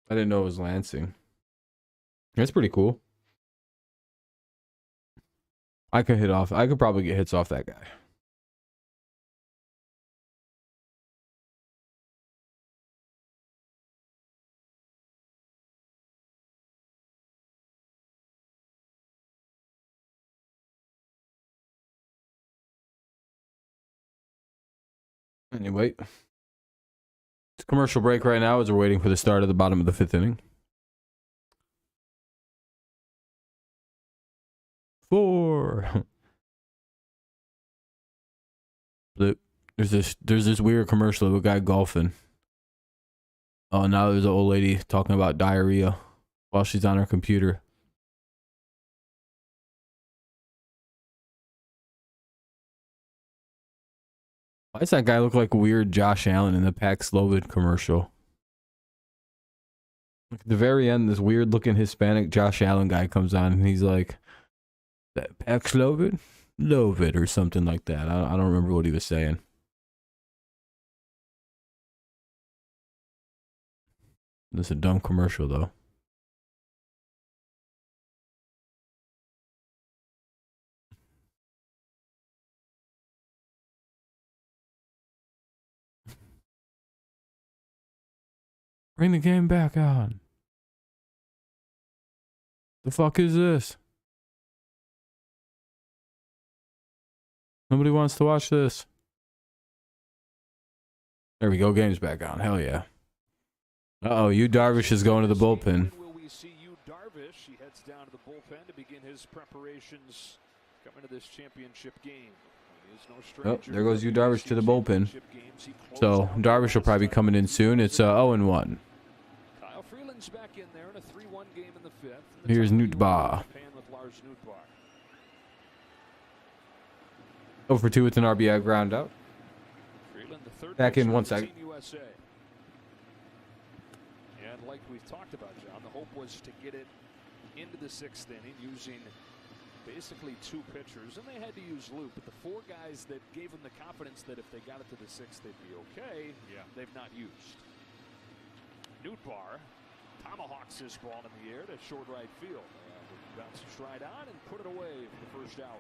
I didn't know it was Lansing. That's pretty cool. I could probably get hits off that guy. Anyway, it's a commercial break right now as we're waiting for the start of the bottom of the 5th inning. 4. There's this weird commercial of a guy golfing. Oh, now there's an old lady talking about diarrhea while she's on her computer. Why does that guy look like weird Josh Allen in the Paxlovid commercial? Like at the very end, this weird looking Hispanic Josh Allen guy comes on and he's like, "That Paxlovid? Lovid or something like that. I don't remember what he was saying. This is a dumb commercial though. Bring the game back on. The fuck is this? Nobody wants to watch this. There we go. Game's back on. Hell yeah. Uh-oh, Yu Darvish is going to the bullpen. Will we see Yu Darvish? He heads down to the bullpen to begin his preparations coming to this championship game. He is no Oh, stranger there goes Yu to Darvish to the bullpen. championship games. He closed So out Darvish will probably be coming in soon. It's 0-1. Kyle Freeland's back in there in a 3-1 game in the fifth. Here's Nootbaar. With Lars Nootbaar. 0 for 2 with an RBI ground out. Freeland, the third Back in pitcher 1 for second. Team USA. And like we've talked about, John, the hope was to get it into the sixth inning using basically 2 pitchers, and they had to use Luke, but the 4 guys that gave them the confidence that if they got it to the sixth, they'd be okay, they've not used. Nootbaar tomahawks this ball in the air to short right field. Bounces right on and put it away for the first out.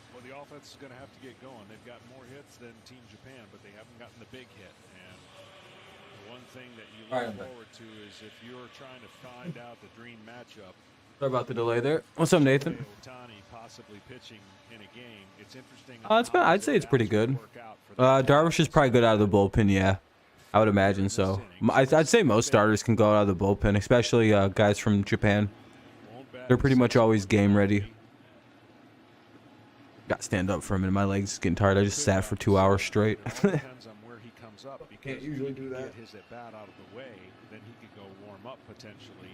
Well, the offense is going to have to get going. They've got more hits than Team Japan, but they haven't gotten the big hit. And the one thing that you look forward to is if you're trying to find out the dream matchup. Sorry about the delay there. What's up, Nathan? Ohtani possibly pitching in a game. It's interesting. I'd say it's pretty good. Darvish is probably good out of the bullpen, yeah. I would imagine so. I'd say most starters can go out of the bullpen, especially guys from Japan. They're pretty much always game ready. Got to stand up for a minute. My legs getting tired. I just sat for 2 hours straight. Depends on where he comes up. Can't usually do that. Get his at bat out of the way, then he could go warm up potentially.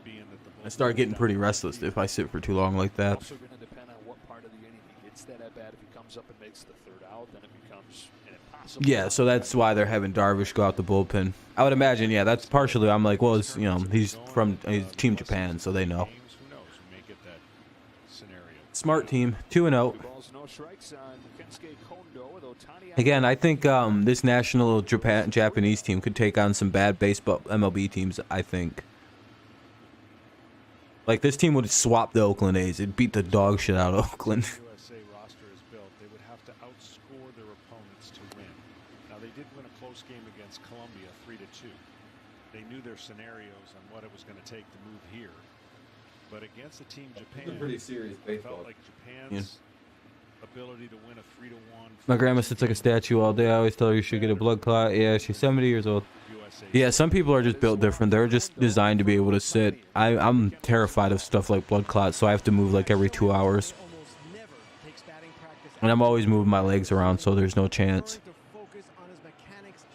Being that the I start getting pretty restless if I sit for too long like that. Also going to depend on what part of the inning he gets that at bat. If he comes up and makes the third out, then it becomes an impossible. Yeah, so that's why they're having Darvish go out the bullpen. I would imagine, yeah, that's partially. I'm like, well, it's, you know, he's Team Japan, so they know. Who knows? We may get that scenario. Smart team, 2-0. Again, I think this national Japanese team could take on some bad baseball MLB teams. I think, like, this team would swap the Oakland A's. It'd beat the dog shit out of Oakland. USA roster is built. They would have to outscore their opponents to win. Now they did win a close game against Colombia, 3-2. They knew their scenarios on what it was going to take to move here. But against the team Japan, pretty serious baseball. felt like Japan's ability to win a 3-1. My grandma sits like a statue all day. I always tell her you should get a blood clot. Yeah, she's 70 years old. Yeah, some people are just built different. They're just designed to be able to sit. I'm terrified of stuff like blood clots, so I have to move like every 2 hours. And I'm always moving my legs around, so there's no chance.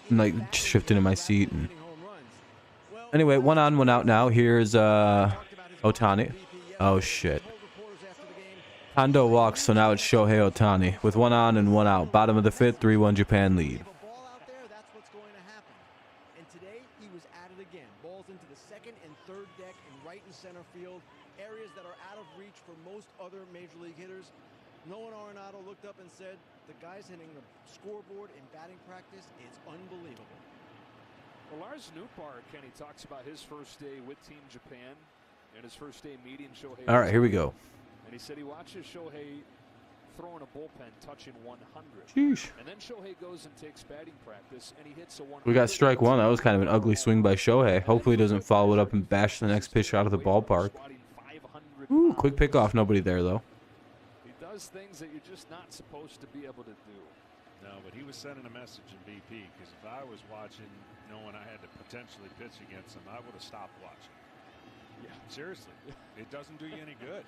I'm like shifting in my seat. And anyway, 1 on, 1 out now. Here's Ohtani. Oh shit. Hondo walks, so now it's Shohei Ohtani with 1 on and 1 out. Bottom of the 5th, 3-1 Japan lead. Nolan Arenado looked up and said, the guy's hitting the scoreboard in batting practice is unbelievable. Well, Lars Nootbaar, Kenny, talks about his first day with Team Japan and his first day meeting Shohei. All right, here we go. And he said he watches Shohei throwing a bullpen touching 100. Sheesh. And then Shohei goes and takes batting practice, and he hits a 100. We got strike 1. That was kind of an ugly swing by Shohei. Hopefully he doesn't follow it up and bash the next pitch out of the ballpark. Ooh, quick pickoff. Nobody there, though. Things that you're just not supposed to be able to do. No, but he was sending a message in BP, because if I was watching, knowing I had to potentially pitch against him, I would have stopped watching. Yeah, seriously, it doesn't do you any good.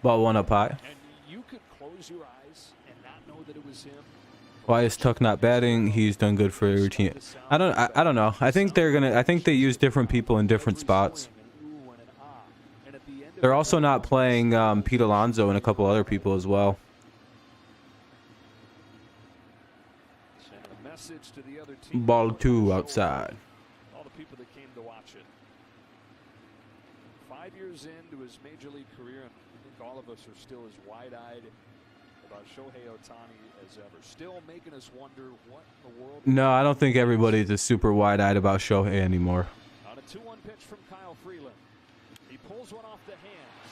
Ball 1 up high. And you could close your eyes and not know that it was him. Why is Tuck not batting? He's done good for your team. I don't know. I think they use different people in different spots. They're also not playing Pete Alonso and a couple other people as well. message to the other team. Ball 2 outside. All the people that came to watch it. 5 years into his major league career, and I think all of us are still as wide-eyed about Shohei Ohtani as ever. Still making us wonder what in the world. No, I don't think everybody's as super wide-eyed about Shohei anymore. On a 2-1 pitch from Kyle Freeland. He pulls one off the hand.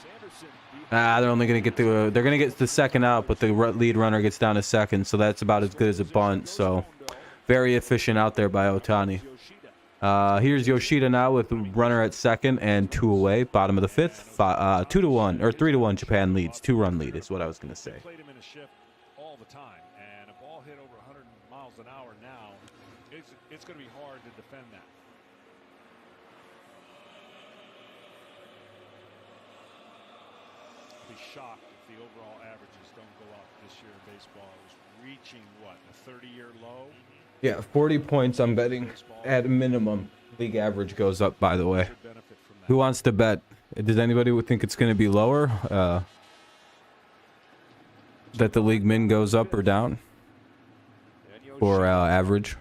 Sanderson. They're only going to get to they're going to get the second out, but the lead runner gets down to second, so that's about as good as a bunt. So very efficient out there by Ohtani. Here's Yoshida now with runner at second and 2 away. Bottom of the 5th, 2-1 or 3-1. Japan leads. 2-run lead is what I was going to say. Played him in a shift all the time, and a ball hit over 100 miles an hour now. It's going to be hard to defend that. Be shocked if the overall averages don't go up this year in baseball. It was reaching what, a 30-year low? Yeah, 40 points I'm betting at minimum. League average goes up, by the way. Who wants to bet? Does anybody think it's going to be lower? That the league min goes up or down? Or average?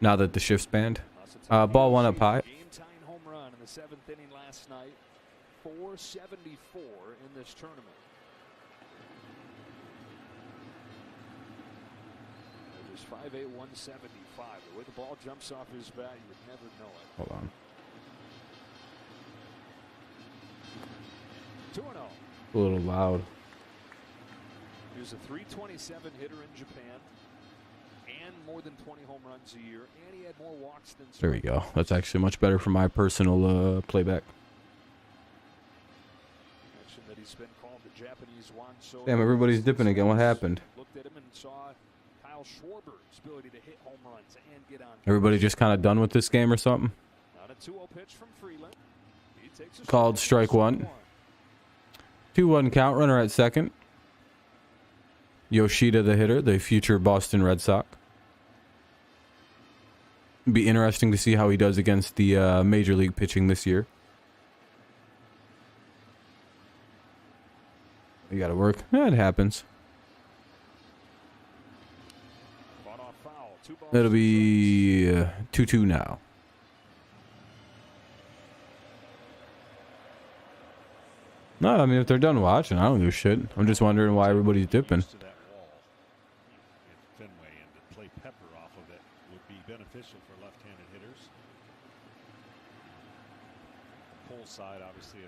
Now that the shift's banned. Ball 1 up high. Game-tying home run in the 7th inning last night. 474 in this tournament. It was 5'8", 175. The way the ball jumps off his bat, you would never know it. Hold on. 2-0. A little loud. He was a 327 hitter in Japan. And more than 20 home runs a year. And he had more walks than There we go. That's actually much better for my personal playback. Mentioned that he's been called the Japanese Juan Soto. Damn, everybody's dipping again. What happened? Looked at him and saw Kyle Schwarber's ability to hit home runs and get on. Everybody just kind of done with this game or something? Not a 2-0 pitch from Freeland. He takes a Called strike 1. 2-1 count, runner at second. Yoshida the hitter, the future Boston Red Sox. Be interesting to see how he does against the major league pitching this year. You gotta work. It happens. It'll be 2-2 now. No, I mean, if they're done watching, I don't give a shit. I'm just wondering why everybody's dipping.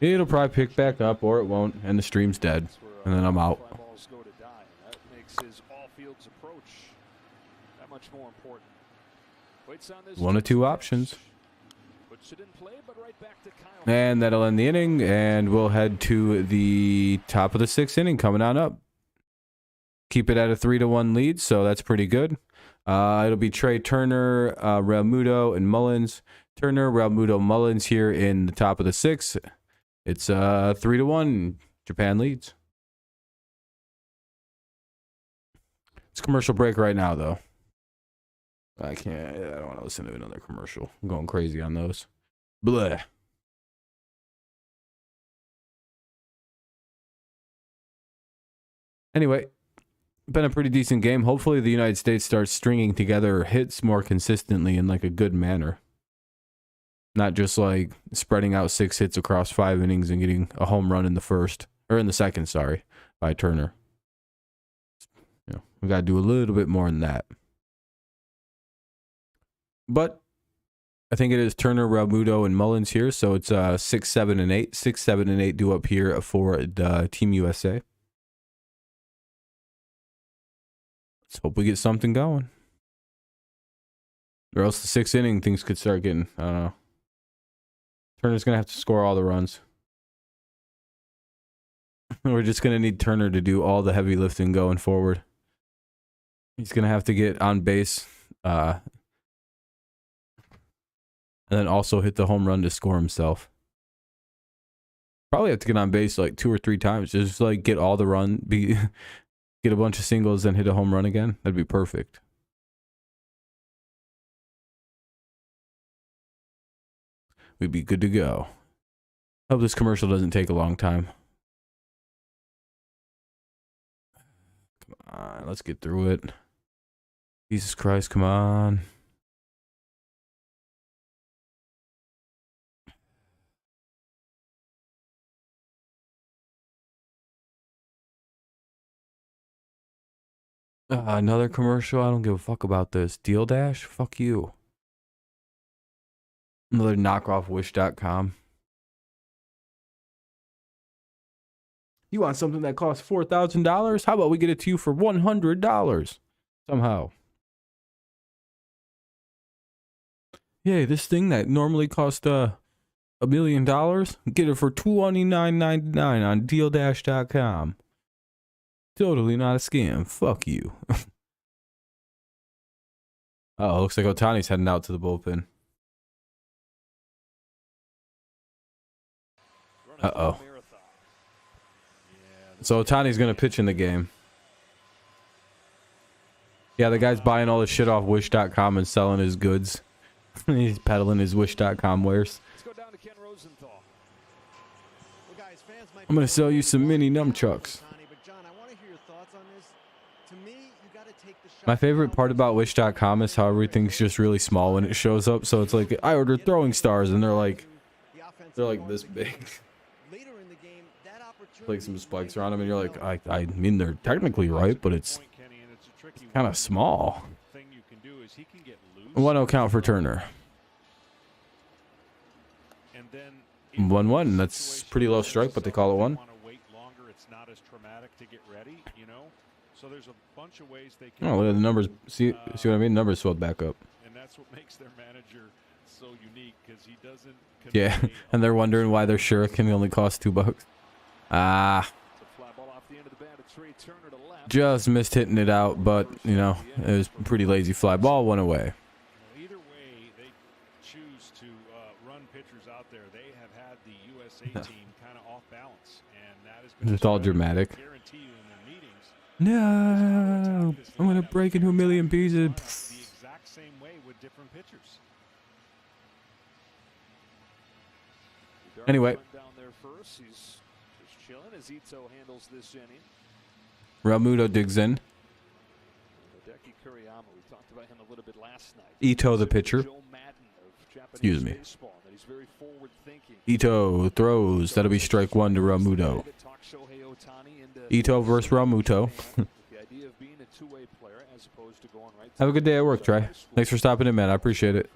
It'll probably pick back up, or it won't, and the stream's dead, and then I'm out. That makes his all-fields approach that much more important. Waits on this 1 of 2 options. Puts it in play, but right back to Kyle. And that'll end the inning, and we'll head to the top of the 6th inning coming on up. Keep it at a 3-1 lead, so that's pretty good. It'll be Trey Turner, Realmuto, and Mullins. Turner, Realmuto, Mullins here in the top of the 6th. It's 3-1. Japan leads. It's commercial break right now, though. I don't want to listen to another commercial. I'm going crazy on those. Bleh. Anyway, been a pretty decent game. Hopefully the United States starts stringing together hits more consistently in like a good manner. Not just like spreading out 6 hits across 5 innings and getting a home run in the first, or in the second, sorry, by Turner. You know, we got to do a little bit more than that. But I think it is Turner, Realmuto, and Mullins here. So it's 6, 7, and 8. 6, 7, and 8 due up here for the Team USA. Let's hope we get something going. Or else the 6th inning, things could start getting, I don't know. Turner's going to have to score all the runs. We're just going to need Turner to do all the heavy lifting going forward. He's going to have to get on base. And then also hit the home run to score himself. Probably have to get on base like 2 or 3 times. Just like get all the run. Get a bunch of singles and hit a home run again. That'd be perfect. We'd be good to go. Hope this commercial doesn't take a long time. Come on, let's get through it. Jesus Christ, come on. Another commercial. I don't give a fuck about this. Deal Dash? Fuck you. Another knockoff wish.com. You want something that costs $4,000? How about we get it to you for $100 somehow? Yeah, this thing that normally costs $1 million, get it for $229.99 on dealdash.com. Totally not a scam. Fuck you. Oh, looks like Ohtani's heading out to the bullpen. Uh-oh. So Ohtani's going to pitch in the game. Yeah, the guy's buying all his shit off wish.com and selling his goods. He's peddling his wish.com wares. I'm going to sell you some mini nunchucks. My favorite part about wish.com is how everything's just really small when it shows up. So it's like, I ordered throwing stars and they're like this big. Like some spikes around them and you're like, I mean, they're technically right, but it's kind of small. 1-0 count for Turner. 1-1. That's pretty low strike, but they call it one. Oh, look at the numbers. See what I mean? Numbers swelled back up. And that's what makes their manager so unique, because he doesn't. Yeah, and they're wondering why their shuriken only costs $2. Ah. Just missed hitting it out, but, you know, it was a pretty lazy fly ball, went away. Either way, they choose to run pitchers out there. They have had the USA team kind of off balance, and that has been It's all dramatic. Guarantee you in their meetings. No, I'm going to break into a million pieces. The exact same way with different pitchers. Anyway. Down there first. He's just chilling as Ito handles this inning. Realmuto digs in. Hideki Kuriyama, we talked about him a little bit last night. Ito, the pitcher. Excuse me. Ito throws. That'll be strike one to Realmuto. Ito versus Realmuto. Have a good day at work, Trey. Thanks for stopping in, man. I appreciate it.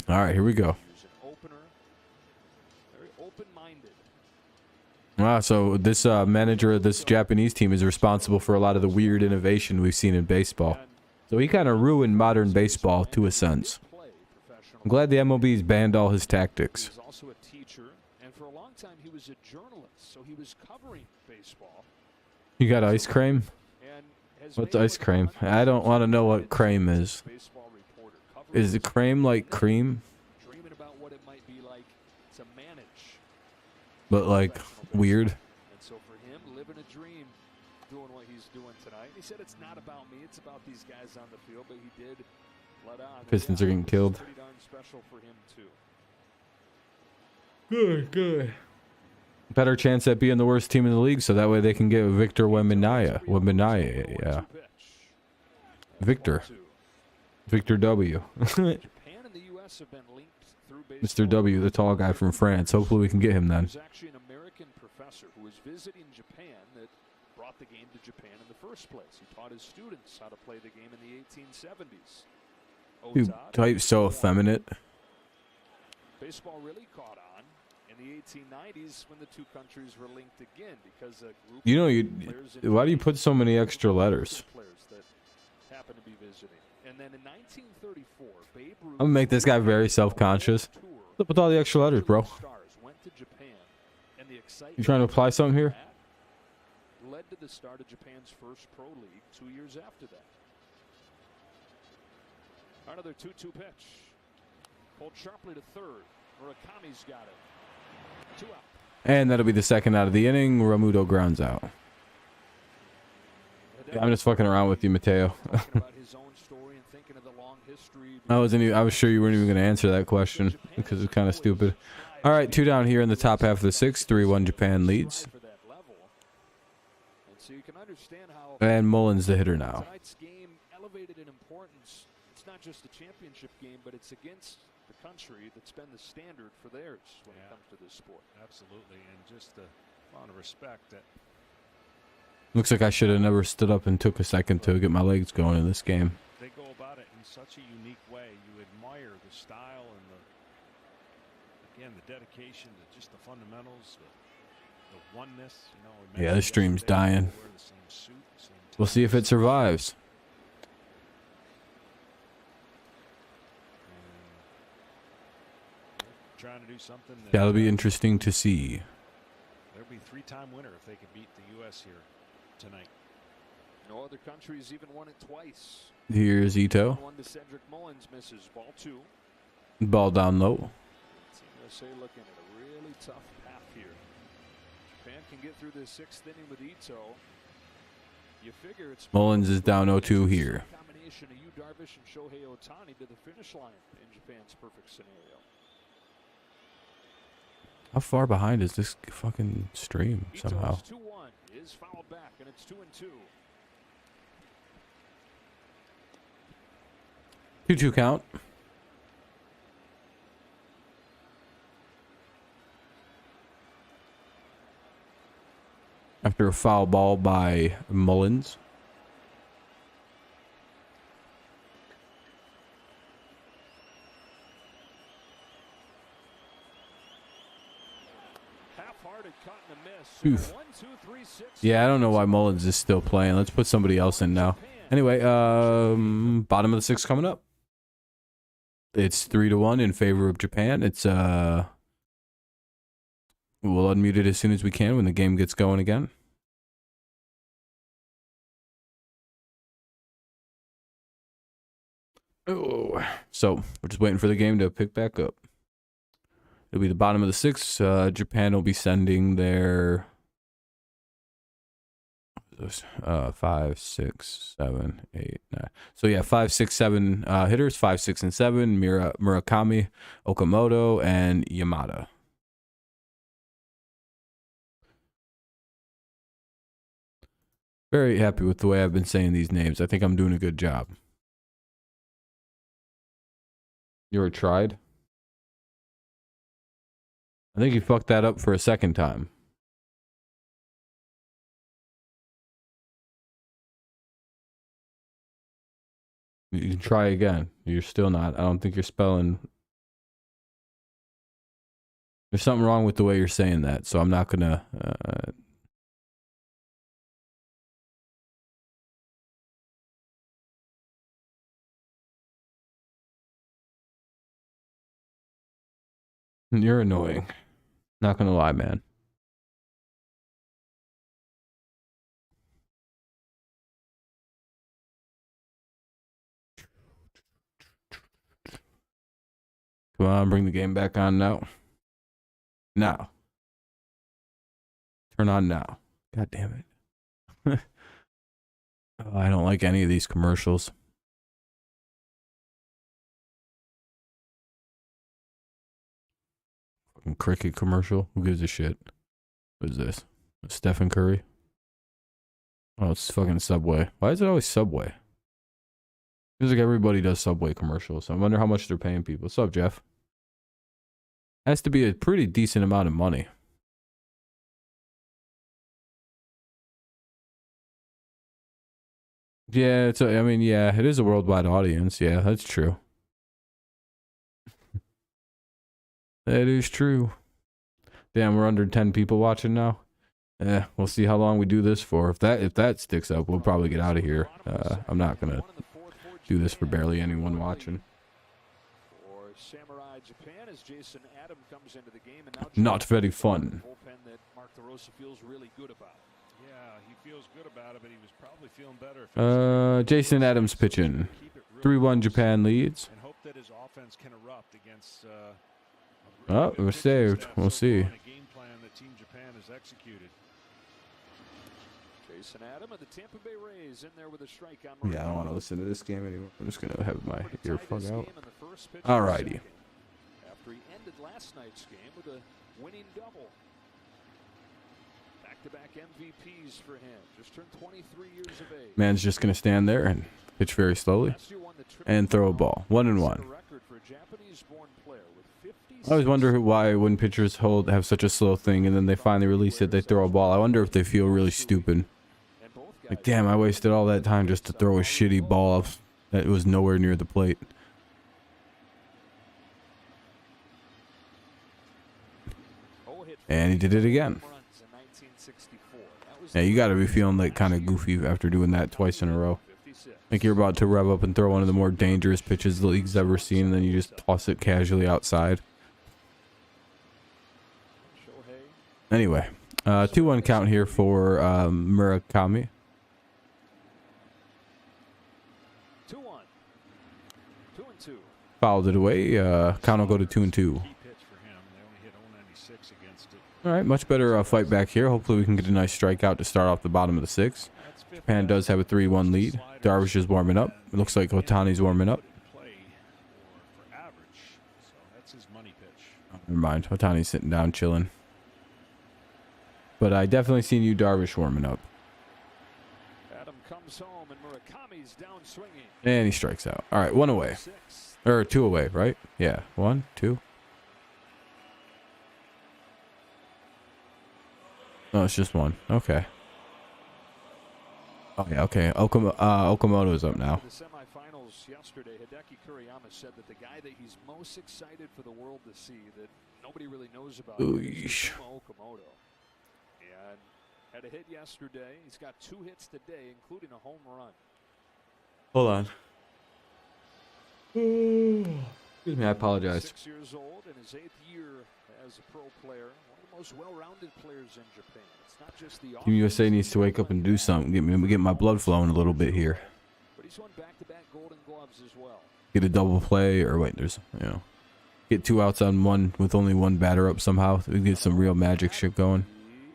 All right, here we go. Wow, so this manager of this Japanese team is responsible for a lot of the weird innovation we've seen in baseball. So he kind of ruined modern baseball to a sense. I'm glad the MLB's banned all his tactics. He was also a teacher, and for a long time he was a journalist, so he was covering baseball. You got ice cream? What's ice cream? I don't want to know what cream is. Is the cream like cream? Dreaming about what it might be like to manage. But like weird. And so for him, living a dream, doing what he's doing tonight. He said it's not about me, it's about these guys on the field, but he did let on. Pistons are getting killed. Pretty darn special for him too. Good. Better chance at being the worst team in the league, so that way they can get Victor Wembanyama. Yeah. Victor W. Mr. W, the tall guy from France. Hopefully we can get him then. There's actually an American professor who was visiting Japan that brought the game to Japan in the first place. He taught his students how to play the game in the 1870s. Dude, type so effeminate. Baseball really caught on in the 1890s when the two countries were linked again because a group You know, why do you put so many extra letters? players that happened to be visiting. And then in 1934, Babe Ruth I'm gonna make this guy very self-conscious. What's up with all the extra letters, bro? went to Japan, and the excitement You trying to apply something here? led to the start of Japan's first pro league 2 years after that. Another 2-2 pitch. Pulled sharply to third. Murakami's got it. 2 out. And that'll be the second out of the inning. Realmuto grounds out. Yeah, I'm just fucking around with you, Mateo. I was sure you weren't even going to answer that question because it's kind of stupid. All right, 2 down here in the top half of the 6th. 3-1 Japan leads. understand how And Mullins the hitter now. tonight's game elevated in importance. It's not just a championship game, but it's against the country that's been the standard for theirs when it comes to this sport. Absolutely, and just the amount of respect that Looks like I should have never stood up and took a second to get my legs going in this game. they go about it in such a unique way. You admire the style and the dedication to just the fundamentals, the oneness. You know, we Yeah, mentioned this stream's yesterday, dying. they wear the same suit, same We'll see if it survives. trying to do something that That'll be interesting to see. there'll be three-time winner if they could beat the U.S. here tonight. No other countries even won it twice. Here's Ito. One to Cedric Mullins, misses ball 2. Ball down low. Team USA looking at a really tough path here. Japan can get through the 6th inning with Ito. You figure it's Mullins is down 0-2 here. Combination of Yu Darvish and Shohei Ohtani to the finish line in Japan's perfect scenario. How far behind is this fucking stream somehow? Ito's 2-1 is fouled back, and it's 2-2. 2-2 count. After a foul ball by Mullins. Half-hearted, caught in a miss. Oof. 1, 2, 3, 6. Yeah, I don't know why Mullins is still playing. Let's put somebody else in now. Anyway, bottom of the 6th coming up. It's 3-1 in favor of Japan. It's we'll unmute it as soon as we can when the game gets going again. Oh, so we're just waiting for the game to pick back up. It'll be the bottom of the 6th. Japan will be sending their 5, 6, 7, 8, 9. So yeah, 5, 6, 7 hitters, 5, 6, and 7. Murakami, Okamoto, and Yamada. Very happy with the way I've been saying these names. I think I'm doing a good job. You ever tried? I think you fucked that up for a second time. You can try again. You're still not. I don't think you're spelling. There's something wrong with the way you're saying that, so I'm not gonna. You're annoying. Not gonna lie, man. Come on, bring the game back on now. Now. Turn on now. God damn it. Oh, I don't like any of these commercials. Fucking cricket commercial. Who gives a shit? What is this? Stephen Curry? Oh, it's fucking Subway. Why is it always Subway? Feels like everybody does Subway commercials. I wonder how much they're paying people. What's up, Jeff? Has to be a pretty decent amount of money. Yeah, I mean, yeah, it is a worldwide audience. Yeah, that's true. That is true. Damn, we're under 10 people watching now. We'll see how long we do this for. If that sticks up, we'll probably get out of here. I'm not gonna do this for barely anyone watching. For Samurai Japan, as Jason Adam comes into the game, and now Not very fun. bullpen that Mark DeRosa feels really good about. Yeah, he feels good about it, but he was probably feeling better if he was Jason Adams pitching. keep it real 3-1 close Japan leads. and hope that his offense can erupt against Oh, we're saved. We'll see. A game plan that Team Japan has executed. Jason Adam of the Tampa Bay Rays in there with a strike on. Yeah, I don't want to listen to this game anymore. I'm just gonna have my Over to tie earplug this out. game in the first pitch of the Alrighty. second, after he ended last night's game with a winning double. Back back-to-back MVPs for him. Just turned 23 years of age. Man's just going to stand there and pitch very slowly and throw a ball. 1-1. I always wonder why when pitchers have such a slow thing and then they finally release it, they throw a ball. I wonder if they feel really stupid. Like, damn, I wasted all that time just to throw a shitty ball that was nowhere near the plate. And he did it again. Yeah, you got to be feeling like kind of goofy after doing that twice in a row. Like you're about to rev up and throw one of the more dangerous pitches the league's ever seen, and then you just toss it casually outside. Anyway, 2-1 count here for Murakami. 2-1. 2-2. Fouled it away. Count will go to 2-2. All right, much better fight back here. Hopefully we can get a nice strikeout to start off the bottom of the 6th. Japan does have a 3-1 lead. Darvish is warming up. It looks like Otani's warming up. Never mind. Otani's sitting down, chilling. But I definitely seen you, Darvish, warming up. Adam comes home and Murakami's down swinging. And he strikes out. All right, 1 away. Or 2 away, right? Yeah, 1, 2. No, it's just 1. Okay. Oh, yeah, okay. Okamoto's up now. The semifinals yesterday, Hideki Kuriyama said that the guy that he's most excited for the world to see that nobody really knows about is Okamoto. And had a hit yesterday. He's got 2 hits today, including a home run. Hold on. Excuse me, I apologize. 6 years old in his 8th year as a pro player. One of the most well-rounded players in Japan. It's not just the Team USA needs to wake up and do something. Get my blood flowing a little bit here. But he's won back-to-back Golden Gloves as well. Get a double play, or wait, there's, you know, get 2 outs on 1 with only 1 batter up somehow. We get some real magic shit going.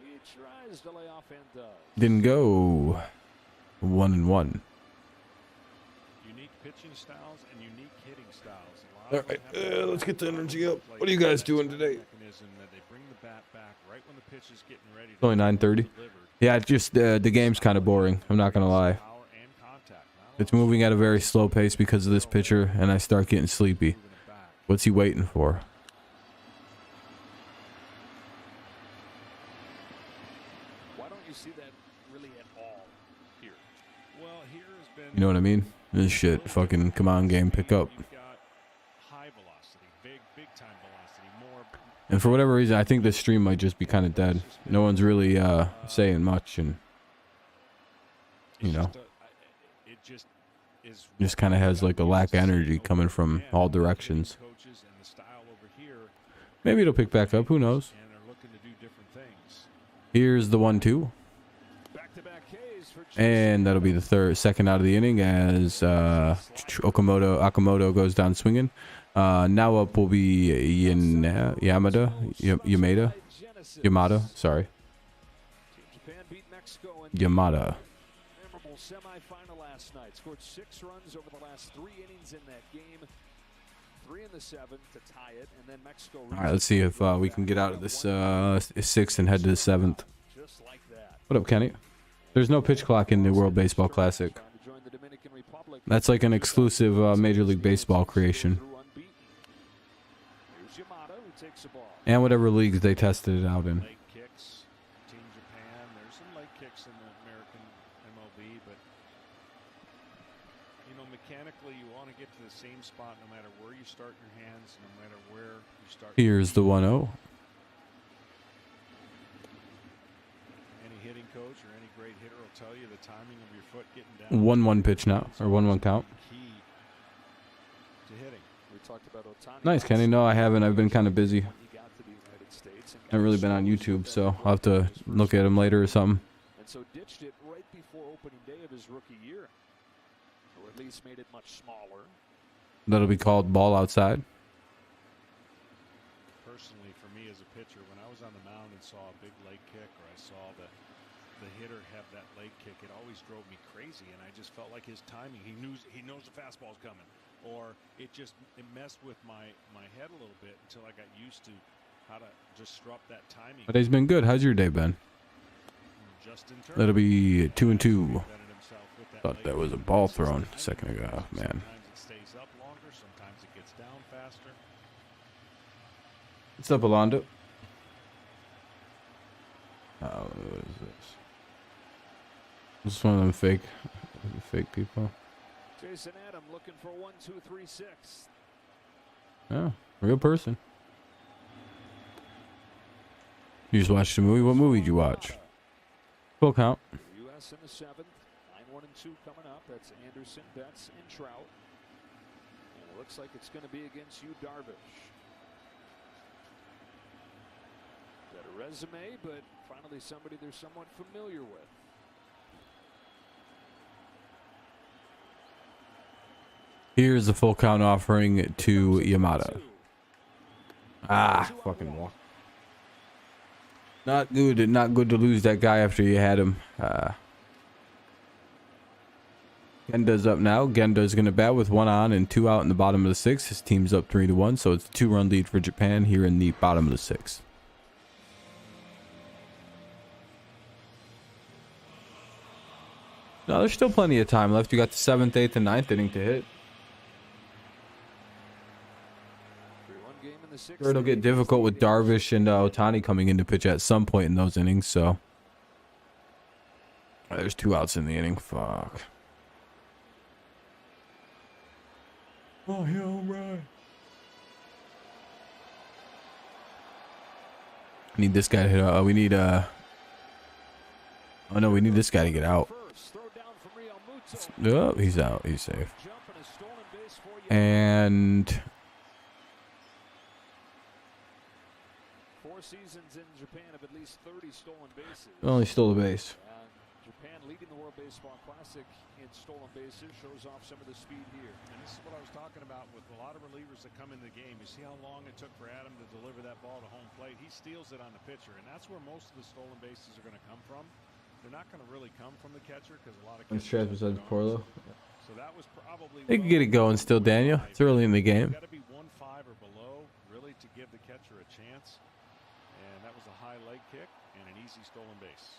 He tries to lay off and does. Didn't go. 1-1. Unique pitching styles and unique hitting styles. All right, let's get the energy up. What are you guys doing today? It's only 9:30. Yeah, just the game's kind of boring. I'm not gonna lie. It's moving at a very slow pace because of this pitcher, and I start getting sleepy. What's he waiting for? Why don't you see that really at all here? Well, here has been, You know what I mean? This shit, fucking come on, game, pick up. high velocity, big time velocity, more. And for whatever reason, I think this stream might just be kind of dead. No one's really saying much, and you know, It just is just kind of has like a lack of energy coming from all directions. coaches and the style over here, Maybe it'll pick back up. Who knows? and they're looking to do different things. Here's the 1-2, Back-to-back Ks for and that'll be the second out of the inning as Akamoto goes down swinging. Now up will be Yamada. Sorry, Japan beat Mexico in Yamada. memorable semifinal last night. Scored 6 runs over the last 3 innings in that game. 3 in the 7th to tie it, and then Mexico. All right, let's see if we can get out of this 6th and head to the 7th. Just like that. What up, Kenny? There's no pitch clock in the World Baseball Classic. Trying to join the Dominican Republic. That's like an exclusive Major League Baseball creation. Through unbeaten. Here's Yamada who takes the ball. And whatever leagues they tested it out in. Leg kicks, Team Japan. There's some leg kicks in the American MLB, but you know, mechanically, you want to get to the same spot no matter where you start your hands, no matter where you start. Here's the 1-0. Any hitting coach or any great hitter will tell you the timing of your foot getting down. 1-1 pitch now, or 1-1 count. Key to hitting. We talked about Otani. Nice, Kenny. No, I haven't. I've been kind of busy. When he got to the United States and got Haven't really been on YouTube, so I'll have to look at him later or something. And so ditched it right before opening day of his rookie year. Or at least made it much smaller. That'll be called ball outside. Personally, for me as a pitcher, when I was on the mound and saw a big leg kick, or I saw the hitter have that leg kick, it always drove me crazy, and I just felt like his timing. He knows the fastball's coming, or it messed with my head a little bit until I got used to how to just disrupt that timing. My day's been good. How's your day been? That'll be 2-2. Thought that was a ball thrown a second ago, man. What's up, Alondo? What is this? This is one of them fake people. Jason Adam looking for 1, 2, 3, 6. Oh, real person. You just watched a movie? What movie did you watch? Full count. U.S. in the 7th. 9, 1, and 2 coming up. That's Anderson, Betts, and Trout. And it looks like it's going to be against you, Darvish. Got a resume, but finally somebody they're somewhat familiar with. Here's the full count offering to Yamada. Ah, fucking walk. Not good. Not good to lose that guy after you had him. Genda's up now. Genda's going to bat with 1 on and 2 out in the bottom of the 6th. His team's up 3-1, so it's a 2-run lead for Japan here in the bottom of the 6th. No, there's still plenty of time left. You got the 7th, 8th, and 9th inning to hit. Sure, it'll get difficult with Darvish and Ohtani coming in to pitch at some point in those innings. So there's 2 outs in the inning. Fuck. Oh, yeah, all right. Need this guy to hit. We need oh no, we need this guy to get out. Oh, he's out. He's safe. And 4 seasons in Japan of at least 30 stolen bases. only stole the base. Japan leading the World Baseball Classic in stolen bases shows off some of the speed here. And this is what I was talking about with a lot of relievers that come in the game. You see how long it took for Adam to deliver that ball to home plate. He steals it on the pitcher, and that's where most of the stolen bases are going to come from. They're not going to really come from the catcher because a lot of catchers besides Porlo. So that was probably They can get it going still, Daniel. It's early in the game. Got to be 1-5 or below really to give the catcher a chance. And that was a high leg kick and an easy stolen base.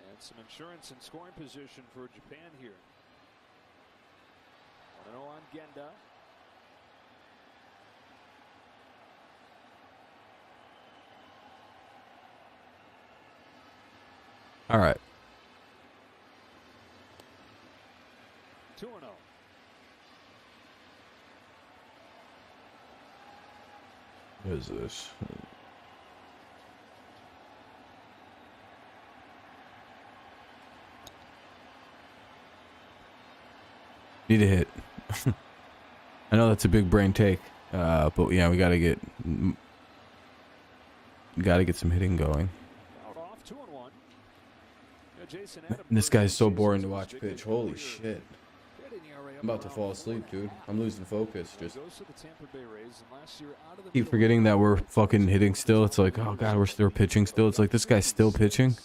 And some insurance and scoring position for Japan here. 1-0 on Genda. All right. 2-0. What is this? Need a hit. I know that's a big brain take, but yeah, we gotta get some hitting going. Out off 2-1. This guy's so boring to watch pitch. Holy shit! I'm about to fall asleep, dude. I'm losing focus. Just keep forgetting that we're fucking hitting still. It's like, oh god, we're still pitching still. It's like this guy's still pitching.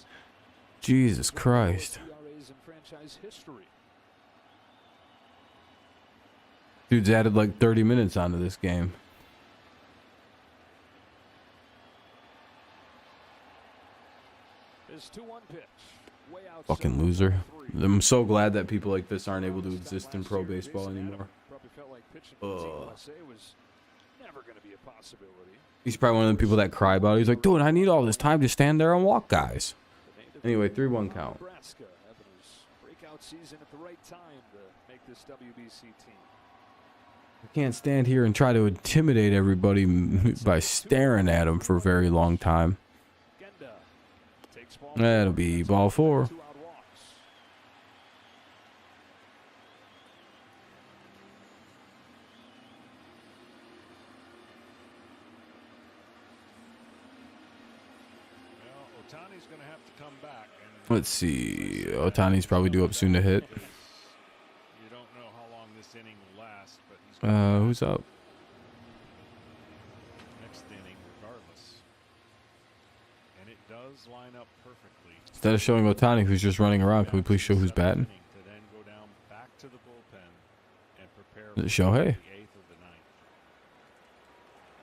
Jesus Christ. Dude's added like 30 minutes onto this game. Fucking loser. I'm so glad that people like this aren't able to exist in pro baseball anymore. He's probably one of the people that cry about it. He's like, dude, I need all this time to stand there and walk guys. Anyway, 3-1 count. Breakout season at the right time to make this WBC team. I can't stand here and try to intimidate everybody by staring at them for a very long time. That'll be ball 4. Ohtani's going to have to come back. Let's see. Ohtani's probably due up soon to hit. You don't know how long this inning will last, but he's Who's up? next inning regardless. And it does line up perfectly. Instead of showing Ohtani who's just running around, can we please show who's batting? To then go down back to the bullpen and prepare Is it Shohei? the 8th or the 9th.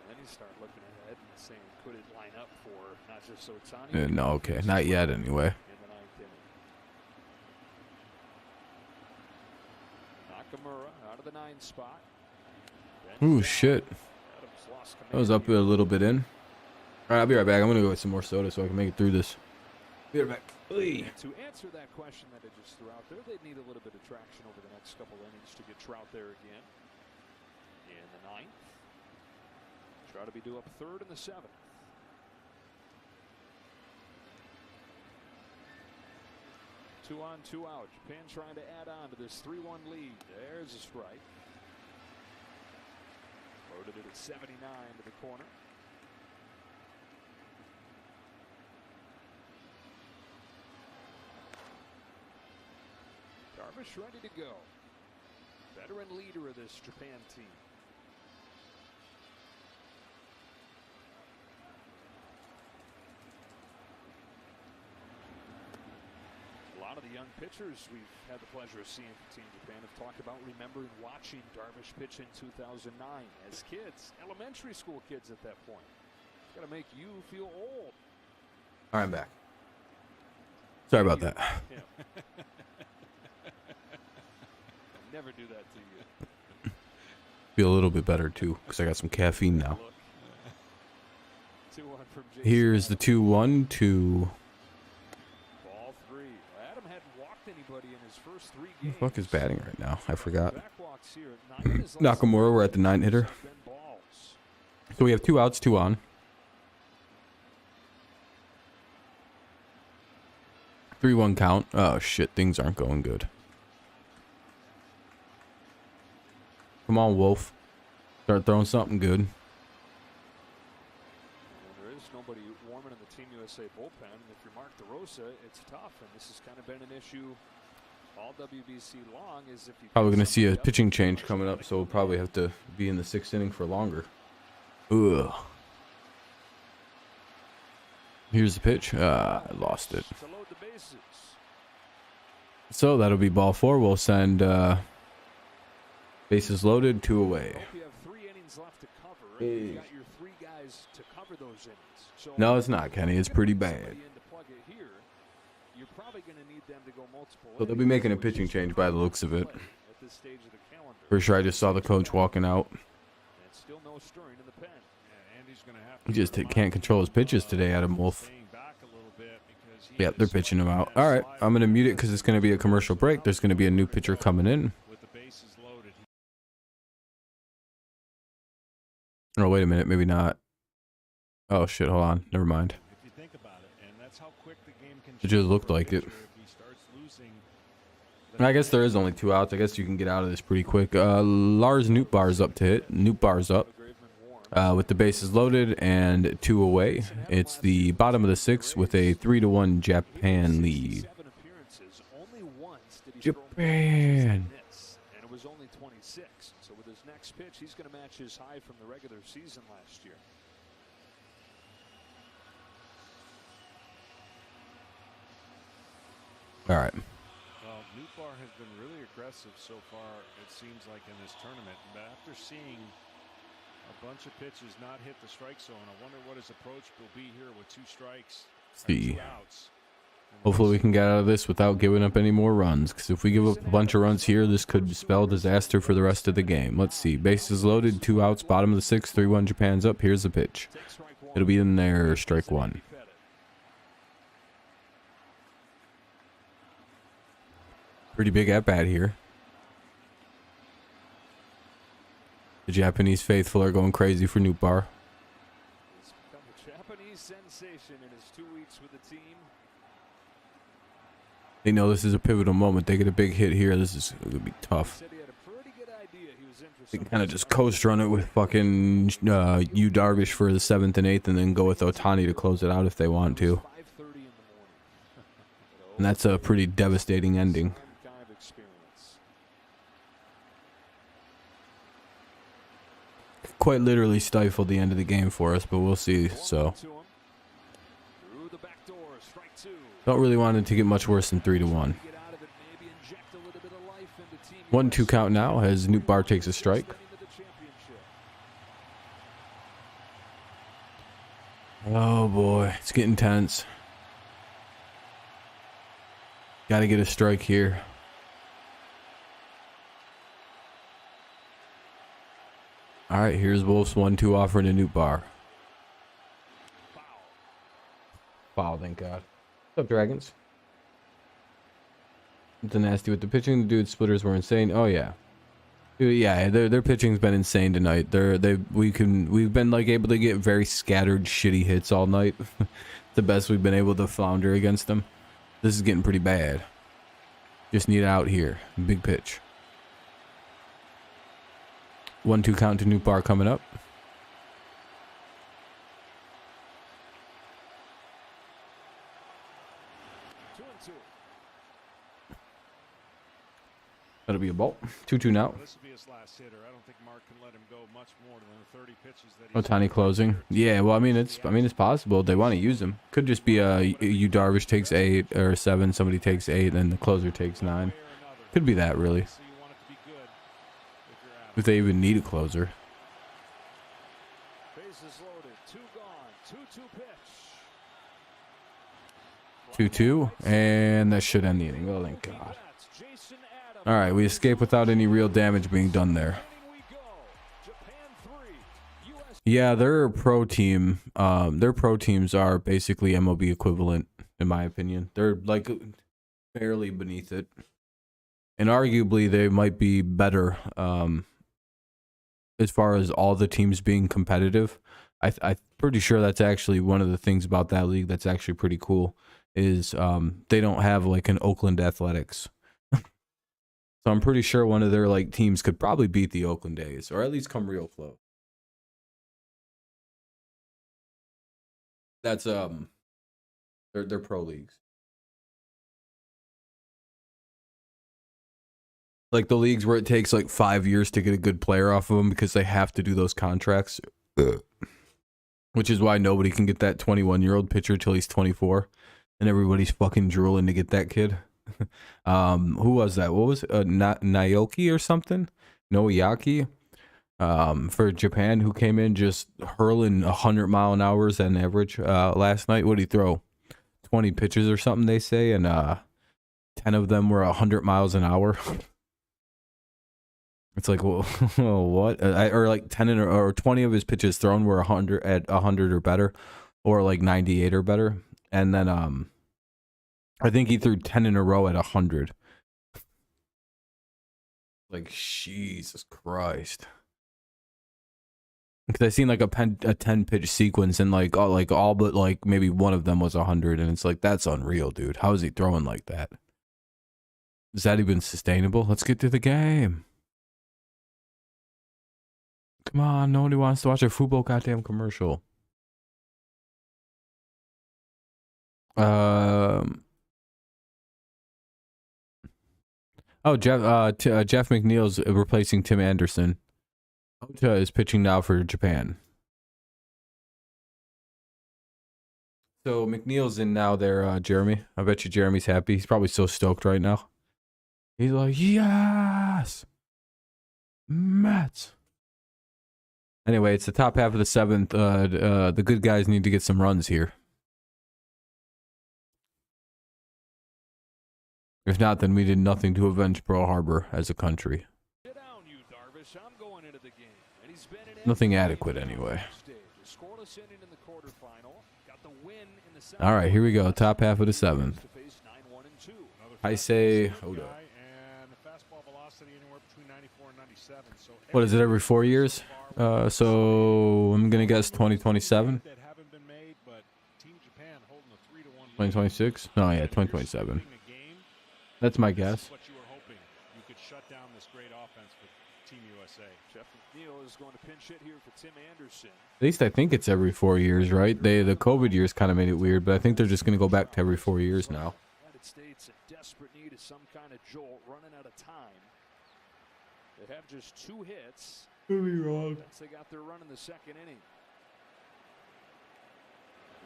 And then you start looking ahead and saying, could it line up for not just So Ohtani No, okay, not yet anyway. in the ninth inning. Nakamura out of the 9 spot. Ooh, shit. Adams lost command That was up a here. little bit in. All right, I'll be right back. I'm gonna go get some more soda so I can make it through this. Be right back. And to answer that question that I just threw out there, they'd need a little bit of traction over the next couple innings to get Trout there again. In the 9th. Trout to be due up 3rd in the 7th. Two on, 2 out. Japan trying to add on to this 3-1 lead. There's a strike. Loaded it at 79 to the corner. Darvish ready to go. Veteran leader of this Japan team. A lot of the young pitchers we've had the pleasure of seeing for Team Japan have talked about remembering watching Darvish pitch in 2009 as kids, elementary school kids at that point. It's got to make you feel old. All right, I'm back. Sorry about that. Yeah. Never do that to you. Feel a little bit better too because I got some caffeine now. 2-1 from Jason. Here's the 2-1 to. Ball 3. Adam hadn't walked anybody in his first 3 Who games. the fuck is batting right now? I forgot. Backwalks here at 9 in his last Nakamura, we're at the 9 hitter. 10 balls. So we have 2 outs, 2 on. 3-1 count. Oh shit, things aren't going good. Come on, Wolf. Start throwing something good. And there is nobody warmer in the Team USA bullpen. And if you're Mark DeRosa, it's tough. And this has kind of been an issue all WBC long. Is if you Probably going to see a pitching change coming up, so we'll probably have to be in the 6th inning for longer. Ugh. Here's the pitch. I lost it. to load the bases. So that'll be ball 4. We'll send bases loaded, 2 away. Hope you have 3 innings left to cover. And you've got your 3 guys to cover those innings. So No, it's not, Kenny. It's pretty bad. somebody in to plug it here, you're probably going to need them to go multiple So they'll be making a pitching change by the looks of it. at this stage of the calendar. For sure, I just saw the coach walking out. And still no stirring in the pen. Yeah, Andy's gonna have He to just remind can't control his pitches today, Adam Wolf. staying back a little bit because he Yeah, they're is pitching him out. that All right, slider I'm going to mute it because it's going to be a commercial break. There's going to be a new pitcher coming in. with the bases loaded. Oh, wait a minute. Maybe not. Oh, shit. Hold on. Never mind. If you think about it, and that's how quick the game can It just change looked for a like it. pitcher if he starts losing I guess there is only 2 outs. I guess you can get out of this pretty quick. Lars Nootbaar's up to hit. Nootbaar's up with the bases loaded and 2 away. It's the bottom of the 6th with a 3-1 Japan lead. 7 appearances, only once did he Japan. miss, and it was only 26. So with his next pitch, he's going to match his high from the regular season last year. All right. Well, Nootbaar has been really aggressive so far, it seems like, in this tournament. But after seeing a bunch of pitches not hit the strike zone, I wonder what his approach will be here with 2 strikes, or 2 See. outs. And Hopefully we can get out of this without giving up any more runs. Because if we give up a bunch of runs here, this could spell disaster for the rest of the game. Let's see. Bases loaded, 2 outs, bottom of the 6th, 3-1 Japan's up. Here's the pitch. Take strike 1. It'll be in there, strike 1. Pretty big at bat here. The Japanese faithful are going crazy for Nootbaar. He's become a Japanese sensation in his 2 weeks with the team. They know this is a pivotal moment. They get a big hit here. This is going to be tough. Said he had a pretty good idea. He was interested. They can kind of just coast run it with fucking Yu Darvish for the 7th and 8th and then go with Ohtani to close it out if they want to. 5:30 in the morning. And that's a pretty devastating ending. Kind of experience. Quite literally stifled the end of the game for us, but we'll see. So To him. Through the back door, strike 2. don't really want it to get much worse than 3-1. Get out of it, maybe inject a little bit of life into Team 1-2 count now as Nootbaar takes a strike. Into the championship. Oh boy, it's getting tense. Got to get a strike here. All right, here's Wolves 1-2 offering a new bar. Foul, thank God. What's up, Dragons? It's a nasty with the pitching. The dude splitters were insane. Oh yeah, dude, yeah, their pitching's been insane tonight. We've been like able to get very scattered, shitty hits all night. The best we've been able to flounder against them. This is getting pretty bad. Just need out here. Big pitch. 1-2 count to new bar coming up. That'll be a ball. 2-2 now. This will be his last hitter. I don't think Mark can let him go much more than the 30 pitches that Otani closing. Yeah, well, I mean it's possible they want to use him. Could just be you Darvish takes 8 or 7, somebody takes 8, and the closer takes 9. Could be that really. If they even need a closer. Bases loaded, 2 gone, 2-2 pitch. 2-2, and that should end the inning. Oh, thank God. All right, we escape without any real damage being done there. Yeah, their pro team, their pro teams are basically MLB equivalent, in my opinion. They're like barely beneath it, and arguably they might be better as far as all the teams being competitive. I'm pretty sure that's actually one of the things about that league that's actually pretty cool is they don't have like an Oakland Athletics. So I'm pretty sure one of their like teams could probably beat the Oakland A's or at least come real close. That's they're pro leagues. Like the leagues where it takes like 5 years to get a good player off of them because they have to do those contracts. Which is why nobody can get that 21-year-old pitcher till he's 24 and everybody's fucking drooling to get that kid. Who was that? What was Naoki or something? Noiyaki for Japan, who came in just hurling 100-mile-an-hour on average last night. What did he throw? 20 pitches or something, they say, and 10 of them were 100 miles an hour. It's like, well, what? Or like 10 or 20 of his pitches thrown were 100 or better, or like 98 or better, and then I think he threw 10 in a row at 100. Like, Jesus Christ. Because I seen like a 10-pitch sequence and like all but like maybe one of them was 100, and it's like, that's unreal, dude. How is he throwing like that? Is that even sustainable? Let's get to the game. Come on, nobody wants to watch a football goddamn commercial. Oh, Jeff McNeil's replacing Tim Anderson. Ota is pitching now for Japan. So McNeil's in now there, Jeremy. I bet you Jeremy's happy. He's probably so stoked right now. He's like, yes! Mets! Anyway, it's the top half of the 7th. The good guys need to get some runs here. If not, then we did nothing to avenge Pearl Harbor as a country. Nothing adequate, anyway. All right, here we go. Top half of the 7th. I say, hold up. What is it, every 4 years? So I'm going to guess 2027. 2026? Oh, yeah, 2027. That's my guess. At least I think it's every 4 years, right? The COVID years kind of made it weird, but I think they're just going to go back to every 4 years now. United States in desperate need of some kind of jolt, running out of time. They have just 2 hits. Could be wrong. Since they got their run in the 2nd inning.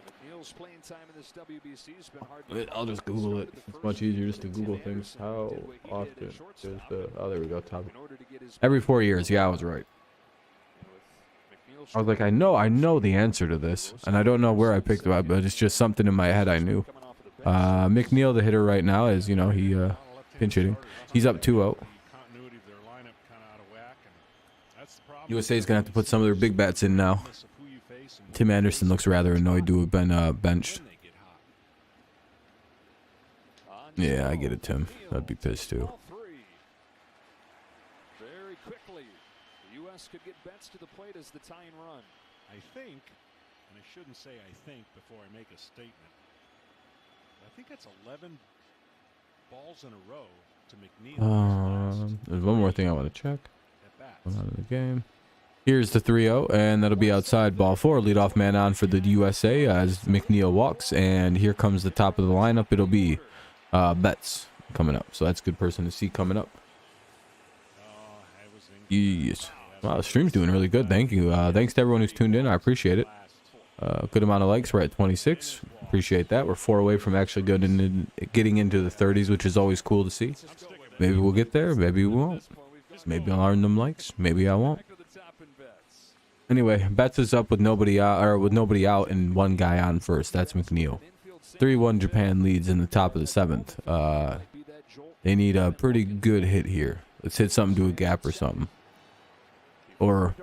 McNeil's playing time in this WBC has been hard. I'll just Google it. It's much easier just to Google things. How often does the... Oh, there we go. Top. Every 4 years. Yeah, I was right. I was like, I know the answer to this, and I don't know where I picked it up, but it's just something in my head I knew. McNeil, the hitter right now, is, you know, he pinch hitting. He's up 2-0. USA is gonna have to put some of their big bats in now. Tim Anderson looks rather annoyed to have been benched. Yeah, I get it, Tim. I'd be pissed too. Very quickly, the U.S. could get Betts to the plate as the tying run. I think, and I shouldn't say I think before I make a statement, I think that's 11 balls in a row to McNeil. There's one more thing I want to check. At bats. Going on in the game. Here's the 3-0, and that'll be outside ball 4. Leadoff man on for the USA as McNeil walks, and here comes the top of the lineup. It'll be Betts coming up, so that's a good person to see coming up. Yes. Wow, the stream's doing really good. Thank you. Thanks to everyone who's tuned in. I appreciate it. Good amount of likes. We're at 26. Appreciate that. We're 4 away from actually getting into the 30s, which is always cool to see. Maybe we'll get there. Maybe we won't. Maybe I'll earn them likes. Maybe I won't. Anyway, Betts is up with nobody out, and one guy on first. That's McNeil. 3-1 Japan leads in the top of the 7th. They need a pretty good hit here. Let's hit something to a gap or something. Or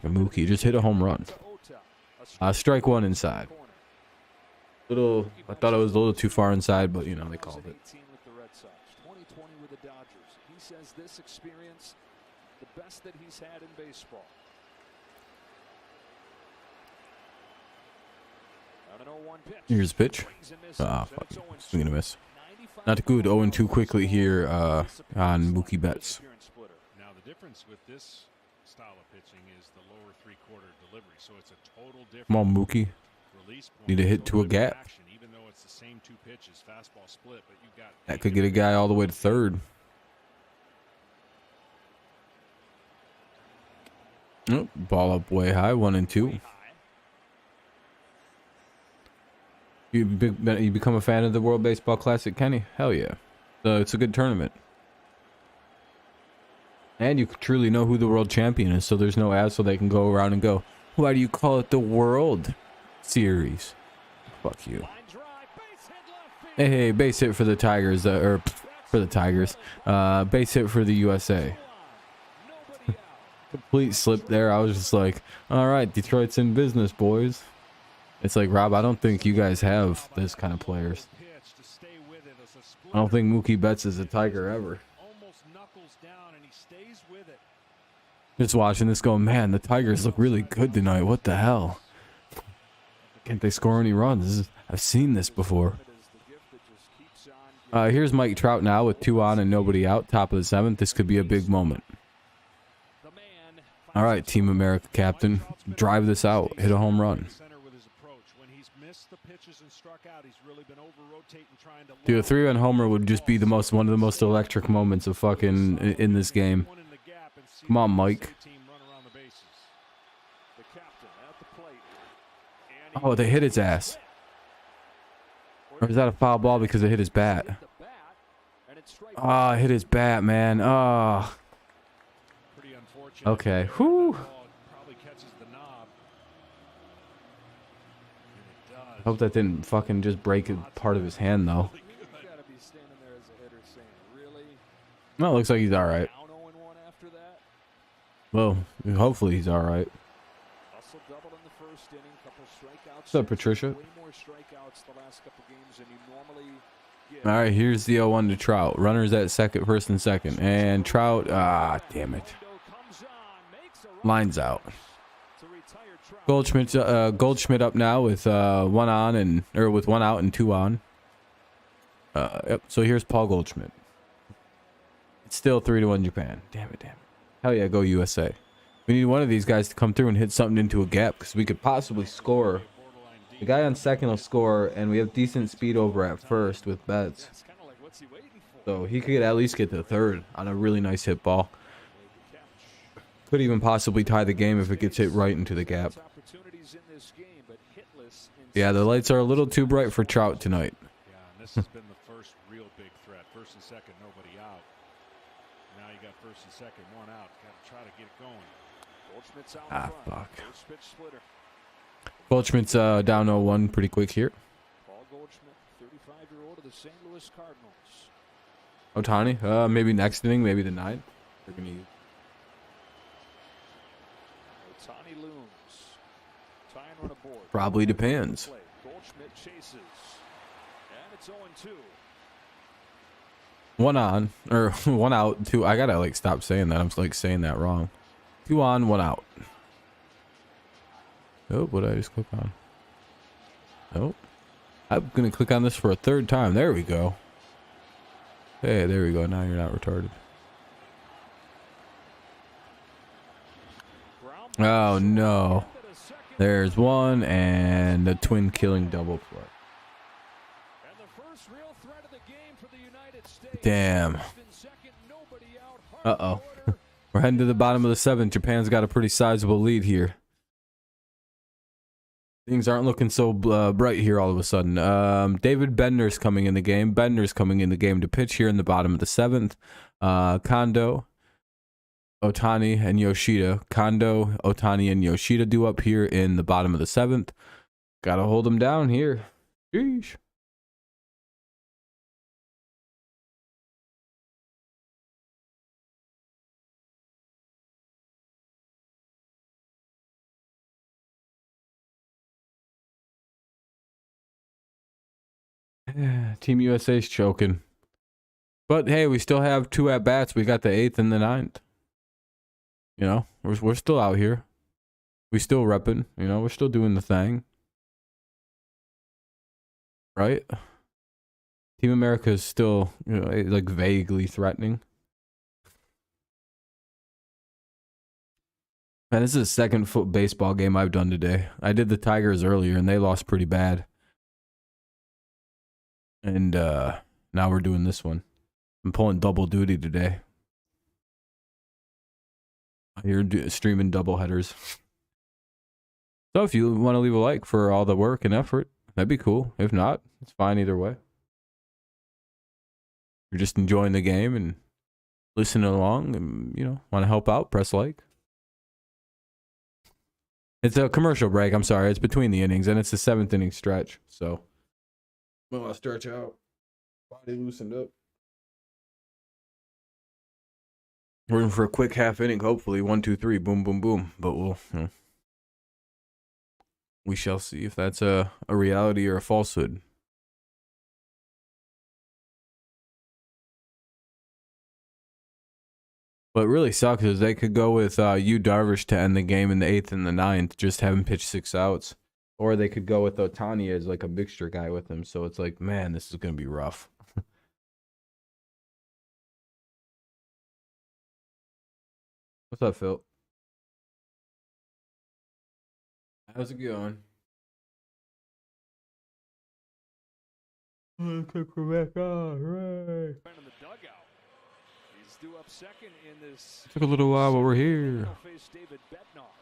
Mookie, just hit a home run. Strike one inside. I thought it was a little too far inside, but you know, they called it. 2020 with the Dodgers. He says this experience, the best that he's had in baseball. Here's a pitch. Fuck. Swing and a miss. Not good. 0-2 quickly here on Mookie Betts. Now the difference with this style of pitching is the lower three-quarter delivery, so it's a total different. Come on, Mookie. Need a hit to a gap. Even though it's the same 2 pitches, fastball split, but you've got That could get a guy all the way to third. Oh, ball up way high. 1-2. You become a fan of the World Baseball Classic, Kenny? Hell yeah. It's a good tournament. And you truly know who the world champion is, so there's no ads so they can go around and go, why do you call it the World Series? Fuck you. Hey, base hit for the Tigers, or for the Tigers. Base hit for the USA. Complete slip there. I was just like, all right, Detroit's in business, boys. It's like, Rob, I don't think you guys have this kind of players. I don't think Mookie Betts is a Tiger ever. Just watching this going, man, the Tigers look really good tonight. What the hell? Can't they score any runs? I've seen this before. Here's Mike Trout now with 2 on and nobody out. Top of the 7th. This could be a big moment. All right, Team America captain. Drive this out. Hit a home run. Dude, a 3-run homer would just be one of the most electric moments of fucking in this game. Come on, Mike. Oh, they hit his ass. Or is that a foul ball because it hit his bat? Oh, hit his bat, man. Oh. Okay. Whew. Hope that didn't fucking just break a part of his hand, though. Well, it looks like he's all right. Well, hopefully he's all right. What's up, Patricia? All right, here's the 0-1 to Trout. Runners at second, first and second. And Trout, damn it. Lines out. Goldschmidt up now with 1 out and 2 on. Yep. So here's Paul Goldschmidt. It's still 3-1 Japan. Damn it. Hell yeah, go USA. We need one of these guys to come through and hit something into a gap because we could possibly score. The guy on second will score, and we have decent speed over at first with Betts. So he could at least get to third on a really nice hit ball. Could even possibly tie the game if it gets hit right into the gap. Yeah, the lights are a little too bright for Trout tonight. Yeah, and this has been the first real big threat. First and second, nobody out. Now you got first and second, 1 out. Got to try to get it going. Goldschmidt's out Ah, front. fuck. First pitch splitter. Goldschmidt's down 0-1 pretty quick here. Paul Goldschmidt, 35-year-old of the St. Louis Cardinals. Ohtani, maybe next inning, maybe the 9th. They're gonna use. Ohtani looms. Tying run aboard. Probably depends. Goldschmidt chases. And it's 0-2. 1 on, or 1 out, 2. I gotta like stop saying that. I'm like saying that wrong. 2 on, 1 out. Oh, what did I just click on? Nope. I'm gonna click on this for a 3rd time. There we go. Hey, there we go. Now you're not retarded. Oh no. There's 1 and the twin killing double play. And the first real threat of the game for the United States. Damn. Uh-oh. We're heading to the bottom of the 7th. Japan's got a pretty sizable lead here. Things aren't looking so bright here all of a sudden. David Bednar's coming in the game. Bednar's coming in the game to pitch here in the bottom of the 7th. Kondo, Ohtani, and Yoshida. Kondo, Ohtani, and Yoshida do up here in the bottom of the 7th. Gotta hold them down here. Sheesh. Team USA's choking. But hey, we still have 2 at bats. We got the 8th and the 9th. You know, we're still out here. We still repping. You know, we're still doing the thing. Right? Team America is still, you know, like vaguely threatening. Man, this is the 2nd foot baseball game I've done today. I did the Tigers earlier and they lost pretty bad. And now we're doing this one. I'm pulling double duty today. You're streaming double headers. So if you want to leave a like for all the work and effort, that'd be cool. If not, it's fine either way. You're just enjoying the game and listening along and, you know, want to help out, press like. It's a commercial break. I'm sorry. It's between the innings and it's the 7th inning stretch. So well, I'll stretch out. Body loosened up. We're in for a quick half inning, hopefully. 1, 2, 3, boom, boom, boom. But we'll, you know, we shall see if that's a reality or a falsehood. What really sucks is they could go with Yu Darvish to end the game in the 8th and the 9th, just have him pitch 6 outs. Or they could go with Ohtani as like a mixture guy with him. So it's like, man, this is going to be rough. What's up, Phil? How's it going? Click back on, right. He's due up second in this. Took a little while, but we're here.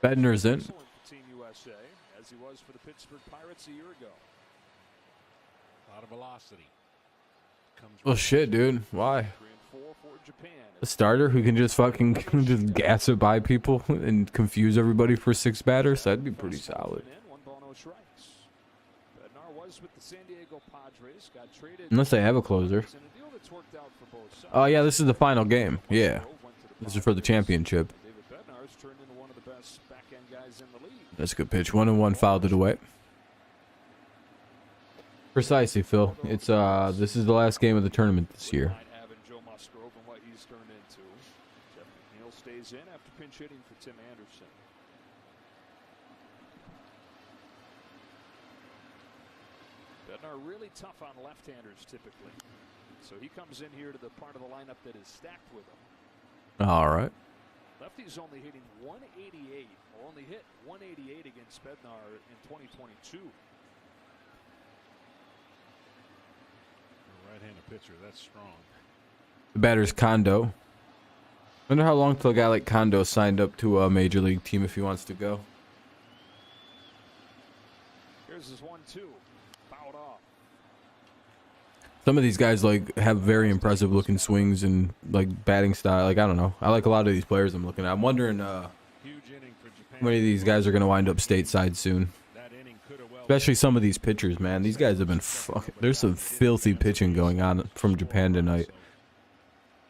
Bednar's in. Team USA, as he was for the Pittsburgh Pirates a year ago. A lot of velocity. Oh shit, dude. Why? A starter who can just fucking just gas it by people and confuse everybody for 6 batters? That'd be pretty solid. Unless they have a closer. Oh yeah, this is the final game. Yeah. This is for the championship. That's a good pitch. 1-1, fouled it away. Precisely, Phil. It's this is the last game of the tournament this year. Stays in after pinch hitting for Tim Anderson. Bednar really tough on left-handers typically. So he comes in here to the part of the lineup that is stacked with him. All right. Lefty's only hitting 188, or only hit 188 against Bednar in 2022. Right-handed pitcher, that's strong. The batter's Kondo. Wonder how long till a guy like Kondo signed up to a major league team if he wants to go. Here's his 1-2. Fouled off. Some of these guys like have very impressive looking swings and like batting style. Like I don't know. I like a lot of these players I'm looking at. I'm wondering Huge inning for Japan. Many of these guys are going to wind up stateside soon. That inning could have well Especially some of these pitchers, man. These guys have been fucking... There's some filthy pitching going on from Japan tonight.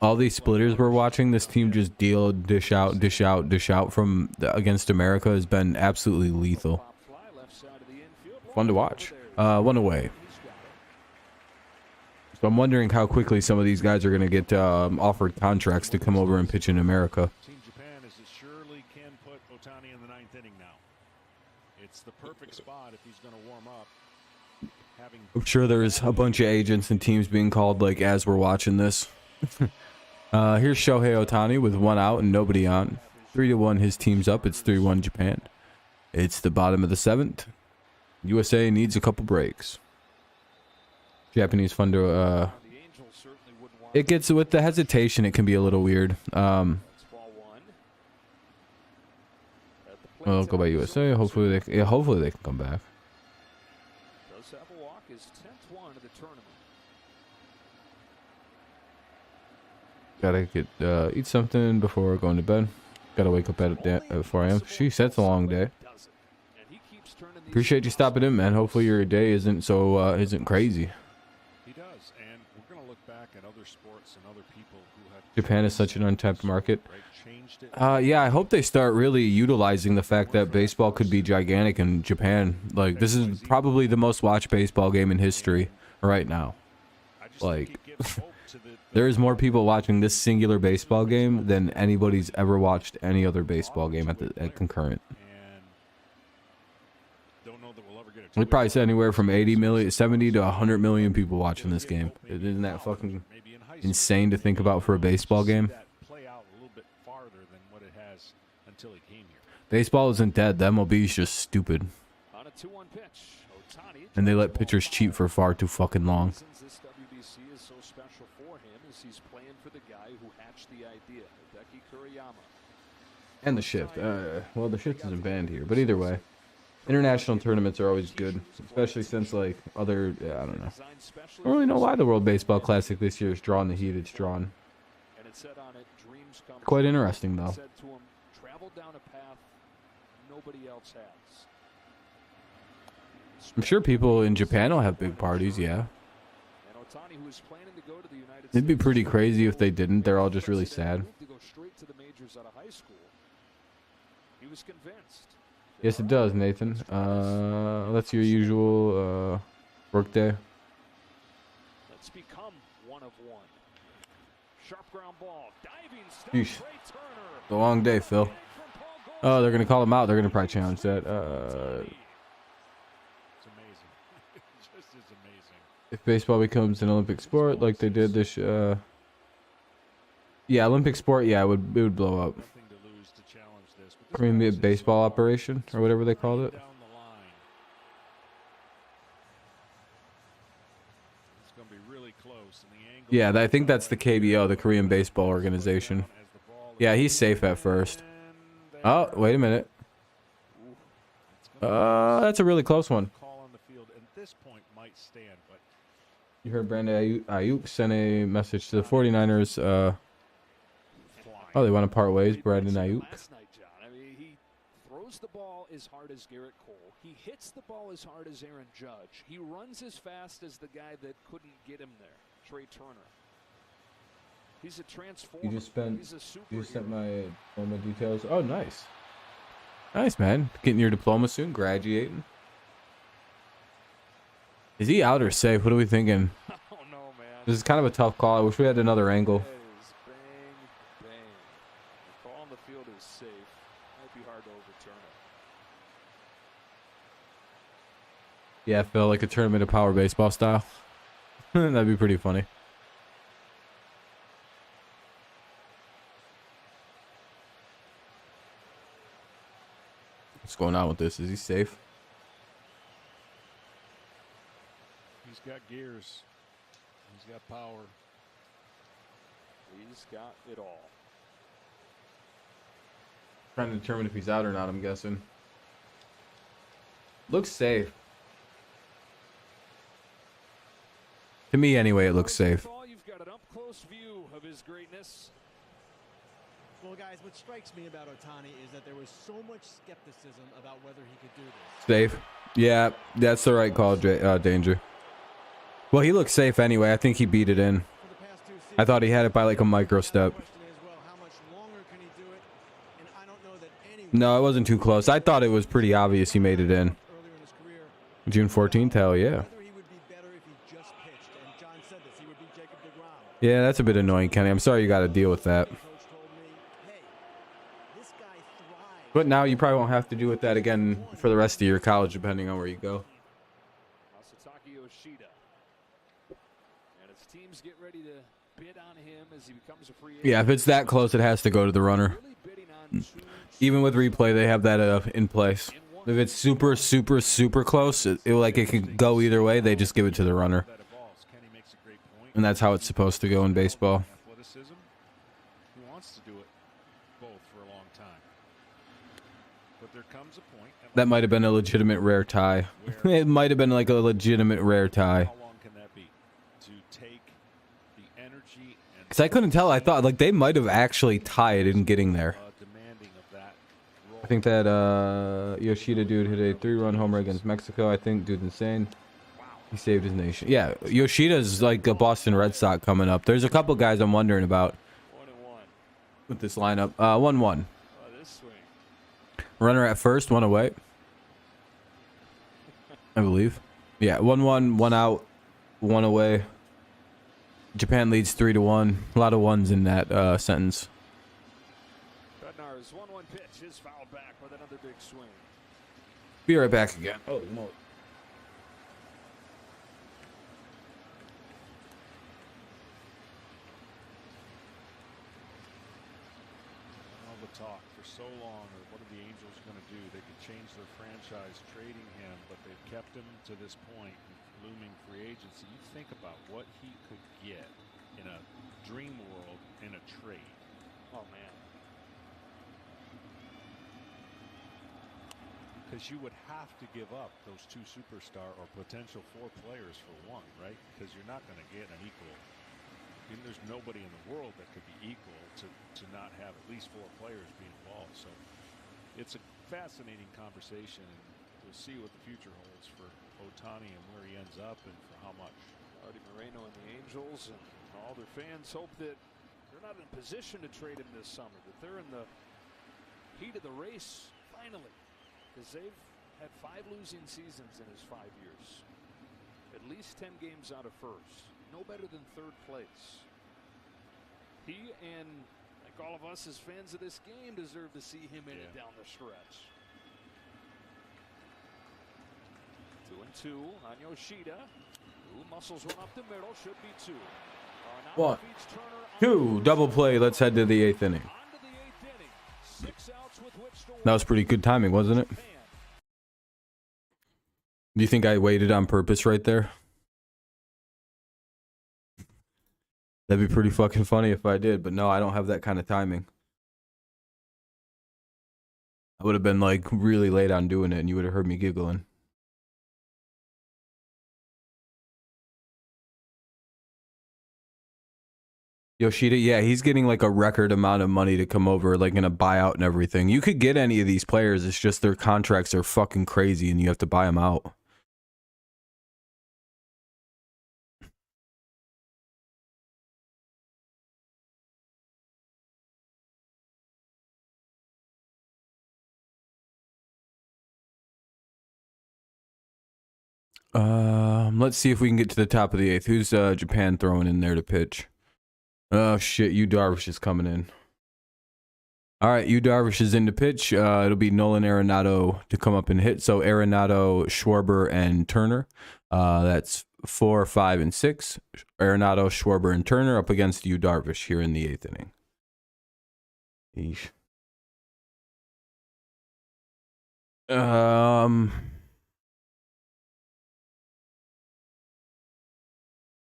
All these splitters we're watching, this team just dish out from against America has been absolutely lethal. Fun to watch. One away. So I'm wondering how quickly some of these guys are going to get offered contracts to come over and pitch in America. Team Japan is surely can put Ohtani in the 9th inning now. It's the perfect spot if he's going to warm up. I'm sure there's a bunch of agents and teams being called like as we're watching this. Here's Shohei Ohtani with 1 out and nobody on. 3-1 his team's up. It's 3-1 Japan. It's the bottom of the 7th. USA needs a couple breaks. Japanese fun to it gets with the hesitation, it can be a little weird. Well, go by USA. Hopefully they can come back. Does have a walk, his 10th one of the tournament. Gotta get eat something before going to bed. Gotta wake up at 4 a.m. Sheesh, that's a long day. Appreciate you stopping in, man. Hopefully your day isn't so isn't crazy. He does, and we're gonna look back at other sports and other people who have. Japan is such an untapped market. Yeah, I hope they start really utilizing the fact that baseball could be gigantic in Japan. Like, this is probably the most watched baseball game in history right now. Like, there is more people watching this singular baseball game than anybody's ever watched any other baseball game at concurrent. We probably said anywhere from 80 million, 70 to 100 million people watching this game. Isn't that fucking insane to think about for a baseball game? Baseball isn't dead. The MLB is just stupid. And they let pitchers cheat for far too fucking long. This WBC is so special for him is he's playing for the guy who hatched the idea, Hideki Kuriyama. And the shift. Well, the shift isn't banned here, but either way. International tournaments are always good, especially since, like, other... Yeah, I don't know. I don't really know why the World Baseball Classic this year is drawn the heat it's drawn. Quite interesting, though. I'm sure people in Japan will have big parties, yeah. It'd be pretty crazy if they didn't. They're all just really sad. Yes, it does, Nathan. That's your usual work day. Let's become one of one. Sharp ground ball. Diving stop. Yeesh. It's a long day, Phil. Oh, they're gonna call him out. They're gonna probably challenge that. It's amazing. It just is amazing. If baseball becomes an Olympic sport like they did this, yeah, Olympic sport, yeah, it would blow up. Korean baseball operation or whatever they called it. Yeah, I think that's the KBO, the Korean Baseball Organization. Yeah, he's safe at first. Oh, wait a minute. That's a really close one. You heard Brandon Ayuk sent a message to the 49ers. Oh, they want to part ways, Brandon Ayuk. He throws the ball as hard as Garrett Cole. He hits the ball as hard as Aaron Judge. He runs as fast as the guy that couldn't get him there, Trey Turner. He's a transformer. You just sent my diploma details. Oh, nice. Nice, man. Getting your diploma soon, graduating. Is he out or safe? What are we thinking? Oh, no, man. This is kind of a tough call. I wish we had another angle. It is bang, bang. The call on the field is safe. Might be hard to overturn it. Yeah, Phil, like a tournament of power baseball style. That'd be pretty funny. What's going on with this? Is he safe? He's got gears. He's got power. He's got it all. Trying to determine if he's out or not, I'm guessing. Looks safe. To me, anyway, it looks safe. You've got an up-close view of his greatness. Well, guys, what strikes me about Ohtani is that there was so much skepticism about whether he could do this. Safe. Yeah, that's the right call, Danger. Well, he looked safe anyway. I think he beat it in. I thought he had it by like a micro step. No, it wasn't too close. I thought it was pretty obvious he made it in. June 14th, hell yeah. Yeah, that's a bit annoying, Kenny. I'm sorry you got to deal with that. But now you probably won't have to deal with that again for the rest of your college, depending on where you go. Yeah, if it's that close, it has to go to the runner. Even with replay, they have that in place. If it's super, super, super close, it could go either way. They just give it to the runner. And that's how it's supposed to go in baseball. That might have been a legitimate rare tie. It might have been like a legitimate rare tie. Because I couldn't tell. I thought like they might have actually tied in getting there. I think that Yoshida dude hit a 3-run homer against Mexico. I think dude's insane. He saved his nation. Yeah, Yoshida's like a Boston Red Sox coming up. There's a couple guys I'm wondering about with this lineup. 1-1. Runner at first, one away. I believe. Yeah, 1-1, one out, one away. Japan leads 3-1. A lot of ones in that sentence. Bednar's 1-1 pitch is fouled back with another big swing. Be right back again. Oh, no. All the talk for so long of what are the Angels going to do? They could change their franchise trading him, but they've kept him to this point in looming free agency. You think about what he could get in a dream world in a trade. Oh, man. Because you would have to give up those 2 superstar or potential 4 players for 1, right? Because you're not going to get an equal. I mean, there's nobody in the world that could be equal to not have at least 4 players be involved. So it's a fascinating conversation, and we'll see what the future holds for Ohtani and where he ends up and for how much. Artie Moreno and the Angels and all their fans hope that they're not in a position to trade him this summer, that they're in the heat of the race finally, because they've had 5 losing seasons in his 5 years. At least 10 games out of first. No better than 3rd place. He and, like all of us as fans of this game, deserve to see him in it down the stretch. 2-2 on Yoshida. Who muscles one up the middle. Should be 2. 1, 2. Double play. Let's head to the 8th inning. That was pretty good timing, wasn't it? Do you think I waited on purpose right there? That'd be pretty fucking funny if I did, but no, I don't have that kind of timing. I would have been like really late on doing it and you would have heard me giggling. Yoshida, yeah, he's getting like a record amount of money to come over, like in a buyout and everything. You could get any of these players, it's just their contracts are fucking crazy and you have to buy them out. Let's see if we can get to the top of the 8th. Who's Japan throwing in there to pitch? Oh shit, Yu Darvish is coming in. All right, Yu Darvish is in to pitch. It'll be Nolan Arenado to come up and hit. So Arenado, Schwarber, and Turner. That's 4, 5, and 6. Arenado, Schwarber, and Turner up against Yu Darvish here in the 8th inning. Eesh.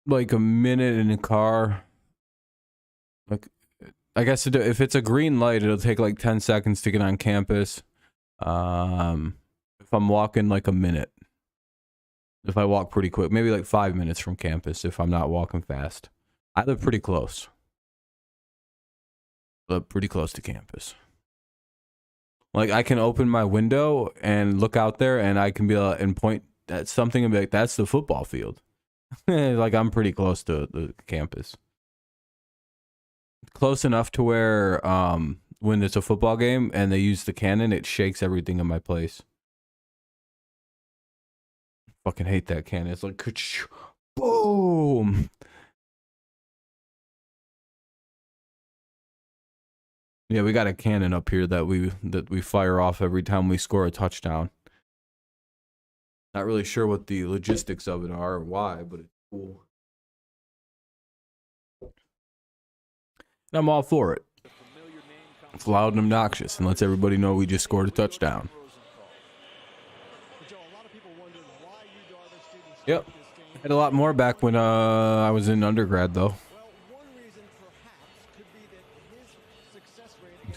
Like a minute in a car. Like, I guess if it's a green light, it'll take like 10 seconds to get on campus. If I'm walking, like a minute. If I walk pretty quick, maybe like 5 minutes from campus if I'm not walking fast. I live pretty close. but pretty close to campus. Like, I can open my window and look out there, and I can be and point at something and be like, that's the football field. Like, I'm pretty close to the campus. Close enough to where when it's a football game and they use the cannon, it shakes everything in my place. Fucking hate that cannon. It's like, boom. Yeah, we got a cannon up here that we fire off every time we score a touchdown. Not really sure what the logistics of it are or why, but it's cool. And I'm all for it. It's loud and obnoxious and lets everybody know we just scored a touchdown. Yep. Had a lot more back when I was in undergrad, though.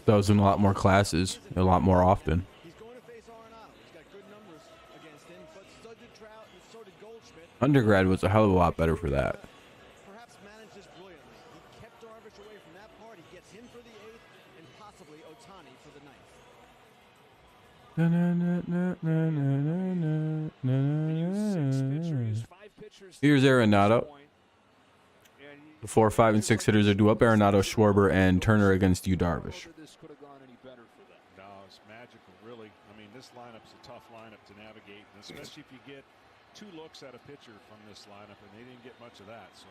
I was in a lot more classes, a lot more often. Undergrad was a hell of a lot better for that. Perhaps managed this brilliantly. He kept Darvish away from that part. He gets him for the 8th and possibly Ohtani for the 9th. Here's Arenado. The 4, 5, and 6 hitters are due up. Arenado, Schwarber, and Turner against Yu Darvish. No, it's magical, really. I mean, this lineup's a tough lineup to navigate, especially if you get 2 looks at a pitcher from this lineup, and they didn't get much of that. So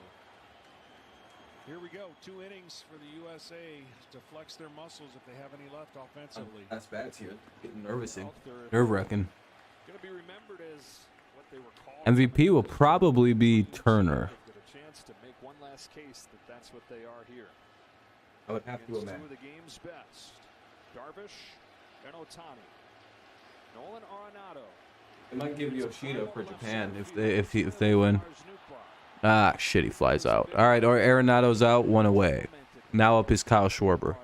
here we go. 2 innings for the USA to flex their muscles if they have any left offensively. That's bats here. Getting nervous. Nerve-wracking. Going to be remembered as what they were called. MVP will probably be Turner. To make one last case that that's what they are here. I would have to imagine. 2 of the game's best, Darvish and Ohtani. Nolan Arenado. They might give Yoshida for Japan if they win. Ah, shit, he flies out. All right, or Arenado's out, 1 away. Now up is Kyle Schwarber.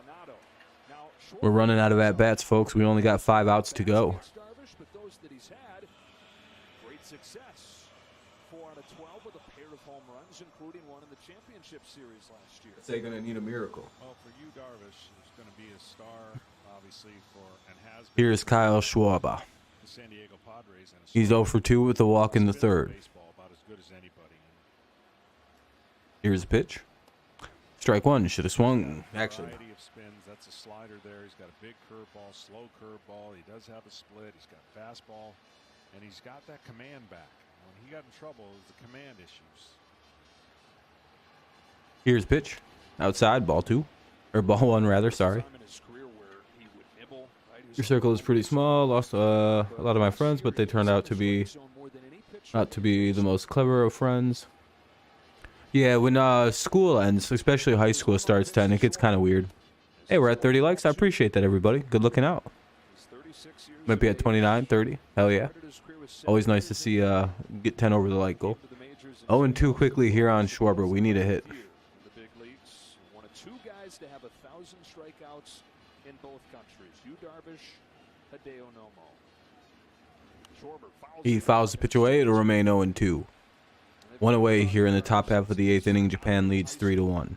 We're running out of at-bats, folks. We only got 5 outs to go. But those that he's had, great success. 4 out of 12 with a pair of home runs, including one in the championship series last year. They're going to need a miracle. Well, for you, Darvish, is going to be a star, obviously, and has been. Here's Kyle Schwarber. The San Diego Padres. He's 0 for 2 with a walk in the 3rd. Baseball about as good as anybody. Here's a pitch. Strike 1. Should have swung. Actually. Variety of spins. That's a slider there. He's got a big curveball, slow curveball. He does have a split. He's got fastball, and he's got that command back. When he got in trouble, it was the command issues. Here's pitch. Outside, ball 2. Or ball 1, rather. Sorry. Your circle is pretty small. Lost a lot of my friends, but they turned out to be not to be the most clever of friends. Yeah, when school ends, especially high school starts 10, it gets kind of weird. Hey, we're at 30 likes. I appreciate that, everybody. Good looking out. Might be at 29, 30. Hell yeah. Always nice to see get 10 over the like goal. 0-2 quickly here on Schwarber. We need a hit. The big leagues, one of 2 guys to have 1,000 strikeouts in both countries. Yu Darvish, Hideo Nomo. He fouls the pitch away. It'll remain 0-2. 1 away here in the top half of the 8th inning. Japan leads 3-1.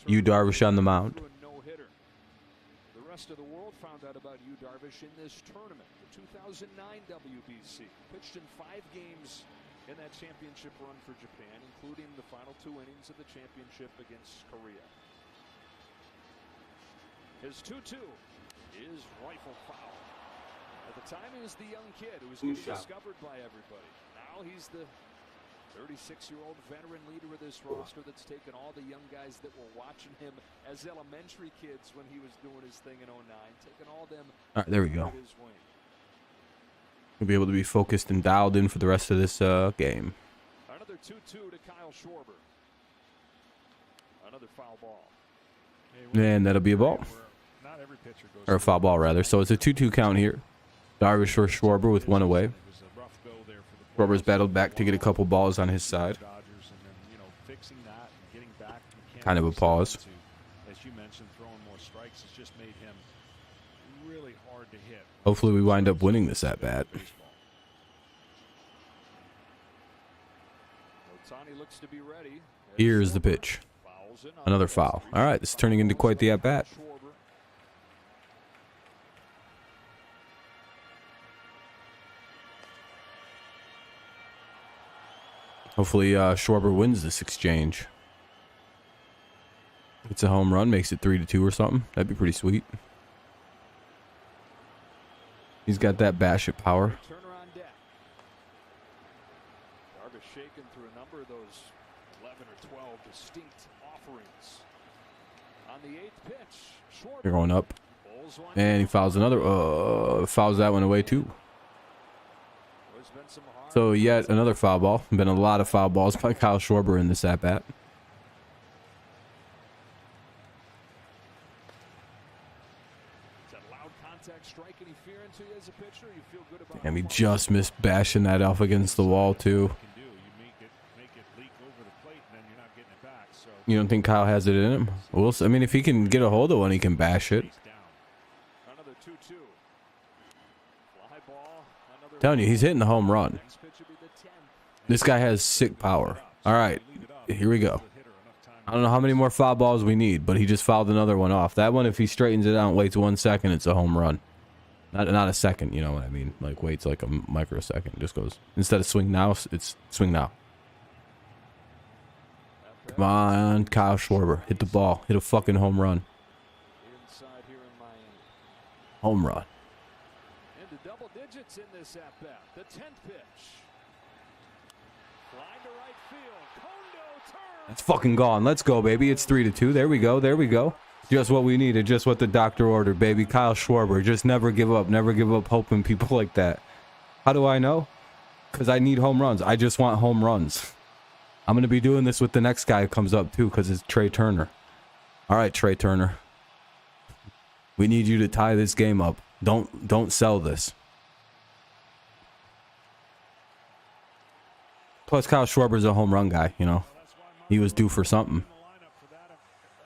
Yu Darvish on the mound. The rest of the world found out about Yu Darvish in this tournament, the 2009 WBC. Pitched in 5 games in that championship run for Japan, including the final 2 innings of the championship against Korea. His 2-2 is rifle foul. At the time, he was the young kid who was getting discovered by everybody. Now he's the 36-year-old veteran leader of this roster that's taken all the young guys that were watching him as elementary kids when he was doing his thing in 09, taking all them. All right, there we go. We'll be able to be focused and dialed in for the rest of this game. Another 2-2 to Kyle Schwarber. Another foul ball. And that'll be a ball. Or a foul ball, rather. So it's a 2-2 count here. Darvish for Schwarber with 1 away. Schwarber's battled back to get a couple balls on his side. Kind of a pause. As you mentioned, throwing more strikes has just made him really hard to hit. Hopefully we wind up winning this at bat. Ohtani looks to be ready. Here's the pitch. Another foul. All right, this is turning into quite the at-bat. Hopefully Schwarber wins this exchange. It's a home run, makes it 3-2 or something. That'd be pretty sweet. He's got that bash at power. Darvish shaken through a number of those 11 or 12 distinct offerings. On the 8th pitch, They're going up. And he fouls another. Fouls that one away too. So yet another foul ball. Been a lot of foul balls by Kyle Schwarber in this at-bat. And he just missed bashing that off against the wall too. You don't think Kyle has it in him? Well, I mean, if he can get a hold of one, he can bash it. Telling you, he's hitting the home run. This guy has sick power. All right, here we go. I don't know how many more foul balls we need, but he just fouled another one off. That one, if he straightens it out and waits 1 second, it's a home run. Not a second, you know what I mean? Like waits like a microsecond. Just goes, instead of swing now, it's swing now. Come on, Kyle Schwarber. Hit the ball. Hit a fucking home run. Home run. Into double digits in this at-bat. The 10th pitch. Line to right field. Kondo turns. It's fucking gone. Let's go, baby. It's 3-2. There we go. There we go. Just what we needed. Just what the doctor ordered, baby. Kyle Schwarber. Just never give up. Never give up hoping people like that. How do I know? Because I need home runs. I just want home runs. I'm going to be doing this with the next guy who comes up too, because it's Trey Turner. All right, Trey Turner. We need you to tie this game up. Don't sell this. Plus, Kyle Schwarber's a home run guy, you know. He was due for something.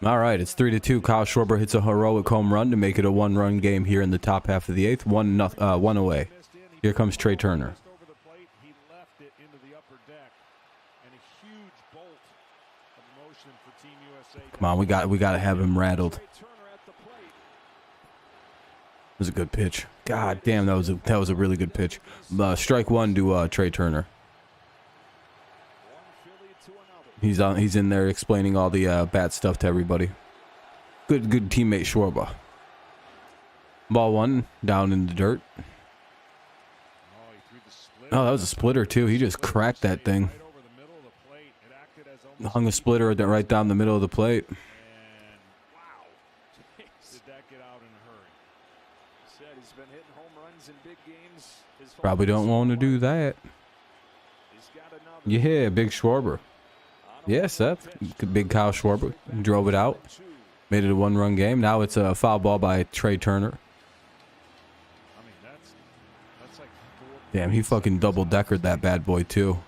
All right, it's 3-2. Kyle Schwarber hits a heroic home run to make it a one-run game here in the top half of the 8th. One away. Here comes Trey Turner. Come on, we got to have him rattled. It was a good pitch. God damn, that was a really good pitch. Strike one to Trey Turner. He's in there explaining all the bat stuff to everybody. Good teammate Schwarber. Ball one down in the dirt. Oh, that was a splitter too. He just cracked that thing. Hung a splitter right down the middle of the plate. Probably don't want to do that. Yeah, big Schwarber. Yeah, Seth. Big Kyle Schwarber. Drove it out. Made it a one-run game. Now it's a foul ball by Trey Turner. Damn, he fucking double-deckered that bad boy, too.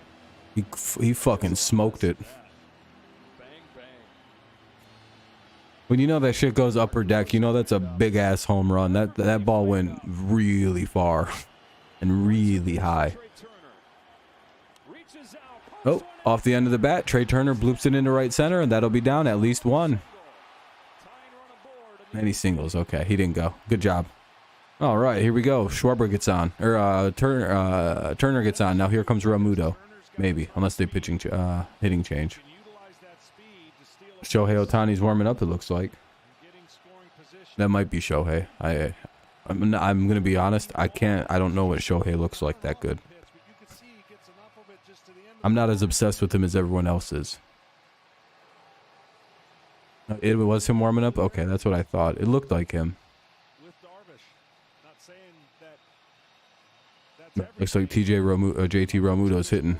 He fucking smoked it. When you know that shit goes upper deck, you know that's a big-ass home run. That ball went really far and really high. Oh, off the end of the bat, Trey Turner bloops it into right center, and that'll be down at least one. And he singles. Okay, he didn't go. Good job. All right, here we go. Schwarber gets on, or Turner gets on. Now here comes Realmuto, maybe, unless they hitting change. Shohei Ohtani's warming up. It looks like that might be Shohei. I'm gonna be honest. I don't know what Shohei looks like that good. I'm not as obsessed with him as everyone else is. It was him warming up? Okay, that's what I thought. It looked like him. Looks like JT Realmuto's hitting.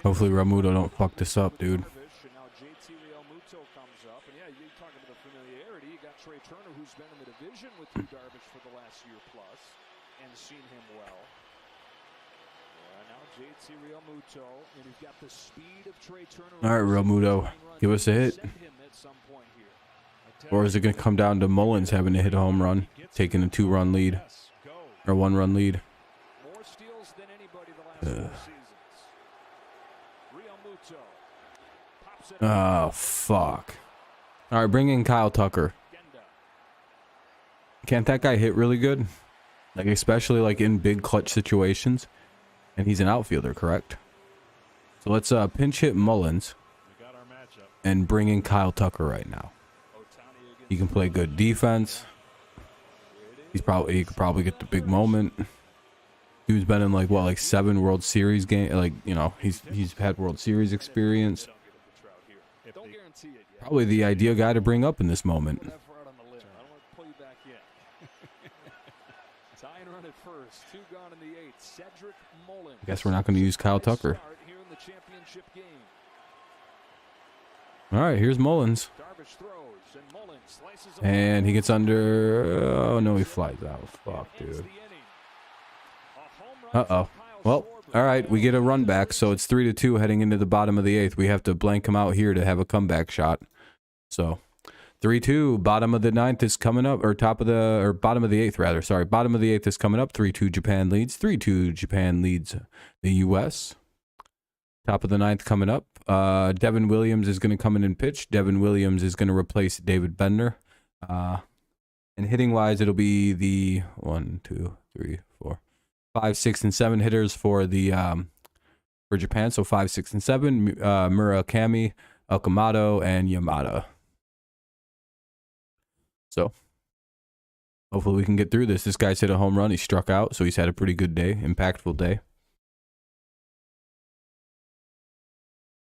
Hopefully Realmuto don't fuck this up, dude. Trey Turner, who's been in the division with you, Darvish, for the last year plus, and seen him well. Now JT Realmuto, and you've got the speed of Trey Turner. All right, Realmuto, give us a hit. Or is it going to come down to Mullins having to hit a home run, taking a 2-run lead or 1-run lead? Oh, fuck. All right, bring in Kyle Tucker. Can't that guy hit really good? Like, especially like in big clutch situations. And he's an outfielder, correct? So let's pinch hit Mullins and bring in Kyle Tucker right now. He can play good defense. He could probably get the big moment. Dude's been in like what, like 7 World Series game, like, you know, he's had World Series experience. Probably the ideal guy to bring up in this moment. I guess we're not going to use Kyle Tucker. All right, here's Mullins. And he gets under. Oh, no, he flies out. Fuck, dude. Uh-oh. Well, all right, we get a run back, so it's 3-2 heading into the bottom of the 8th. We have to blank him out here to have a comeback shot. So 3-2, bottom of the 9th is coming up, or bottom of the 8th rather. Sorry, bottom of the 8th is coming up. 3-2 Japan leads. 3-2 Japan leads the U.S. Top of the 9th coming up. Devin Williams is going to come in and pitch. Devin Williams is going to replace David Bender. And hitting wise, it'll be the 1, 2, 3, 4, 5, 6, and 7 hitters for the for Japan. So 5, 6, and 7. Murakami, Okamoto, and Yamada. So hopefully we can get through this. This guy's hit a home run. He struck out, so he's had a pretty good day, impactful day.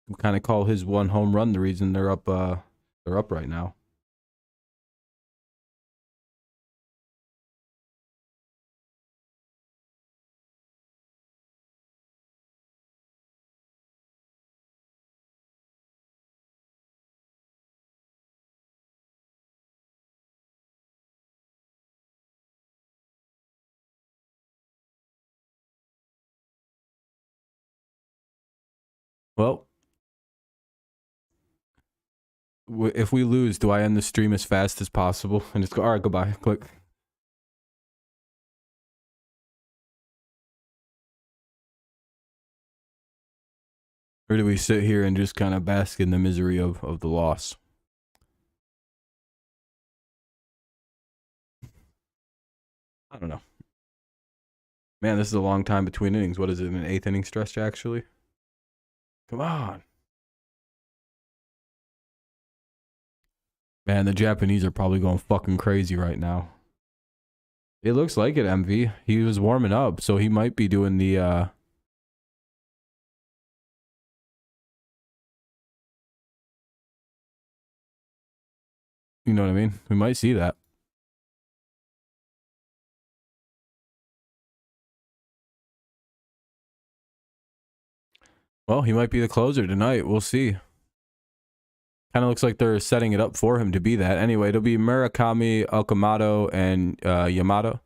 We kind of call his one home run the reason they're up right now. Well, if we lose, do I end the stream as fast as possible and just go, all right, goodbye, click? Or do we sit here and just kind of bask in the misery of the loss? I don't know. Man, this is a long time between innings. What is it, an 8th inning stretch, actually? Come on. Man, the Japanese are probably going fucking crazy right now. It looks like it, MV. He was warming up, so he might be doing the, you know what I mean? We might see that. Well, he might be the closer tonight. We'll see. Kind of looks like they're setting it up for him to be that. Anyway, it'll be Murakami, Okamoto, and Yamada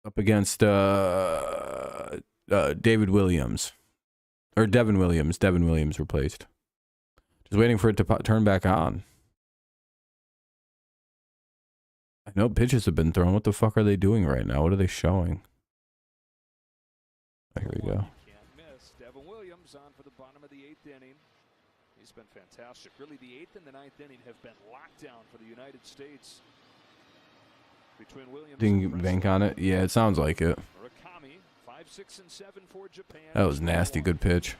up against David Williams. Or Devin Williams. Devin Williams replaced. Just waiting for it to turn back on. I know pitches have been thrown. What the fuck are they doing right now? What are they showing? Oh, here we go. Devin Williams on for the bottom of the 8th inning. He's been fantastic. Really, the 8th and the 9th inning have been lockdown for the United States. Between Williams Didn't bank on it? Yeah, it sounds like it. Murakami, 5, 6, and 7 for Japan. That was nasty. Good pitch.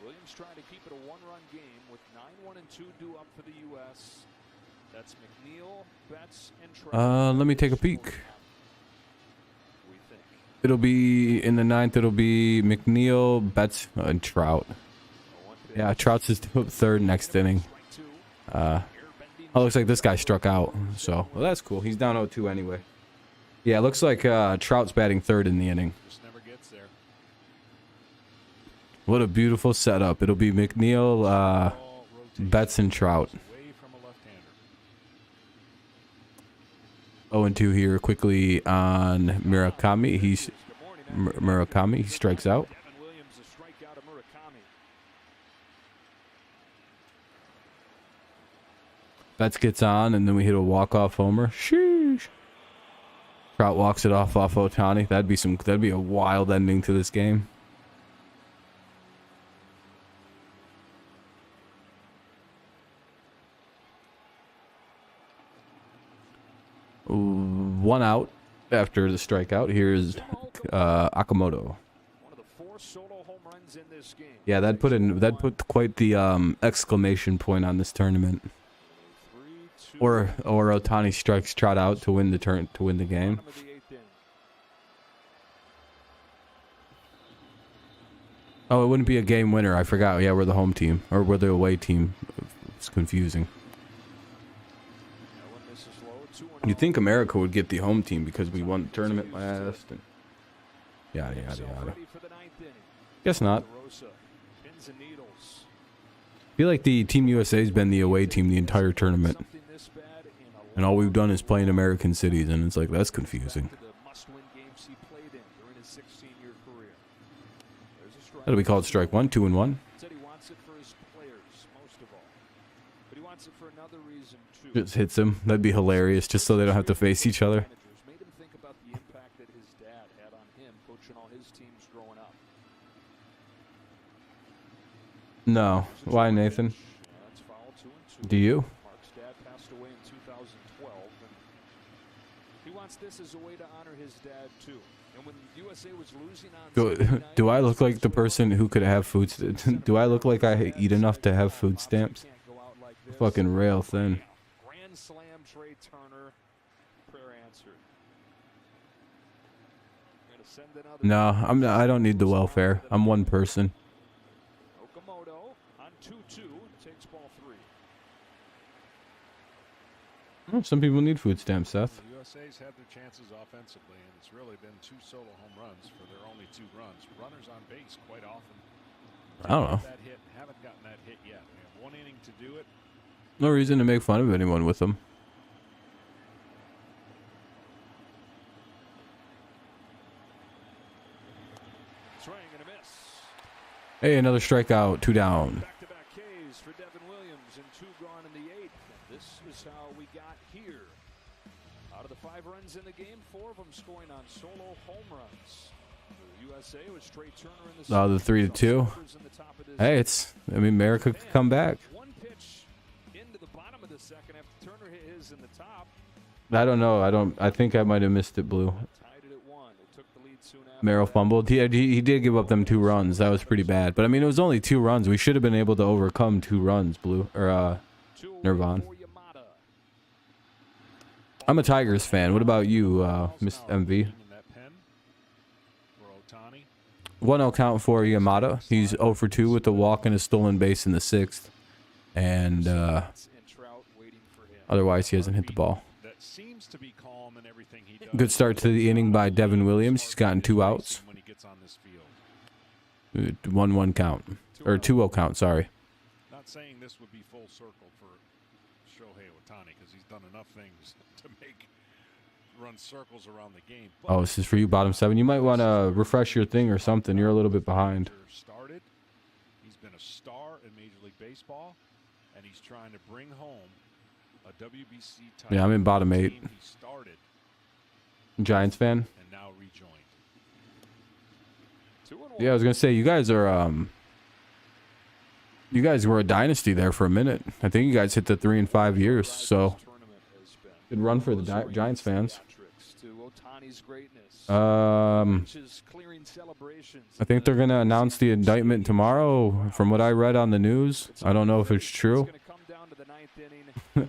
Williams trying to keep it a 1-run game with 9-1 and 2 due up for the U.S. That's McNeil, Betts, and Trout. Let me take a peek. It'll be in the 9th. It'll be McNeil, Betts, and Trout. Yeah, Trout's his 3rd next inning. Oh, looks like this guy struck out. So, well, that's cool. He's down 0-2 anyway. Yeah, it looks like Trout's batting 3rd in the inning. What a beautiful setup. It'll be McNeil, Betts, and Trout. 0-2 here quickly on Murakami. Murakami. He strikes out. Betts gets on, and then we hit a walk-off homer. Sheesh. Trout walks it off Ohtani. That'd be a wild ending to this game. Ooh, 1 out after the strikeout. Here's Akamoto. Yeah, that put quite the exclamation point on this tournament. Or Ohtani strikes Trout out to win the game. Oh, it wouldn't be a game winner. I forgot. Yeah, we're the home team or we're the away team. It's confusing. You'd think America would get the home team because we won the tournament last and yada yada yada. Guess not. I feel like the Team USA's been the away team the entire tournament. And all we've done is play in American cities, and it's like, that's confusing. That'll be called strike 1, 2 and 1. Just hits him. That'd be hilarious, just so they don't have to face each other. No. Why, Nathan? Do you? This as a way to honor his dad too. And when USA was losing on do I look like the person who could have food do I look like I eat enough to have food stamps? Fucking rail thin. Grand slam Trey Turner. Prayer answered. No, I don't need the welfare. I'm one person. Okamoto on 2-2 takes ball 3. Oh, some people need food stamps, Seth. USA's had their chances offensively, and it's really been 2 solo home runs for their only 2 runs. Runners on base quite often. I don't know. Haven't gotten that hit yet. We have 1 inning to do it. No reason to make fun of anyone with them. Swing and a miss. Hey, another strikeout, 2 down. Back-to-back Ks for Devin Williams and 2 gone in the 8th. And this is how we got here. Out of the 5 runs in the game, 4 of them scoring on solo home runs. The USA was Trey Turner in the the 3-2. Hey, I mean, America could come back. 1 pitch into the bottom of the second after Turner hit his in the top. I don't know. I think I might have missed it, Blue. Tied it at 1. They took the lead soon after. Merrill fumbled. He did give up them 2 runs. That was pretty bad. But I mean, it was only 2 runs. We should have been able to overcome 2 runs, Blue or Nirvan. I'm a Tigers fan. What about you, Miss MV? 1-0 count for Yamada. He's 0 for 2 with the walk and a stolen base in the 6th. And otherwise, he hasn't hit the ball. Good start to the inning by Devin Williams. He's gotten 2 outs. 1-1 count. Or 2-0 count, sorry. Not saying this would be full circle for Shohei Ohtani because he's done enough things to run circles around the game. Oh, this is for you, bottom 7. You might want to refresh your thing or something. You're a little bit behind. He's been a star in Major League Baseball, and he's trying to bring home a WBC title. Yeah, I'm in bottom 8. He started. Giants fan. And now rejoined. Yeah, I was gonna say you guys are you guys were a dynasty there for a minute. I think you guys hit the 3 and 5 years. So good run for the Giants fans. I think they're gonna announce the indictment tomorrow. From what I read on the news, I don't know if it's true.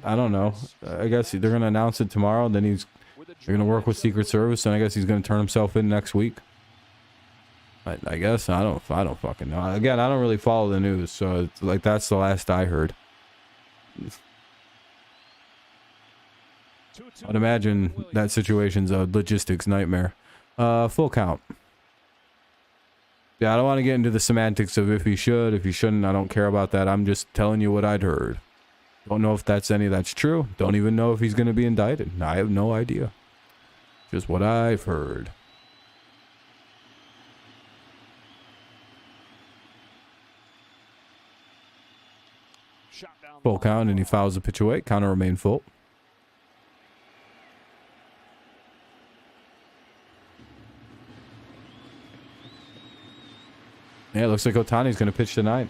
I don't know. I guess they're gonna announce it tomorrow. Then they're gonna work with Secret Service, and I guess he's gonna turn himself in next week. I guess I don't fucking know. Again, I don't really follow the news, so it's like that's the last I heard. I'd imagine that situation's a logistics nightmare. Full count. Yeah, I don't want to get into the semantics of if he should, if he shouldn't. I don't care about that. I'm just telling you what I'd heard. Don't know if that's true. Don't even know if he's going to be indicted. I have no idea. Just what I've heard. Full count, and he fouls the pitch away. Counter remain full. Yeah, it looks like Ohtani's going to pitch tonight.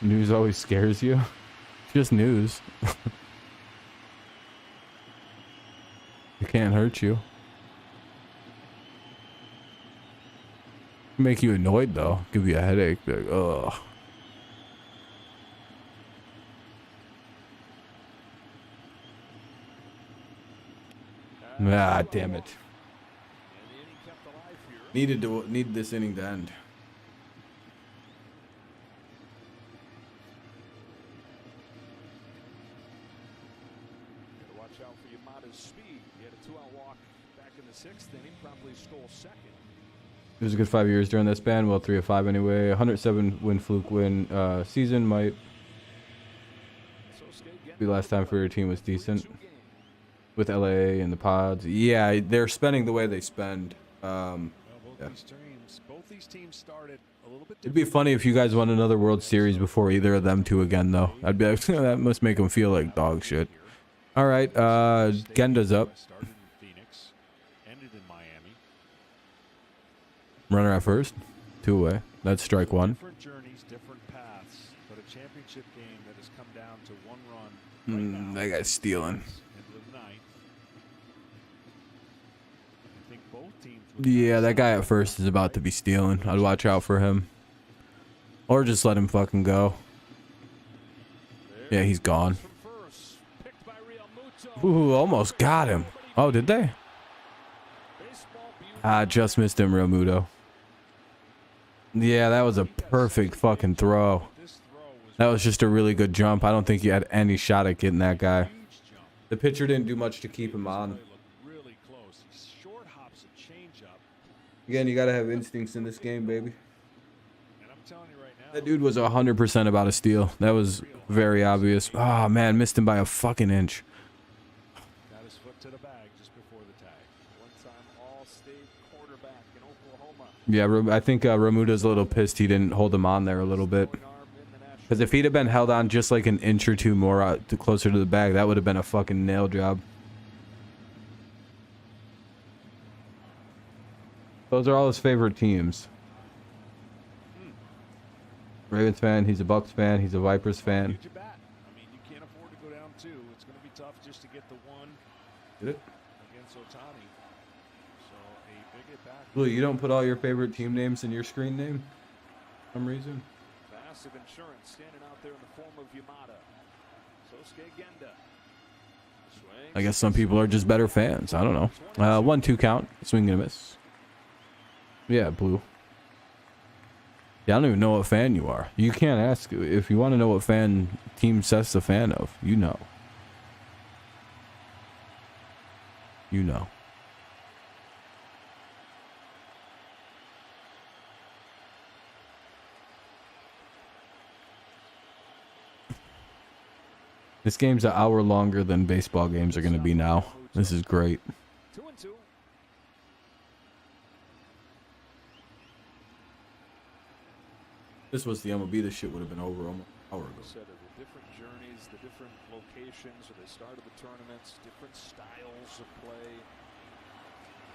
News always scares you. It's just news. It can't hurt you. Make you annoyed though. Give you a headache. Be like, ugh. Ah, damn it. Needed this inning to end. Watch out for Yamada's speed. He had a 2-out walk back in the 6th inning, promptly stole second. It was a good 5 years during that span. Well, 3 of 5 anyway. 107 win fluke win season might be the last time for your team was decent. With LA and the pods. Yeah, they're spending the way they spend. Yeah. Both these teams started a little bit. It'd be funny if you guys won another World Series before either of them two again, though. I'd be like, that must make them feel like dog shit. All right, Genda's up. Started in Phoenix, ended in Miami. Runner at first, 2 away. That's strike 1. Different journeys, different paths, but a championship game that has come down to 1 run. Right now. That guy's stealing. Into the 9th. I think both teams. Yeah, that guy at first is about to be stealing. I'd watch out for him. Or just let him fucking go. Yeah, he's gone. Ooh, almost got him. Oh, did they? Just missed him, Real Muto. Yeah, that was a perfect fucking throw. That was just a really good jump. I don't think you had any shot at getting that guy. The pitcher didn't do much to keep him on. Again, you gotta have instincts in this game, baby. That dude was 100% about a steal. That was very obvious. Oh, man, missed him by a fucking inch. Got his foot to the bag just before the tag. One-time All-State quarterback in Oklahoma. Yeah, I think Ramuta's a little pissed he didn't hold him on there a little bit. Because if he'd have been held on just like an inch or two more closer to the bag, that would have been a fucking nail job. Those are all his favorite teams. Ravens fan, he's a Bucks fan, he's a Vipers fan. I mean, you can't afford to go down 2. It's going to be tough just to get the 1 Did it? against Ohtani. So a big at bat. Blue, you don't put all your favorite team names in your screen name? For some reason? Massive insurance standing out there in the form of Yamada. Sosuke Genda. I guess some people are just better fans. I don't know. 1-2 count. Swing and a miss. Yeah, Blue. Yeah, I don't even know what fan you are. You can't ask. If you want to know what fan Team Seth's a fan of, you know. You know. This game's an hour longer than baseball games are going to be now. This is great. 2-2. This was the MLB. This shit would have been over almost an hour ago. Said of the different journeys, the different locations where they started the tournaments, different styles of play.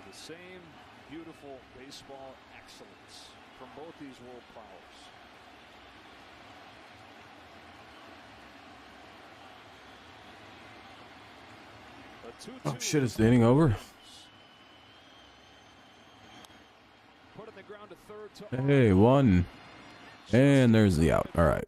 The same beautiful baseball excellence from both these world powers. Oh shit, is the inning over? Hey, 1. And there's the out. All right.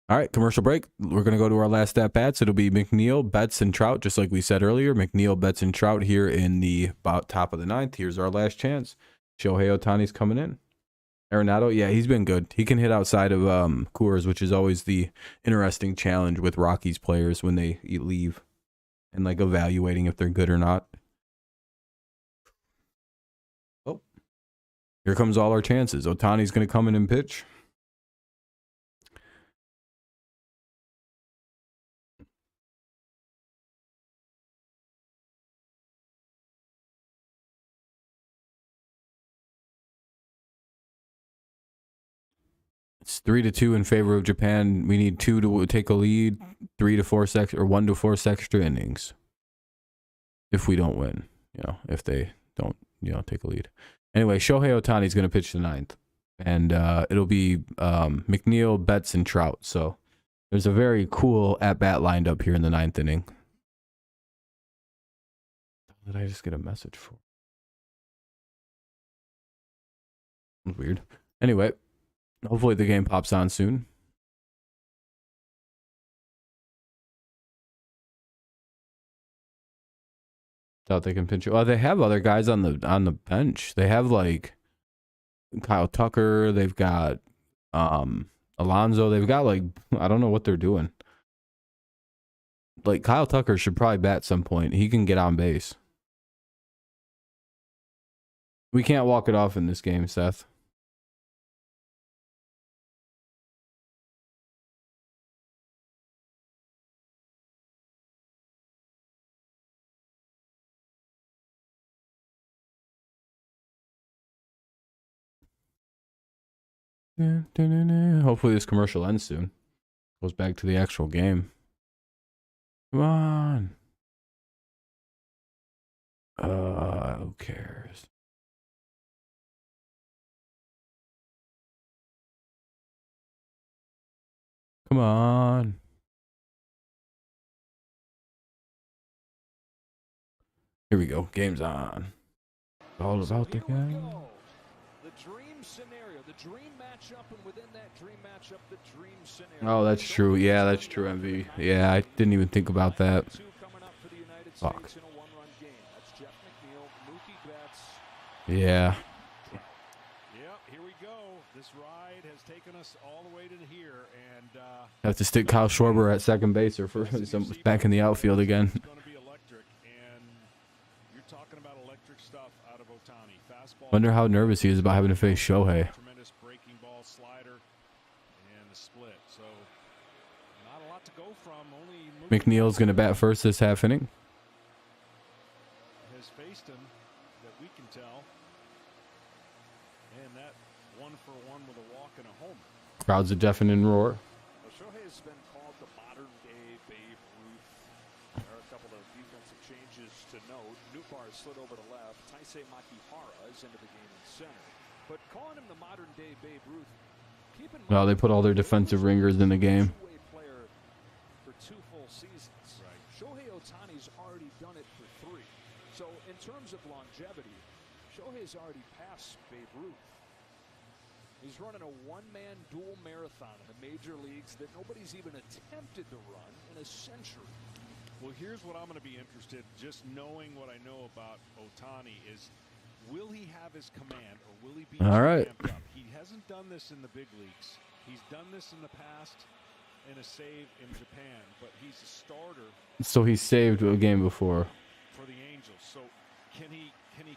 All right, commercial break. We're going to go to our last at bats. It'll be McNeil, Betts, and Trout, just like we said earlier. McNeil, Betts, and Trout here in the about top of the 9th. Here's our last chance. Shohei Ohtani's coming in. Arenado, yeah, he's been good. He can hit outside of Coors, which is always the interesting challenge with Rockies players when they leave and like evaluating if they're good or not. Oh, here comes all our chances. Ohtani's going to come in and pitch. It's 3-2 in favor of Japan. We need 2 to take a lead, 3 to 4 or 1 to 4 extra innings. If we don't win, if they don't, take a lead. Anyway, Shohei Ohtani's going to pitch the ninth. And it'll be McNeil, Betts, and Trout. So there's a very cool at-bat lined up here in the ninth inning. What did I just get a message for? Weird. Anyway, hopefully the game pops on soon. Thought they can pinch it. Well, they have other guys on the bench. They have like Kyle Tucker. They've got Alonso. They've got like, I don't know what they're doing. Like Kyle Tucker should probably bat at some point. He can get on base. We can't walk it off in this game, Seth. Hopefully this commercial ends soon. Goes back to the actual game. Come on. Who cares? Come on. Here we go. Game's on. All about the game. The dream scenario, the dream matchup, and within that dream matchup, the dream scenario. Oh, that's true. Yeah, that's true, MV. Yeah, I didn't even think about that. Fuck. Yeah. Yep, here we go. This ride has taken us all the way to here, and Have to stick Kyle Schwarber at second base or for some back in the outfield again. it's going to be electric, and you're talking about electric stuff out of Ohtani. Fastball. Wonder how nervous he is about having to face Shohei. Tremendous breaking ball, slider, and the split. So not a lot to go from. Only McNeil's going to bat first this half inning. has faced him that we can tell, and that 1-for-1 with a walk and a homer. Crowd's a deafening roar. Well, Shohei has been called the modern-day Babe Ruth. There are a couple of defensive changes to note. Newbar slid over to left. Taisei Makihara is into the game in center. But calling him the modern-day Babe Ruth, keep in mind, Well, they put all their defensive ringers in the game. two-way player for 2 full seasons. Right. Shohei Ohtani's already done it for 3. So in terms of longevity, Shohei's already passed Babe Ruth. He's running a one-man dual marathon in the major leagues that nobody's even attempted to run in a century. Well, here's what I'm going to be interested, just knowing what I know about Ohtani, is will he have his command or will he be All right. ramped up? He hasn't done this in the big leagues. He's done this in the past in a save in Japan, but he's a starter So he saved a game before. for the Angels. So can he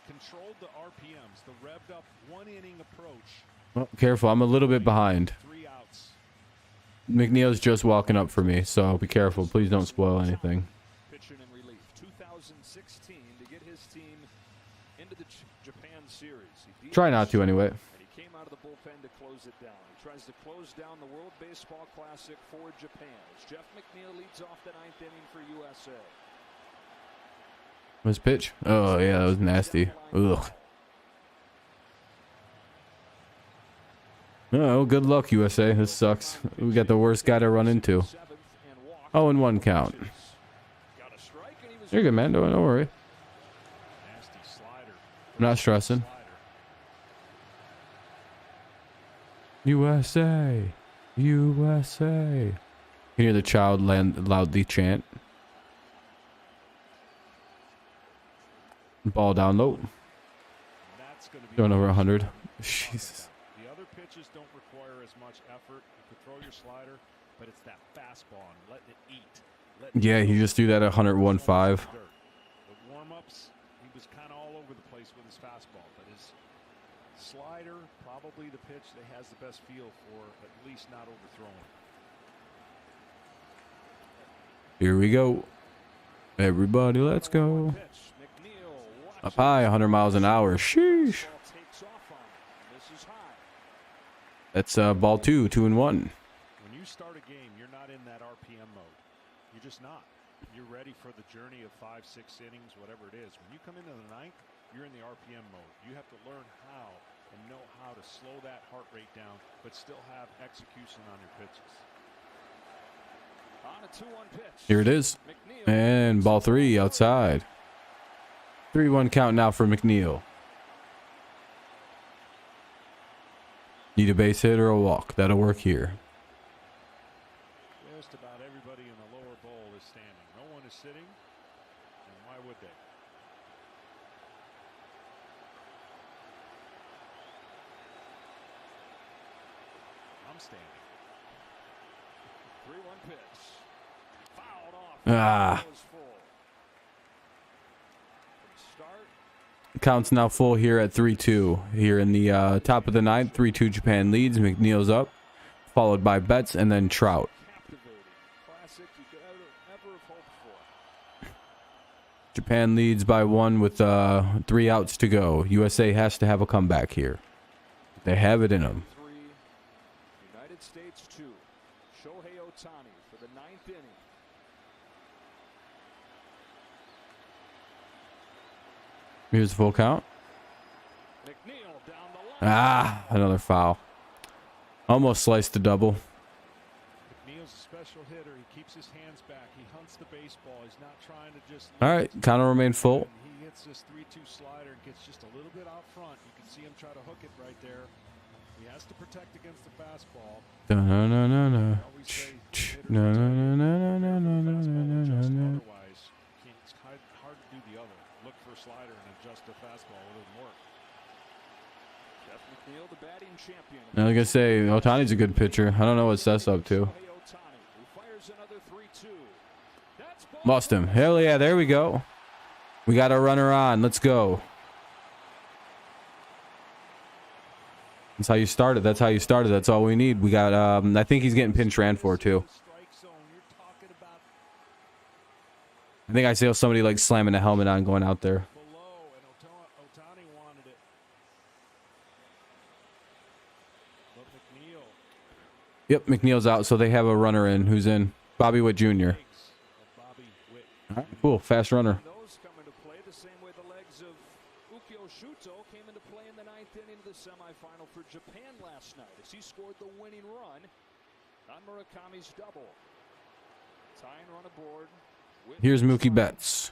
control the RPMs, the revved up 1-inning approach? Oh, careful, I'm a little bit behind. 3 outs. McNeil's just walking up for me, so be careful. Please don't spoil anything. Pitching in relief. 2016 to get his team into the Japan series. He Try not to anyway. And he came out of the bullpen to close it down. He tries to close down the World Baseball Classic for Japan as Jeff McNeil leads off the 9th inning for USA. What's pitch? Oh, yeah, that was nasty. Ugh. Oh, good luck, USA. This sucks. We got the worst guy to run into. 0-1 count. You're good, man. Don't worry. Nasty slider. I'm not stressing. USA. USA. You can hear the child loudly chant. Ball down low. That's going to be Going over 100. Jesus. The other pitches don't require as much effort. You could throw your slider, but it's that fastball and letting it eat. Yeah, he just threw that at 101.5. The warm-ups, he was kind of all over the place with his fastball, but his slider, probably the pitch that has the best feel for at least not overthrowing. Here we go. Everybody, let's go. Up high, 100 miles an hour. Sheesh. That's ball 2, 2-1. When you start a game, you're not in that RPM mode. You're just not. You're ready for the journey of 5, 6 innings, whatever it is. When you come into the 9th, you're in the RPM mode. You have to learn how and know how to slow that heart rate down, but still have execution on your pitches. On a 2-1 pitch. Here it is. McNeil. And ball 3 outside. 3-1 count now for McNeil. Need a base hit or a walk. That'll work here. Just about everybody in the lower bowl is standing. No one is sitting, and why would they? I'm standing. 3-1 pitch. Fouled off. Ah. Goes full. From start. Count's now full here at 3-2. Here in the top of the ninth, 3-2 Japan leads. McNeil's up, followed by Betts and then Trout. Captivating. Classic you could ever have hoped for. Japan leads by 1 with 3 outs to go. USA has to have a comeback here. They have it in them. 3. United States 2. Shohei Ohtani for the 9th inning. Here's the full count. McNeil down the line. Ah, another foul. Almost sliced the double. McNeil's a special hitter. He keeps his hands back. He hunts the baseball. He's not trying to just. All right, count will remain full. He hits this 3-2 slider and gets just a little bit out front. You can see him try to hook it right there. He has to protect against the fastball. No, no, no, no, no. Always say hitters No, no, protect no, no, no, no, the no, no, fastball no, adjust. no. Otherwise, it's hard to do the other. Look for a slider and adjust the fastball. It doesn't work. Jeff McNeil, the batting champion. I was gonna say Otani's a good pitcher. I don't know what Seth's up to. Shohei Ohtani, who fires another 3-2. That's ball Lost him. Hell yeah, there we go. We got a runner on. Let's go. That's how you started. That's how you started. That's all we need. We got I think he's getting pinch ran for too. Strike zone. You're talking about I think I saw somebody like slamming a helmet on going out there. below, and Ohtani wanted it. But McNeil. Yep, McNeil's out, so they have a runner in. Who's in? Bobby Witt Jr. Legs of Bobby Witt. All right, cool, fast runner. Those come into play the same way the legs of Ukyo Shuto came into play in the 9th inning of the semifinal for Japan last night as he scored the winning run on Murakami's double. Tying run aboard. With Here's Mookie Betts.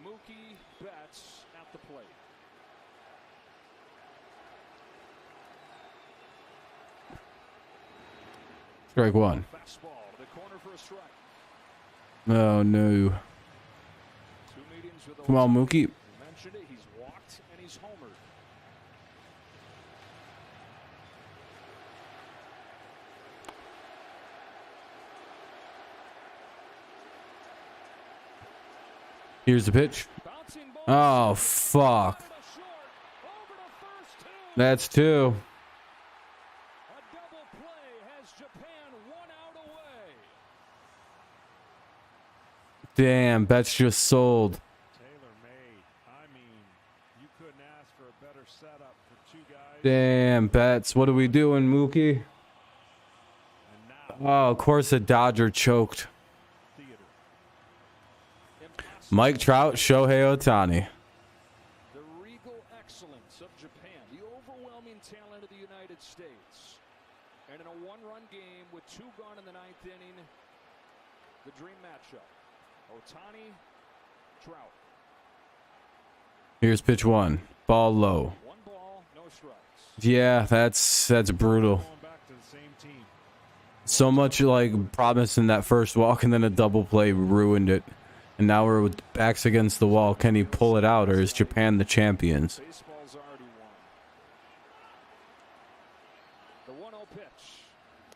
Mookie Betts at the plate. Strike 1. Fastball to the corner for a strike. Oh no. 2 meetings with Come on, Ohtani. Mookie. You mentioned it. He's walked and he's homered. Here's the pitch. Bouncing ball. Oh fuck. To the short. Over to first, 2. That's 2. A double play has Japan 1 out away. Damn, Betts just sold. Taylor-made. I mean, you couldn't ask for a better setup for 2 guys. Damn, Betts. What are we doing, Mookie? And now Oh, of course the Dodger choked. theater. Impossible. Mike Trout, Shohei Ohtani. The regal excellence of Japan, the overwhelming talent of the United States. And in a 1-run game with 2 gone in the 9th inning, the dream matchup. Ohtani, Trout. Here's pitch 1. Ball low. 1 ball, no strikes. Yeah, that's brutal. Going back to the same team. So much like promise in that first walk, and then a double play ruined it. And now we're with backs against the wall. Can he pull it out, or is Japan the champions? Baseball's already won. The 1-0 pitch.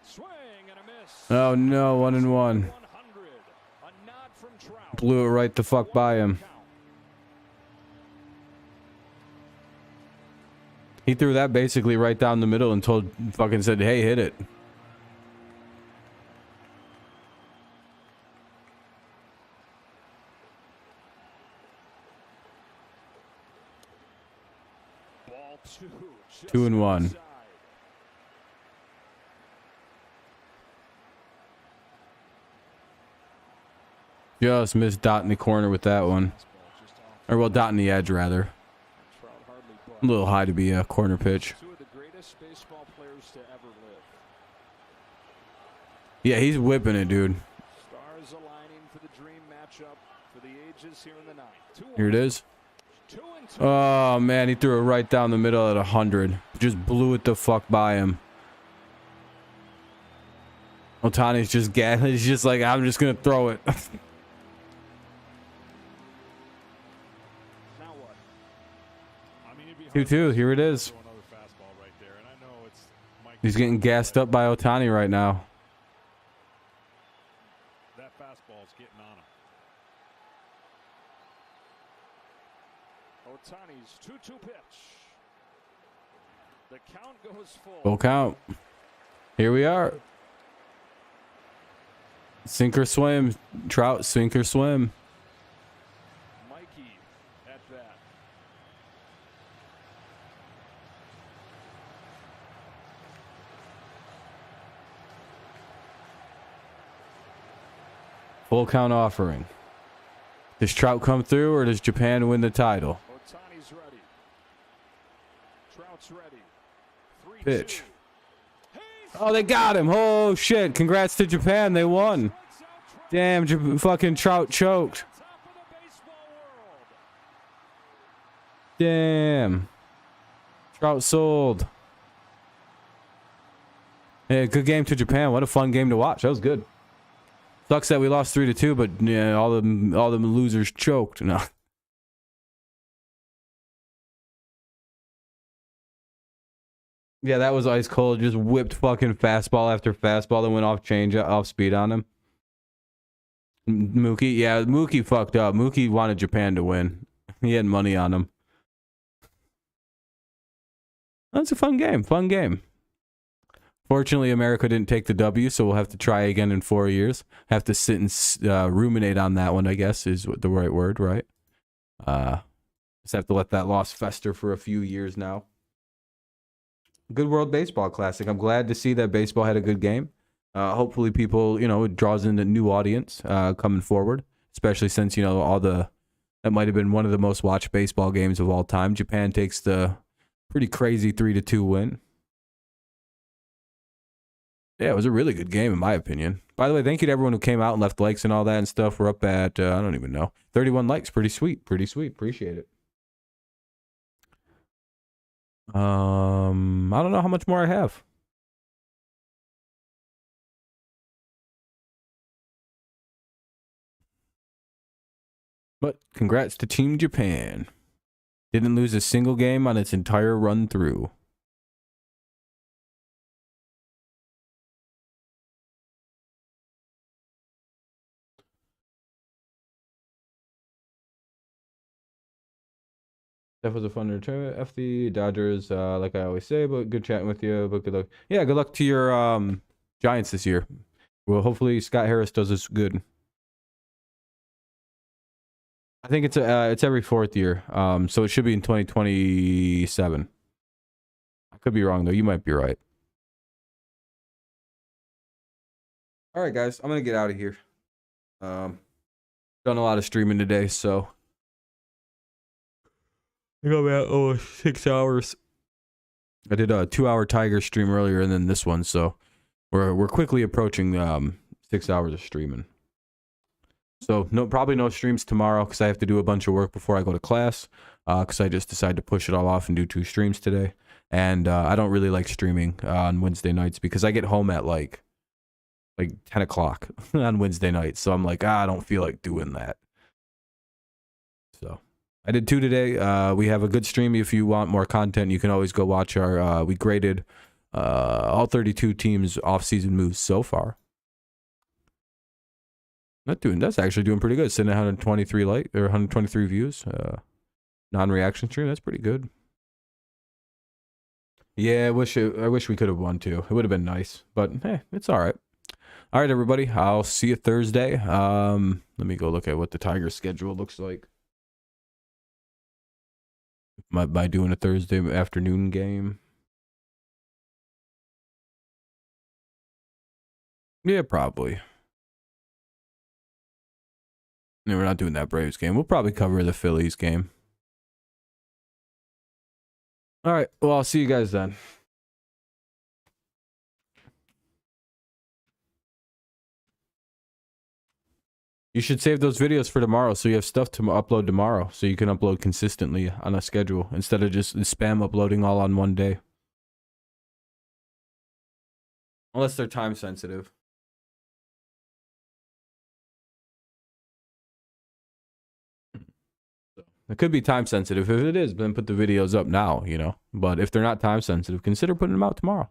Swing and a miss. Oh no, 1-1. 100. A nod from Trout. Blew it right the fuck by him. Count. He threw that basically right down the middle and fucking said, hey, hit it. Ball 2. Just 2-1. inside. Just missed dot in the corner with that one. Fastball just off. Or well, dot in the edge rather. A little high to be a corner pitch. Two of the greatest baseball players to ever live. Yeah, he's whipping it, dude. Stars aligning for the dream matchup for the ages here in the ninth. Here it is. 2-2. Oh, man, he threw it right down the middle at 100. Just blew it the fuck by him. Ohtani's just he's just like, I'm just going to throw it. Now what? I mean, it'd be hard 2-2, here it is. to throw another fastball right there, and I know it's Mike. He's getting gassed up by Ohtani right now. That fastball's getting on him. Ohtani's 2-2 pitch. The count goes full. Full count. Here we are. Sink or swim. Trout, sink or swim. Mikey at bat. Full count offering. Does Trout come through or does Japan win the title? Ohtani's ready. Trout's ready. 3-2. Pitch. Oh, they got him. Oh, shit. Congrats to Japan. They won. Damn, fucking Trout choked. Top of the baseball world. Damn. Trout sold. Yeah, good game to Japan. What a fun game to watch. That was good. Sucks that we lost 3-2, but yeah, all the losers choked. No. Yeah, that was ice cold. Just whipped fucking fastball after fastball that went off speed on him. Mookie, yeah, Mookie fucked up. Mookie wanted Japan to win. He had money on him. That's a fun game. Fun game. Fortunately, America didn't take the W, so we'll have to try again in 4 years. Have to sit and ruminate on that one, I guess, is the right word, right? Just have to let that loss fester for a few years now. Good World Baseball Classic. I'm glad to see that baseball had a good game. Hopefully people, it draws in a new audience coming forward, especially since, that might have been one of the most watched baseball games of all time. Japan takes the pretty crazy 3-2 win. Yeah, it was a really good game in my opinion. By the way, thank you to everyone who came out and left likes and all that and stuff. We're up at, I don't even know, 31 likes. Pretty sweet. Pretty sweet. Appreciate it. I don't know how much more I have. But congrats to Team Japan. Didn't lose a single game on its entire run through. That was a fun return. F the Dodgers, like I always say, but good chatting with you. But good luck. Yeah, good luck to your Giants this year. Well, hopefully Scott Harris does this good. I think it's every 4th year. So it should be in 2027. I could be wrong though. You might be right. All right, guys, I'm gonna get out of here. Done a lot of streaming today, so I got about 6 hours. I did a 2-hour Tiger stream earlier, and then this one, so we're quickly approaching 6 hours of streaming. So probably no streams tomorrow because I have to do a bunch of work before I go to class. Because I just decided to push it all off and do 2 streams today, and I don't really like streaming on Wednesday nights because I get home at like 10 o'clock on Wednesday nights. So I'm like, I don't feel like doing that. So I did 2 today. We have a good stream. If you want more content, you can always go watch our, we graded all 32 teams off-season moves so far. That's actually doing pretty good. Sitting at 123 views. Non-reaction stream, that's pretty good. Yeah, I wish we could have won too. It would have been nice, but hey, it's all right. All right, everybody. I'll see you Thursday. Let me go look at what the Tigers schedule looks like. By doing a Thursday afternoon game. Yeah, probably. No, we're not doing that Braves game. We'll probably cover the Phillies game. All right. Well, I'll see you guys then. You should save those videos for tomorrow so you have stuff to upload tomorrow so you can upload consistently on a schedule instead of just spam uploading all on one day. Unless they're time sensitive. It could be time sensitive. If it is, then put the videos up now, you know. But if they're not time sensitive, consider putting them out tomorrow.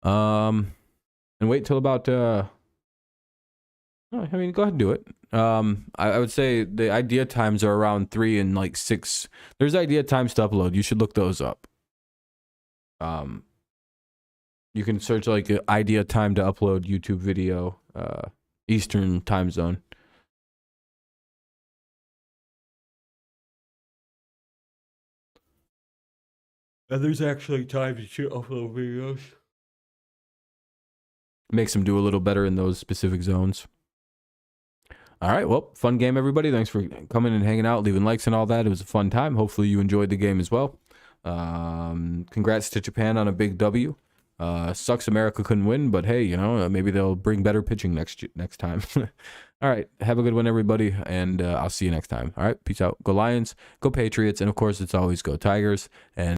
And wait till about I mean, go ahead and do it. I would say the idea times are around 3 and like 6. There's idea times to upload. You should look those up. You can search like idea time to upload YouTube video, Eastern time zone. And there's actually times to upload videos. Makes them do a little better in those specific zones. All right, well, fun game, everybody. Thanks for coming and hanging out, leaving likes and all that. It was a fun time. Hopefully you enjoyed the game as well. Congrats to Japan on a big W. Sucks America couldn't win, but hey, you know, maybe they'll bring better pitching next time. All right, have a good one, everybody, and I'll see you next time. All right, peace out. Go Lions, go Patriots, and of course, it's always go Tigers. And